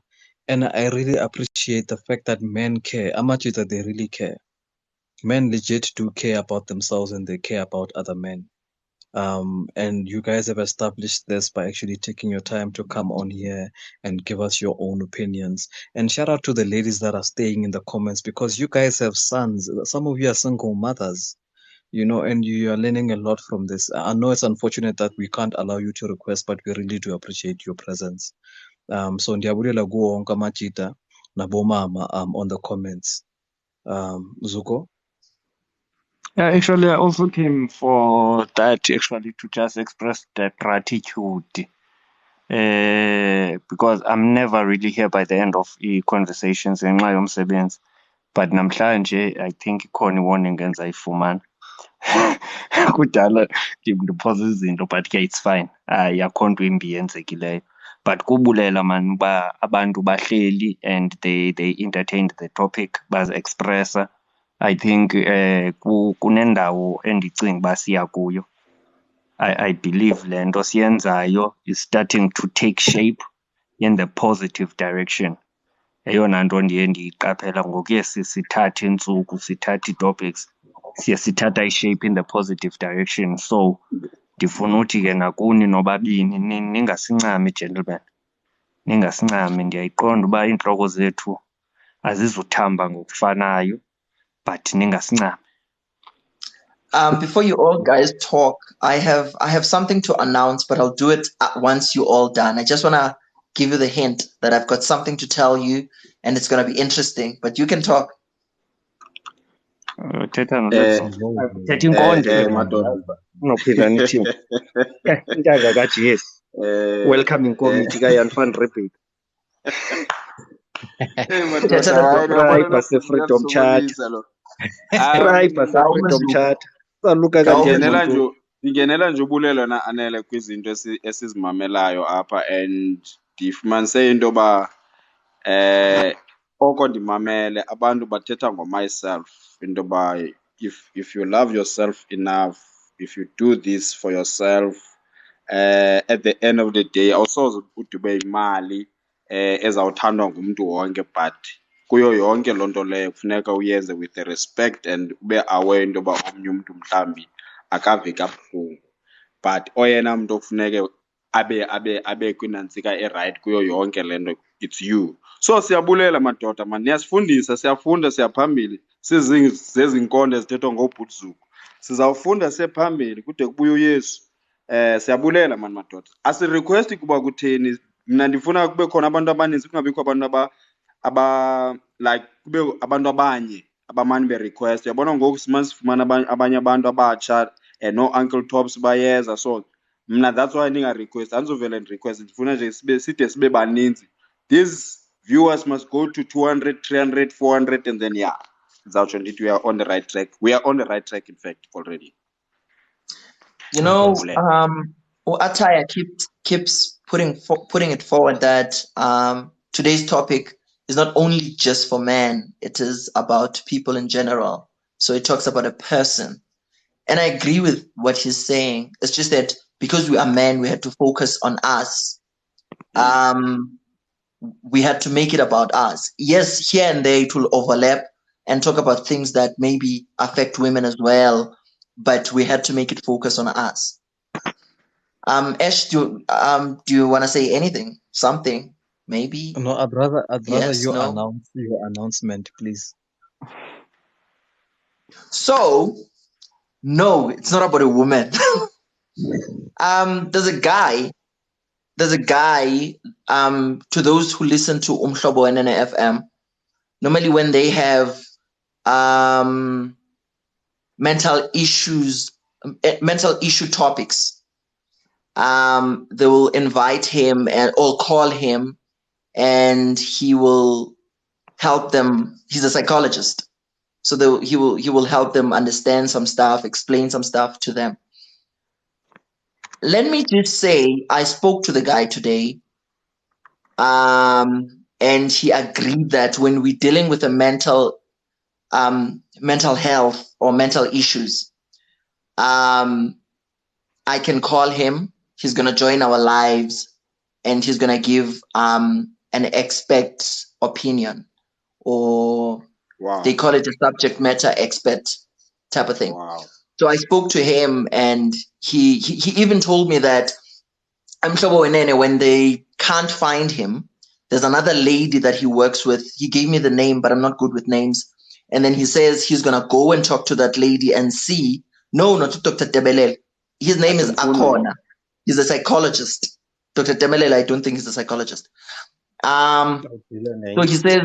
Speaker 2: And I really appreciate the fact that men care. Amachita, they really care. Men legit do care about themselves and they care about other men. And you guys have established this by actually taking your time to come on here and give us your own opinions. And shout out to the ladies that are staying in the comments because you guys have sons. Some of you are single mothers, you know, and you are learning a lot from this. I know it's unfortunate that we can't allow you to request, but we really do appreciate your presence. So ndiyabulela kuwo wonke amajita nabomama on the comments. Zuko?
Speaker 4: Yeah, actually, I also came for that actually to just express the gratitude. Because I'm never really here by the end of the conversations ngenxa yomsebenzi. But namhlanje I think ikhona i-warning engizayifumana. Kudala ngiphosa izinto but ke it's fine. Akho nto imbi yenzekileyo. But kubulela man uba abantu bahleli and they entertained the topic bazi-expressa. I think kunendawo endicinga uba siya kuyo. I believe le nto siyenzayo is starting to take shape in the positive direction. Eyona nto ndiye ndiyiqaphela ngokuye sithathe iintsuku sithathe ii-topics siye sithatha i-shape in the positive direction. So ndifuna uthi ke nakuni nobabini ningasincami gentlemen, ningasincami. Ndiyayiqonda uba iintloko zethu azizuthamba ngokufanayo but ningasincami.
Speaker 1: Before you all guys talk, I have something to announce, but I'll do it once you all done. I just want to give you the hint that I've got something to tell you, and it's going to be interesting. But you can talk.
Speaker 4: Welcoming committee kayan fan repeat. Freedom chat. Freedom chat.
Speaker 3: Ndingenela nje ubulelo na Anele kwizinto esizimamelayo apha and ndifumanise into yoba oko ndimamele abantu bathetha ngo-myself into yoba if you love yourself enough, if you do this for yourself, at the end of the day awusoze udube imali ezawuthandwa ngumntu wonke, but kuyo yonke loo nto leyo kufuneka uyenze with the respect and ube aware into yoba omnye umntu mhlawumbi akave kabuhlungu, but oyena mntu okufuneke abe kwinantsika erayithi kuyo yonke le nto it's you. So siyabulela madoda man, niyasifundisa, siyafunda, siyaphambili, sizezinkonde ezithethwa ngobhuti Zuku, sizawufunda siyephambili kude kubuye uYesu. Siyabulela man madoda, asirequesti kuba kutheni. Mna ndifuna kube khona abantu abaninzi, kungabikho abantu like kube abantu abanye abamane be-request. Uyabona ngoku sifumana abanye abantu abatsha no-Uncle Tops bayeza, so mna that's why ndinga-request, andizovele ndirequest. Ndifuna nje side sibe baninzi. These viewers must go to 200, 300, 400 and then yeah, ndizawutsho ndithi we are on the right track. We are on the right track in fact already.
Speaker 1: You know, Ataya keeps putting it forward that today's topic is not only just for men, it is about people in general. So it talks about a person. And I agree with what he's saying. It's just that because we are men, we had to focus on us. We had to make it about us. Yes, here and there it will overlap and talk about things that maybe affect women as well, but we had to make it focus on us. Ash, do you want to say anything? Something? Maybe?
Speaker 2: No, I'd rather
Speaker 1: Yes,
Speaker 2: you
Speaker 1: no?
Speaker 2: announce your announcement, please.
Speaker 1: So, no, it's not about a woman. There's a guy, to those who listen to Umhlobo and NFM, normally when they have mental issues mental issue topics. They will invite him or call him, and he will help them. He's a psychologist, so he will help them understand some stuff, explain some stuff to them. Let me just say, I spoke to the guy today, and he agreed that when we're dealing with a mental health or mental issues, I can call him. He's gonna join our lives, and he's gonna give an expert opinion, or
Speaker 3: Wow.
Speaker 1: they call it a subject matter expert type of thing.
Speaker 3: Wow.
Speaker 1: So I spoke to him, and he even told me that when they can't find him, there's another lady that he works with. He gave me the name, but I'm not good with names. And then he says he's gonna go and talk to that lady and see. No, not Dr. Tebelel. His name is Akona. He's a psychologist. Dr. Tebelel, I don't think he's a psychologist. So he says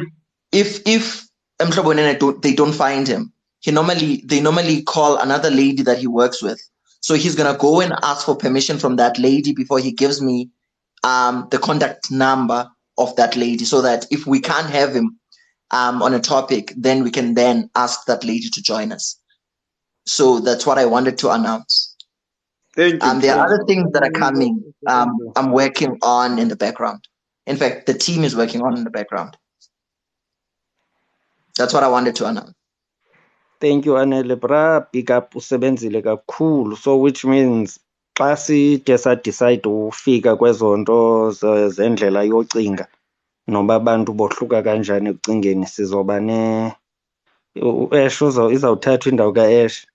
Speaker 1: if they don't find him, they normally call another lady that he works with. So he's gonna go and ask for permission from that lady before he gives me the contact number of that lady, so that if we can't have him on a topic, then we can then ask that lady to join us. So that's what I wanted to announce.
Speaker 3: Thank you.
Speaker 1: There are other things that are coming. I'm working on in the background. In fact, the team is working on in the background. That's what I wanted to announce.
Speaker 4: Thank you, Anele. Bra, pick up usebenzile kakhulu. So which means xa side sadecide ufika kwezo nto zendlela yocinga noba abantu bohluka kanjani ekucingeni, sizoba u-Ash izawuthatha indawo ka-Ash.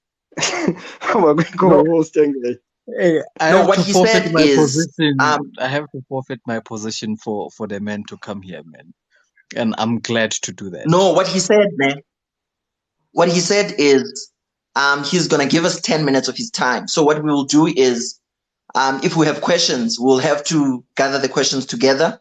Speaker 4: Ngoba kwikho host engeke.
Speaker 2: Hey, I
Speaker 1: No,
Speaker 2: have
Speaker 1: what
Speaker 2: to
Speaker 1: he
Speaker 2: forfeit
Speaker 1: said
Speaker 2: my
Speaker 1: is,
Speaker 2: position. I have to forfeit my position for the men to come here, man. And I'm glad to do that.
Speaker 1: no, what he said, man. What he said is, he's gonna give us 10 minutes of his time. So what we will do is, if we have questions, we'll have to gather the questions together,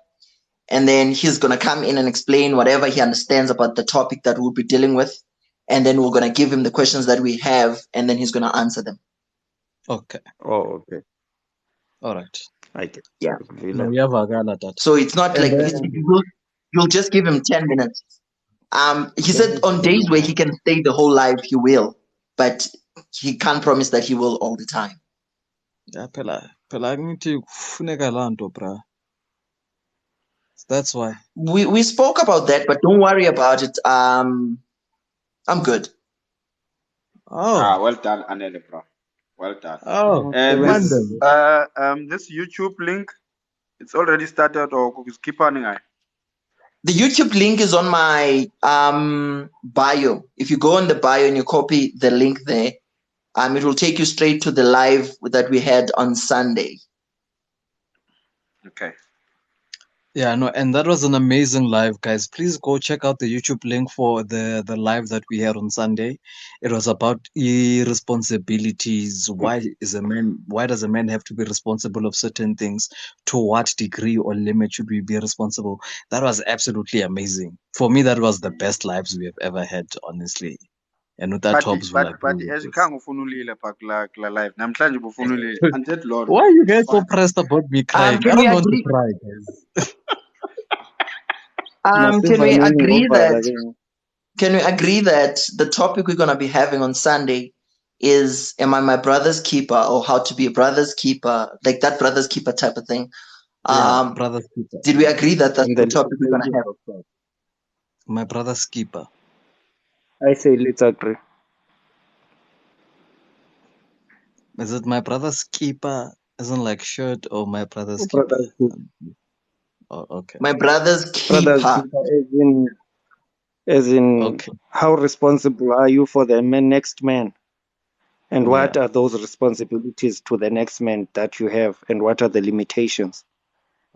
Speaker 1: and then he's gonna come in and explain whatever he understands about the topic that we'll be dealing with, and then we're gonna give him the questions that we have, and then he's gonna answer them.
Speaker 2: Okay.
Speaker 4: Oh, okay.
Speaker 2: All right.
Speaker 4: I get.
Speaker 1: Yeah.
Speaker 2: No, uyavakala tata.
Speaker 1: So it's not
Speaker 2: And
Speaker 1: like
Speaker 2: then-
Speaker 1: you'll just give him 10 minutes. He said on days where he can stay the whole life, he will, but he can't promise that he will all the time.
Speaker 2: Yeah, phela ngithi kufuneka laa nto, bra. That's why.
Speaker 1: We spoke about that, but don't worry about it. I'm good.
Speaker 2: Oh.
Speaker 3: Well done, Anele, bro. Well done.
Speaker 2: Oh,
Speaker 3: This YouTube link, it's already started, or keep on it?
Speaker 1: The YouTube link is on my bio. If you go on the bio and you copy the link there, it will take you straight to the live that we had on Sunday.
Speaker 3: Okay.
Speaker 2: Yeah, no, and that was an amazing live, guys. Please go check out the YouTube link for the live that we had on Sunday. It was about irresponsibilities. Why does a man have to be responsible of certain things? To what degree or limit should we be responsible? That was absolutely amazing. For me, that was the best lives we have ever had, honestly. And with that tops will
Speaker 3: But as you can't ufuna ulile pa kula live. Namhlanje bufuna ulile. Anted Lord.
Speaker 2: Why are you guys so pressed about me crying? I
Speaker 1: Can
Speaker 2: don't
Speaker 1: we
Speaker 2: want to
Speaker 1: agree?
Speaker 2: cry, guys.
Speaker 1: Can we agree that the topic we're gonna be having on Sunday is, am I my brother's keeper, or how to be a brother's keeper, like that brother's keeper type of thing?
Speaker 2: Yeah, brother's keeper.
Speaker 1: Did we agree that that's the topic we're gonna have?
Speaker 2: My brother's keeper.
Speaker 4: I say let's agree.
Speaker 2: Is it my brother's keeper? Isn't like shirt, or my brother's keeper?
Speaker 4: Brother's keeper.
Speaker 2: Oh, okay.
Speaker 1: My brother's keeper.
Speaker 4: As in
Speaker 2: Okay.
Speaker 4: how responsible are you for the next man? And what are those responsibilities to the next man that you have, and what are the limitations?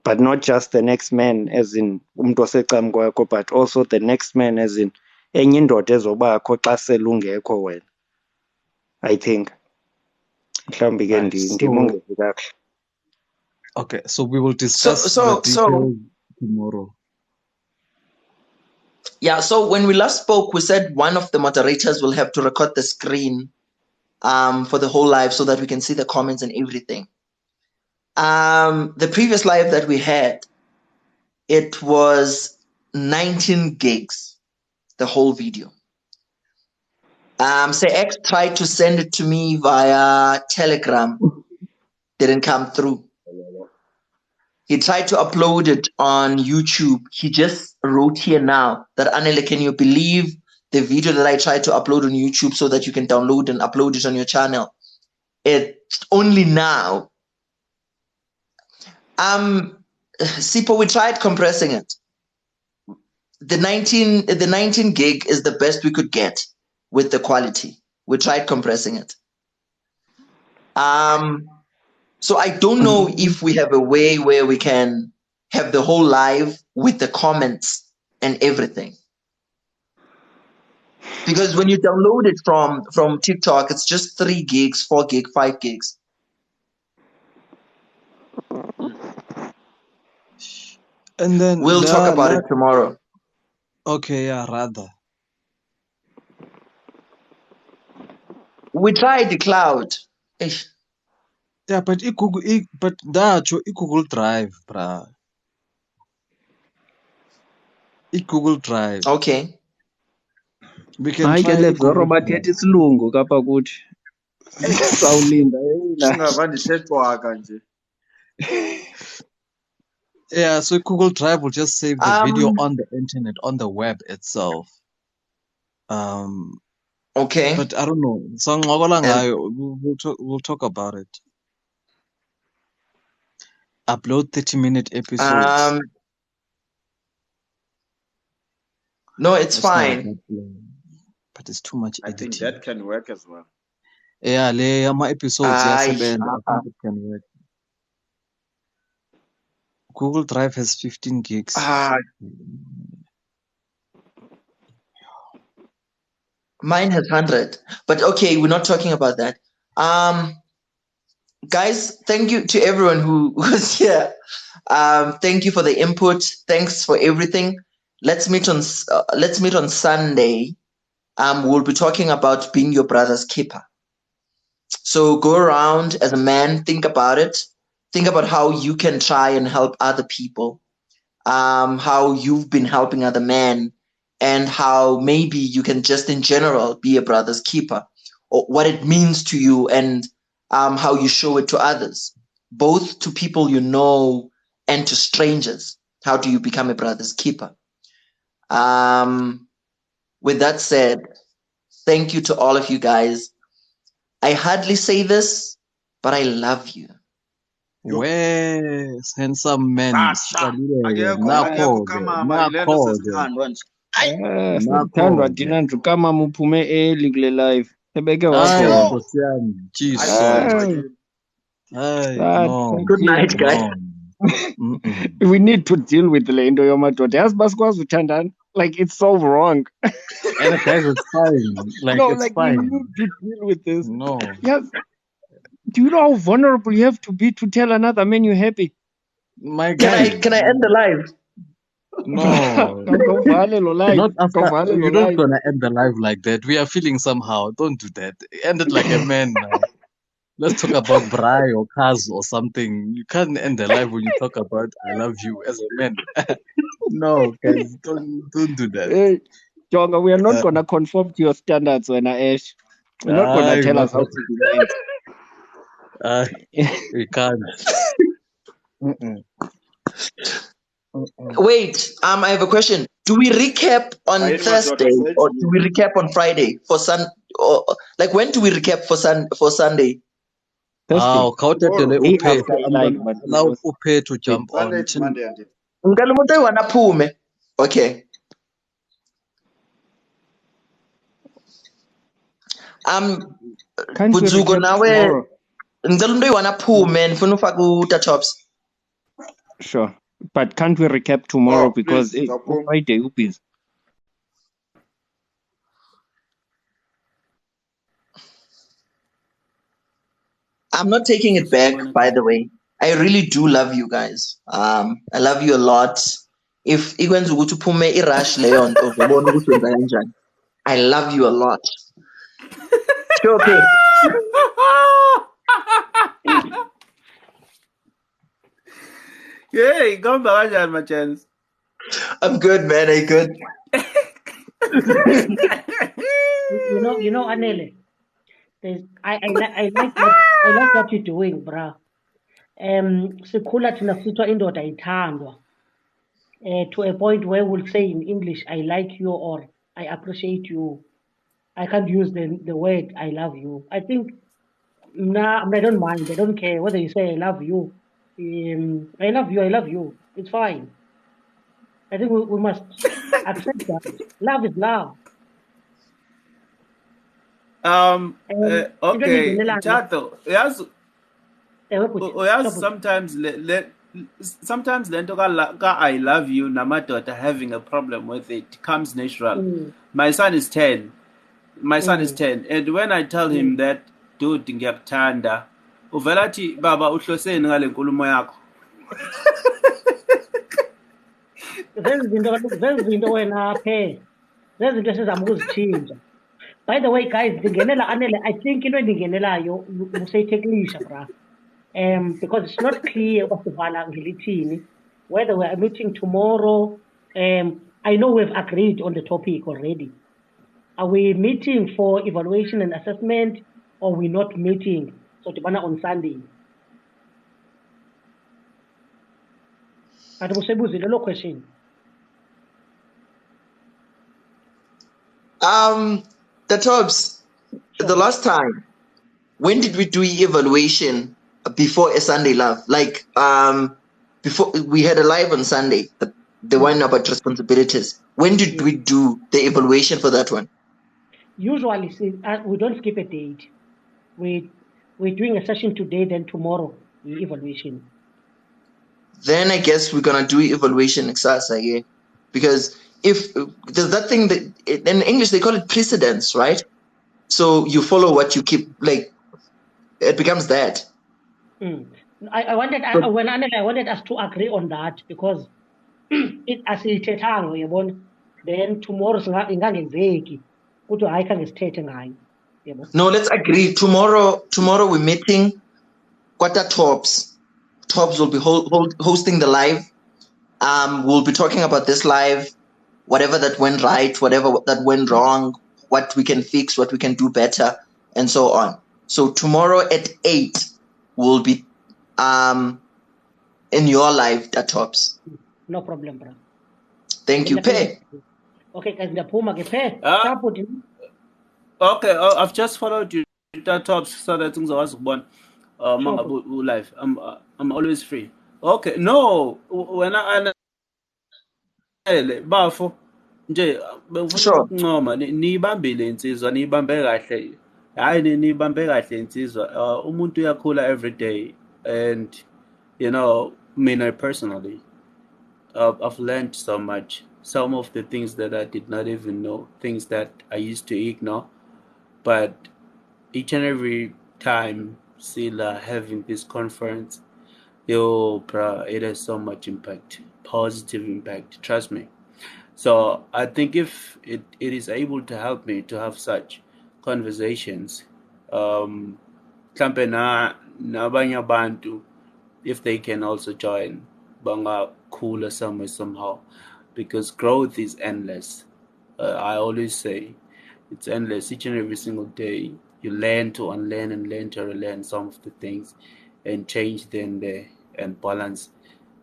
Speaker 4: But not just the next man as in umntu osecam kwakho, but also the next man as in enye indoda ezobakho xa selungekho wena. I think. Mhlawumbi ke ndimongeze kakuhle.
Speaker 2: Okay, so we will discuss
Speaker 1: So-
Speaker 2: the details tomorrow.
Speaker 1: Yeah, so when we last spoke, we said one of the moderators will have to record the screen for the whole live so that we can see the comments and everything. The previous live that we had, it was 19 gigs, the whole video. Say X tried to send it to me via Telegram, didn't come through. He tried to upload it on YouTube. He just wrote here now that, Anele, can you believe the video that I tried to upload on YouTube so that you can download and upload it on your channel? It's only now. Sipo, we tried compressing it. The 19 gig is the best we could get with the quality. We tried compressing it. So I don't know if we have a way where we can have the whole live with the comments and everything. Because when you download it from TikTok, it's just 3 gigs, 4 gig, 5 gigs.
Speaker 2: And then
Speaker 1: We'll talk about it tomorrow.
Speaker 2: Okay, yeah, rather.
Speaker 1: We tried the cloud. Eish.
Speaker 2: Yeah, but Google Drive, bruh. Google Drive.
Speaker 1: Okay.
Speaker 2: We can
Speaker 4: Hayi ke
Speaker 2: try
Speaker 4: le
Speaker 2: Google
Speaker 4: Zoro bathetha isilungu kapha kuthi. Sawulinda
Speaker 3: Singava ndithethwaka nje.
Speaker 2: Yeah, so Google Drive will just save the video on the internet, on the web itself.
Speaker 1: Okay.
Speaker 2: But I don't know. We'll talk about it. Upload 30-minute episodes.
Speaker 1: No, it's fine.
Speaker 2: But it's too much
Speaker 3: I think
Speaker 2: editing.
Speaker 3: that can work as well.
Speaker 2: Yeah, my episodes, I think it can work. Google Drive has 15 gigs.
Speaker 1: Mine has 100. But okay, we're not talking about that. Guys, thank you to everyone who was here. Thank you for the input. Thanks for everything. Let's meet on Sunday. We'll be talking about being your brother's keeper. So go around as a man, think about it. Think about how you can try and help other people. How you've been helping other men, and how maybe you can just in general be a brother's keeper, or what it means to you, and how you show it to others, both to people you know and to strangers. How do you become a brother's keeper? With that said, thank you to all of you guys. I hardly say this, but I love you.
Speaker 2: Wes, handsome man.
Speaker 4: Thandwa thina ndikama muphume early kule live. Ebeke wakho.
Speaker 2: No.
Speaker 1: Good night, guys.
Speaker 4: We need to deal with le into yomadoda. Yazi basikwazi uthandana. Like, it's so wrong.
Speaker 2: And guys, it's fine. Like,
Speaker 4: no,
Speaker 2: it's
Speaker 4: like
Speaker 2: fine.
Speaker 4: we need to deal with this.
Speaker 2: No.
Speaker 4: Yes. Do you know how vulnerable you have to be to tell another man you're happy?
Speaker 2: My guy.
Speaker 1: Can I end the live?
Speaker 2: No. Not after. You're not gonna end the live like that. We are feeling somehow. Don't do that. End it like a man now. Let's talk about Braai or Kaz or something. You can't end the live when you talk about I love you as a man. No, guys, don't do that.
Speaker 4: Hey, Jonga, we are not gonna conform to your standards, when Ash. You're not gonna tell us how to be nice.
Speaker 2: We can't.
Speaker 1: Wait, I have a question. Do we recap on Thursday or do we recap on Friday for or like when do we recap for Sunday?
Speaker 2: Oh, allow Upe to jump on.
Speaker 1: Okay. Buzuko nawe ngicela umuntu oyiwana aphume ngifuna ufake uTatops.
Speaker 4: Sure. But can't we recap tomorrow because Friday you busy?
Speaker 1: I'm not taking it back, by the way. I really do love you guys. I love you a lot. If ikwenza ukuthi uphume irush leyo nto uzobona ukuthi wenza kanjani. I love you a lot. Sure, okay.
Speaker 14: Hey, come back, my chance.
Speaker 1: I'm good, man. I'm good.
Speaker 15: You know, Anele, I like what you're doing, bruh. Sikhula thina sithiwa indoda ithandwa. To a point where we'll say in English, I like you or I appreciate you. I can't use the word I love you. I think I don't mind. I don't care whether you say I love you. I love you. It's fine. I think we must accept that. Love is love. Into
Speaker 14: Okay,
Speaker 15: endingenelayo,
Speaker 14: Chato, yes,
Speaker 15: bhuti,
Speaker 14: yes.
Speaker 15: stop it.
Speaker 14: Sometimes lento ka I love you namadoda having a problem with it comes natural.
Speaker 15: Mm,
Speaker 14: My son is 10. My son is
Speaker 15: mm,
Speaker 14: 10, and when I tell him
Speaker 15: mm.
Speaker 14: that, dude, ngiyakuthanda, uvela athi baba uhloseni ngale nkulumo yakho.
Speaker 15: Zenzi izinto wena phe. Zenzi izinto esizama ukuzitshintsha. By the way, guys, ndingenela Anele, I think into endingenelayo museyitheklisha, bra. Because it's not clear uba sivala ngelithini, whether we are meeting tomorrow. I know we've agreed on the topic already. Are we meeting for evaluation and assessment, or we not meeting? So dibana on Sunday. But musebuzile lo question.
Speaker 1: The Tops, the last time, when did we do evaluation before a Sunday Love? Like, before we had a live on Sunday, the one about responsibilities. When did we do the evaluation for that one?
Speaker 15: Usually, we don't skip a date. We're doing a session today, then tomorrow, the evaluation.
Speaker 1: Then I guess we're gonna do evaluation exercise again, because if there's that thing that in English they call it precedence, right? So you follow what you keep, like it becomes that.
Speaker 15: I wanted us to agree on that because it asiyithethanga uyabona, then tomorrow ingangenzeki ukuthi hayi khange sithethe ngayo, yabo.
Speaker 1: No, let's agree. Tomorrow we're meeting. Kwata Tops will be hosting the live. We'll be talking about this live, whatever that went right, whatever that went wrong, what we can fix, what we can do better, and so on. So tomorrow at 8 we'll be in your live, that Tops.
Speaker 15: No problem, bro.
Speaker 1: Thank you, Pay.
Speaker 15: Okay, guys, ndaphuma ke Pay.
Speaker 14: Ah.
Speaker 15: Sharp.
Speaker 14: Okay, I've just followed you, that Tops, so that things are one. Live. I'm always free. Okay, no, when I bafo nje bengifuna ukuncoma niyibambile insizwa, niyibambe kahle. Hayi niyibambe kahle insizwa. Umuntu uyakhula every day, and you know, me personally, I've learned so much. Some of the things that I did not even know, things that I used to ignore, but each and every time still having this conference, bro, it has so much impact, positive impact, trust me. So I think if it is able to help me to have such conversations, mhlampe nabanye abantu, if they can also join, bangakhula somewhere somehow, because growth is endless. I always say it's endless. Each and every single day you learn to unlearn and learn to relearn some of the things and change them there and balance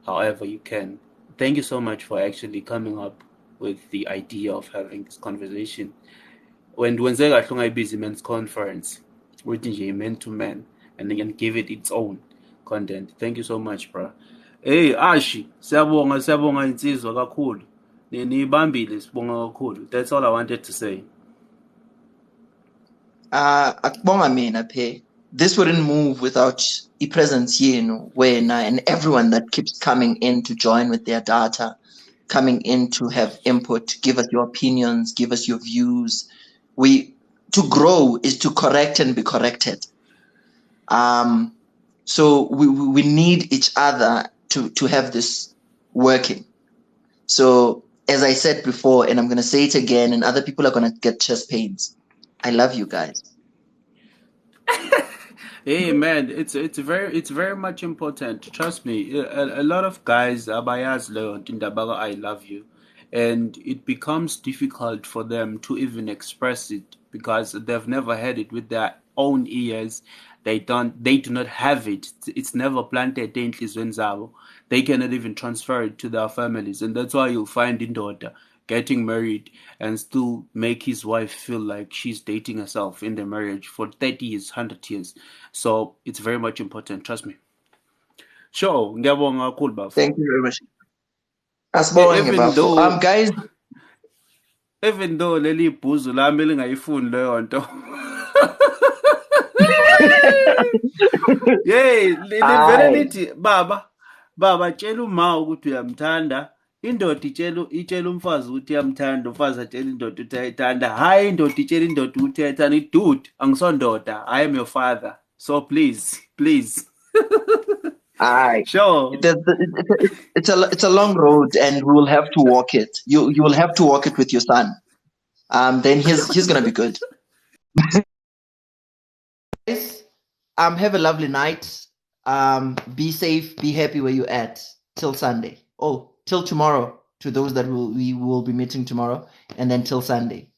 Speaker 14: however you can. Thank you so much for actually coming up with the idea of having this conversation. When kwenzeka kahle ungayibizi men's conference, uthi nje man to man, and then give it its own content. Thank you so much, bro. Hey Ashi, siyabonga insizwa kakhulu. Niyibambile, sibonga kakhulu. That's all I wanted to say.
Speaker 1: Akubonga mina Pay. This wouldn't move without the presence yenu, wena, and everyone that keeps coming in to join with their data, coming in to have input, give us your opinions, give us your views. To grow is to correct and be corrected. So we need each other to have this working. So as I said before, and I'm going to say it again, and other people are going to get chest pains, I love you guys.
Speaker 16: Hey man, it's very much important. Trust me, a lot of guys abayaz leyo nto indaba I love you, and it becomes difficult for them to even express it because they've never heard it with their own ears. They do not have it. It's never planted enhliziyweni zabo. They cannot even transfer it to their families, and that's why you'll find indoda getting married and still make his wife feel like she's dating herself in the marriage for 30 years, 100 years. So it's very much important, trust me. Sure, ngiyabonga kakhulu bafo.
Speaker 1: Thank you very much. Asibonge
Speaker 16: Even
Speaker 1: bafo.
Speaker 16: though
Speaker 1: Guys,
Speaker 16: even though leli bhuzu lami lingayifuni leyo nto. Yey, livele
Speaker 1: Aye.
Speaker 16: lithi baba tshela uma ukuthi uyamthanda. Indoda itshela umfazi ukuthi iyamthanda, umfazi atshela indoda ukuthi ayithanda. Hayi indoda itshela indoda ukuthi ayithanda. Dude, angisondoda. I am your father. So please.
Speaker 1: aye.
Speaker 16: Sure.
Speaker 1: It's a long road, and we will have to walk it. You will have to walk it with your son. Then he's gonna be good. Guys, have a lovely night. Be safe, be happy where you're at till Sunday. Oh, till tomorrow, to those that we will be meeting tomorrow, and then till Sunday.